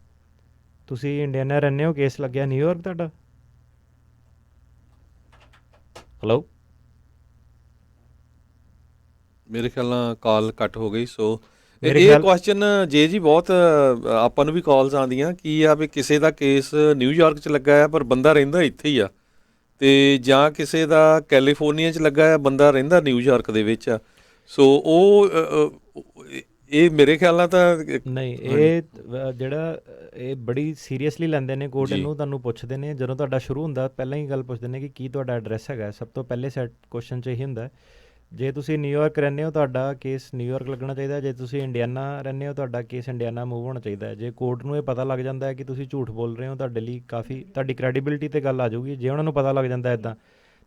ਤੁਸੀਂ ਇੰਡੀਆਨਾ ਰਹਿੰਦੇ ਹੋ, ਕੇਸ ਲੱਗਿਆ ਨਿਊਯਾਰਕ ਤੁਹਾਡਾ? ਹੈਲੋ। ਮੇਰੇ ਖਿਆਲ ਨਾਲ ਕਾਲ ਕੱਟ ਹੋ ਗਈ। ਸੋ ਇਹ ਕੁਐਸਚਨ ਜੀ ਬਹੁਤ ਆਪਾਂ ਨੂੰ ਵੀ ਕਾਲਸ ਆਉਂਦੀਆਂ ਕੀ ਆ ਵੀ ਕਿਸੇ ਦਾ ਕੇਸ ਨਿਊਯਾਰਕ 'ਚ ਲੱਗਾ ਆ ਪਰ ਬੰਦਾ ਰਹਿੰਦਾ ਇੱਥੇ ਹੀ ਆ, ਤੇ ਜਾਂ ਕਿਸੇ ਦਾ ਕੈਲੀਫੋਰਨੀਆ 'ਚ ਲੱਗਾ ਆ ਬੰਦਾ ਰਹਿੰਦਾ ਨਿਊਯਾਰਕ ਦੇ ਵਿੱਚ ਆ। ਸੋ ਉਹ ਇਹ ਮੇਰੇ ਖਿਆਲ ਨਾਲ ਤਾਂ ਨਹੀਂ, ਇਹ ਜਿਹੜਾ ਇਹ ਬੜੀ ਸੀਰੀਅਸਲੀ ਲੈਂਦੇ ਨੇ ਕੋਰਟ ਇਹਨੂੰ, ਤੁਹਾਨੂੰ ਪੁੱਛਦੇ ਨੇ ਜਦੋਂ ਤੁਹਾਡਾ ਸ਼ੁਰੂ ਹੁੰਦਾ ਪਹਿਲਾਂ ਹੀ ਗੱਲ ਪੁੱਛਦੇ ਨੇ ਕਿ ਕੀ ਤੁਹਾਡਾ ਐਡਰੈਸ ਹੈਗਾ। ਸਭ ਤੋਂ ਪਹਿਲੇ ਸੈਟ ਕੁਐਸਚਨ 'ਚ ਇਹੀ ਹੁੰਦਾ। ਜੇ ਤੁਸੀਂ ਨਿਊਯਾਰਕ ਰਹਿੰਦੇ ਹੋ ਤੁਹਾਡਾ ਕੇਸ ਨਿਊਯਾਰਕ ਲੱਗਣਾ ਚਾਹੀਦਾ, ਜੇ ਤੁਸੀਂ ਇੰਡੀਆਨਾ ਰਹਿੰਦੇ ਹੋ ਤੁਹਾਡਾ ਕੇਸ ਇੰਡੀਆਨਾ ਮੂਵ ਹੋਣਾ ਚਾਹੀਦਾ ਹੈ। ਜੇ ਕੋਰਟ ਨੂੰ ਇਹ ਪਤਾ ਲੱਗ ਜਾਂਦਾ ਹੈ ਕਿ ਤੁਸੀਂ ਝੂਠ ਬੋਲ ਰਹੇ ਹੋ, ਤੁਹਾਡੇ ਲਈ ਕਾਫੀ ਤੁਹਾਡੀ ਕ੍ਰੈਡੀਬਿਲਿਟੀ 'ਤੇ ਗੱਲ ਆ ਜਾਊਗੀ। ਜੇ ਉਹਨਾਂ ਨੂੰ ਪਤਾ ਲੱਗ ਜਾਂਦਾ ਇੱਦਾਂ,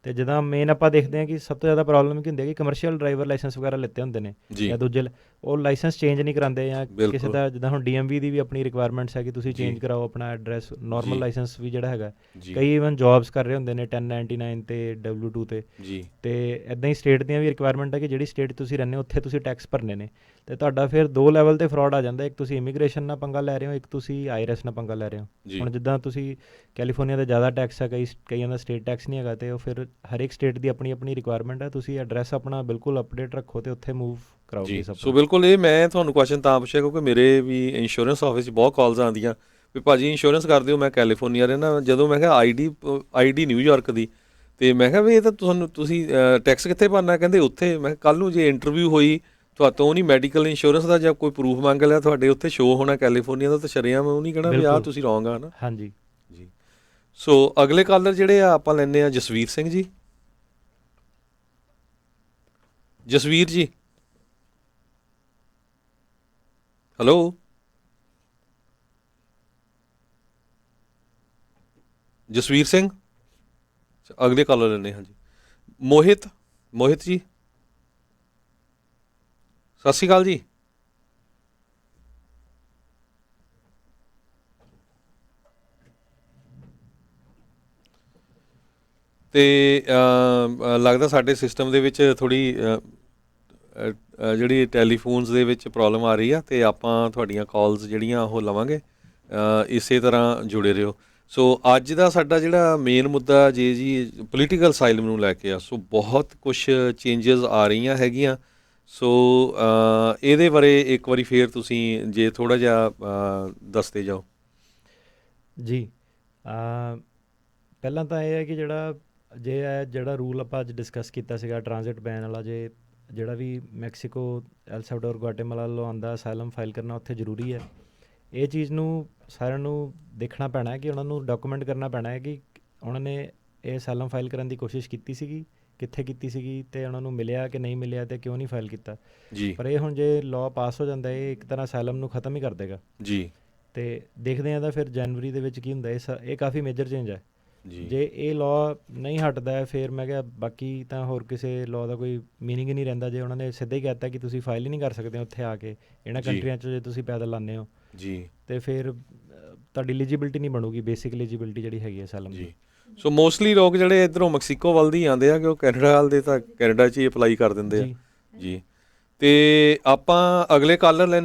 ਤੇ ਜਿੱਦਾਂ ਮੇਨ ਆਪਾਂ ਦੇਖਦੇ ਹਾਂ ਕਿ ਸਭ ਤੋਂ ਜ਼ਿਆਦਾ ਪ੍ਰੋਬਲਮ ਕੀ ਹੁੰਦੀ ਹੈ ਕਿ ਕਮਰਸ਼ੀਅਲ ਡਰਾਈਵਰ ਲਾਇਸੈਂਸ ਵਗੈਰਾ ਲਿੱਤੇ ਹੁੰਦੇ ਨੇ ਜਾਂ ਦੂਜੇ, ਉਹ ਲਾਇਸੈਂਸ ਚੇਂਜ ਨਹੀਂ ਕਰਾਉਂਦੇ, ਜਾਂ ਕਿਸੇ ਦਾ ਜਿੱਦਾਂ ਹੁਣ DMV ਦੀ ਵੀ ਆਪਣੀ ਰਿਕੁਆਇਰਮੈਂਟਸ ਹੈ ਕਿ ਤੁਸੀਂ ਚੇਂਜ ਕਰਾਓ ਆਪਣਾ ਐਡਰੈਸ। ਨਾਰਮਲ ਲਾਇਸੈਂਸ ਵੀ ਜਿਹੜਾ ਹੈਗਾ, ਕਈ ਈਵਨ ਜੌਬਸ ਕਰ ਰਹੇ ਹੁੰਦੇ ਨੇ 1099 ਤੇ W2 ਤੇ, ਤੇ ਇੱਦਾਂ ਹੀ ਸਟੇਟ ਦੀਆਂ ਵੀ ਰਿਕੁਆਇਰਮੈਂਟ ਹੈ ਕਿ ਜਿਹੜੀ ਸਟੇਟ ਤੁਸੀਂ ਰਹਿੰਦੇ ਹੋ ਉੱਥੇ ਤੁਸੀਂ ਟੈਕਸ ਭਰਨੇ ਨੇ। ਤੇ ਤੁਹਾਡਾ ਫਿਰ 2 ਲੈਵਲ ਤੇ ਫਰਾਡ ਆ ਜਾਂਦਾ, ਇੱਕ ਤੁਸੀਂ ਇਮੀਗ੍ਰੇਸ਼ਨ ਨਾਲ ਪੰਗਾ ਲੈ ਰਹੇ ਹੋ, ਇੱਕ ਤੁਸੀਂ IRS ਨਾਲ ਪੰਗਾ ਲੈ ਰਹੇ ਹੋ। ਹੁਣ ਜਿੱਦਾਂ ਤੁਸੀਂ ਕੈਲੀਫੋਰਨੀਆ ਦਾ ਜ਼ਿਆਦਾ ਟੈਕਸ ਹੈ, ਕਈਆਂ ਦਾ ਸਟੇਟ ਟੈਕਸ ਨਹੀਂ ਹੈਗਾ, ਤੇ ਉਹ ਫਿਰ ਹਰ ਇੱਕ ਸਟੇਟ ਦੀ ਆਪਣੀ ਆਪਣੀ ਰਿਕੁਆਇਰਮੈਂਟ ਹੈ। ਤੁਸੀਂ ਐਡਰੈਸ ਆਪਣਾ ਬਿਲਕੁਲ ਅਪਡੇਟ ਰੱਖੋ ਤੇ ਉੱਥੇ ਮੂਵ ਕਰਾਓਗੇ ਸਭ। ਸੋ ਬਿਲਕੁਲ ਇਹ ਮੈਂ ਤੁਹਾਨੂੰ ਕੁਐਸਚਨ ਤਾਂ ਪੁੱਛਿਆ ਕਿਉਂਕਿ ਮੇਰੇ ਵੀ ਇੰਸ਼ੋਰੈਂਸ ਆਫਿਸ 'ਚ ਬਹੁਤ ਕਾਲਸ ਆਉਂਦੀਆਂ ਵੀ ਭਾਜੀ ਇੰਸ਼ੋਰੈਂਸ ਕਰ ਦਿਓ, ਮੈਂ ਕੈਲੀਫੋਰਨੀਆ ਰਹਿਣਾ। ਜਦੋਂ ਮੈਂ ਕਿਹਾ ID ਨਿਊਯਾਰਕ ਦੀ, ਤੇ ਮੈਂ ਕਿਹਾ ਵੀ ਇਹ ਤਾਂ ਤੁਸੀਂ ਟੈਕਸ ਕਿੱਥੇ ਭਰਨਾ? ਕਹਿੰਦੇ ਉੱਥੇ। ਮੈਂ ਕੱਲ੍ਹ ਨੂੰ ਜੇ ਇੰਟਰਵਿਊ ਹੋਈ ਤੁਹਾਤੋਂ ਨਹੀਂ ਮੈਡੀਕਲ ਇੰਸ਼ੋਰੈਂਸ ਦਾ ਜਾਂ ਕੋਈ ਪ੍ਰੂਫ ਮੰਗ ਲਿਆ, ਤੁਹਾਡੇ ਉੱਥੇ ਸ਼ੋਅ ਹੋਣਾ ਕੈਲੀਫੋਰਨੀਆ ਦਾ, ਤਾਂ ਸ਼ਰੇਆਮ ਉਹ ਨਹੀਂ ਕਹਿਣਾ ਵੀ ਆਹ ਤੁਸੀਂ ਰੋਂਗ ਆ ਨਾ। ਹਾਂਜੀ ਜੀ। ਸੋ ਅਗਲੇ ਕਾਲਰ ਜਿਹੜੇ ਆ ਆਪਾਂ ਲੈਂਦੇ ਆ ਜਸਵੀਰ ਸਿੰਘ ਜੀ। ਜਸਵੀਰ ਜੀ ਹੈਲੋ। ਜਸਵੀਰ ਸਿੰਘ। ਅਗਲੇ ਕਾਲਰ ਲੈਂਦੇ ਹਾਂ ਜੀ ਮੋਹਿਤ ਜੀ। ਸਤਿ ਸ਼੍ਰੀ ਅਕਾਲ ਜੀ। ਤੇ ਲੱਗਦਾ ਸਾਡੇ ਸਿਸਟਮ ਦੇ ਵਿੱਚ ਥੋੜ੍ਹੀ ਜਿਹੜੀ ਟੈਲੀਫੋਨਸ ਦੇ ਵਿੱਚ ਪ੍ਰੋਬਲਮ ਆ ਰਹੀ ਆ, ਤੇ ਆਪਾਂ ਤੁਹਾਡੀਆਂ ਕਾਲਸ ਜਿਹੜੀਆਂ ਉਹ ਲਵਾਂਗੇ। ਇਸੇ ਤਰ੍ਹਾਂ ਜੁੜੇ ਰਹੋ। ਸੋ ਅੱਜ ਦਾ ਸਾਡਾ ਜਿਹੜਾ ਮੇਨ ਮੁੱਦਾ ਜੀ ਪੋਲੀਟੀਕਲ ਅਸਾਈਲਮ ਨੂੰ ਲੈ ਕੇ ਆ। ਸੋ ਬਹੁਤ ਕੁਛ ਚੇਂਜਸ ਆ ਰਹੀਆਂ ਹੈਗੀਆਂ। ਸੋ ਇਹਦੇ ਬਾਰੇ ਇੱਕ ਵਾਰੀ ਫੇਰ ਤੁਸੀਂ ਜੇ ਥੋੜ੍ਹਾ ਜਿਹਾ ਦੱਸਦੇ ਜਾਓ ਜੀ। ਪਹਿਲਾਂ ਤਾਂ ਇਹ ਹੈ ਕਿ ਜਿਹੜਾ ਰੂਲ ਆਪਾਂ ਅੱਜ ਡਿਸਕਸ ਕੀਤਾ ਸੀਗਾ ਟ੍ਰਾਂਜ਼ਿਟ ਬੈਨ ਵਾਲਾ, ਜਿਹੜਾ ਵੀ ਮੈਕਸੀਕੋ, ਐਲ ਸੈਲਵਾਡੋਰ, ਗੁਆਟੇਮਾਲਾ ਵੱਲੋਂ ਆਉਂਦਾ ਅਸਾਈਲਮ ਫਾਈਲ ਕਰਨਾ ਉੱਥੇ ਜ਼ਰੂਰੀ ਹੈ। ਇਹ ਚੀਜ਼ ਨੂੰ ਸਾਰਿਆਂ ਨੂੰ ਦੇਖਣਾ ਪੈਣਾ ਹੈ ਕਿ ਉਹਨਾਂ ਨੂੰ ਡਾਕੂਮੈਂਟ ਕਰਨਾ ਪੈਣਾ ਹੈ ਕਿ ਉਹਨਾਂ ਨੇ ਇਹ ਅਸਾਈਲਮ ਫਾਈਲ ਕਰਨ ਦੀ ਕੋਸ਼ਿਸ਼ ਕੀਤੀ ਸੀਗੀ, ਕਿੱਥੇ ਕੀਤੀ ਸੀਗੀ, ਤੇ ਉਹਨਾਂ ਨੂੰ ਮਿਲਿਆ ਕਿ ਨਹੀਂ ਮਿਲਿਆ, ਤੇ ਕਿਉਂ ਨਹੀਂ ਫਾਈਲ ਕੀਤਾ ਜੀ। ਪਰ ਇਹ ਹੁਣ ਜੇ ਲਾਅ ਪਾਸ ਹੋ ਜਾਂਦਾ, ਇਹ ਇੱਕ ਤਰ੍ਹਾਂ ਅਸਾਈਲਮ ਨੂੰ ਖਤਮ ਹੀ ਕਰ ਦੇਗਾ ਜੀ। ਤੇ ਦੇਖਦੇ ਹਾਂ ਤਾਂ ਫਿਰ ਜਨਵਰੀ ਦੇ ਵਿੱਚ ਕੀ ਹੁੰਦਾ। ਇਹ ਕਾਫੀ ਮੇਜਰ ਚੇਂਜ ਹੈ ਜੀ। ਜੇ ਇਹ ਲਾਅ ਨਹੀਂ ਹਟਦਾ ਹੈ ਫਿਰ ਮੈਂ ਕਿਹਾ ਬਾਕੀ ਤਾਂ ਹੋਰ ਕਿਸੇ ਲਾਅ ਦਾ ਕੋਈ ਮੀਨਿੰਗ ਹੀ ਨਹੀਂ ਰਹਿੰਦਾ। ਜੇ ਉਹਨਾਂ ਨੇ ਸਿੱਧਾ ਹੀ ਕਹਿਤਾ ਕਿ ਤੁਸੀਂ ਫਾਈਲ ਹੀ ਨਹੀਂ ਕਰ ਸਕਦੇ ਉੱਥੇ ਆ ਕੇ ਇਹਨਾਂ ਕੰਟਰੀਆਂ 'ਚ, ਜੇ ਤੁਸੀਂ ਪੈਦਲ ਆਉਂਦੇ ਹੋ ਜੀ, ਤੇ ਫਿਰ ਤੁਹਾਡੀ ਐਲੀਜੀਬਿਲਟੀ ਨਹੀਂ ਬਣੂਗੀ, ਬੇਸਿਕ ਐਲੀਜੀਬਿਲਟੀ ਜਿਹੜੀ ਹੈਗੀ ਹੈ ਅਸਾਈਲਮ ਦੀ। ਸੋ ਮੋਸਟਲੀ ਲੋਕ ਜਿਹੜੇ ਇੱਧਰੋਂ ਮੈਕਸੀਕੋ ਵੱਲ ਦੀ ਆਉਂਦੇ ਆ ਕਿ ਉਹ ਕੈਨੇਡਾ ਵੱਲ ਦੇ ਤਾਂ ਕੈਨੇਡਾ 'ਚ ਹੀ ਅਪਲਾਈ ਕਰ ਦਿੰਦੇ ਆ ਜੀ। ਤੇ ਆਪਾਂ ਅਗਲੇ ਕਾਲਰ ਲੈਂਦੇ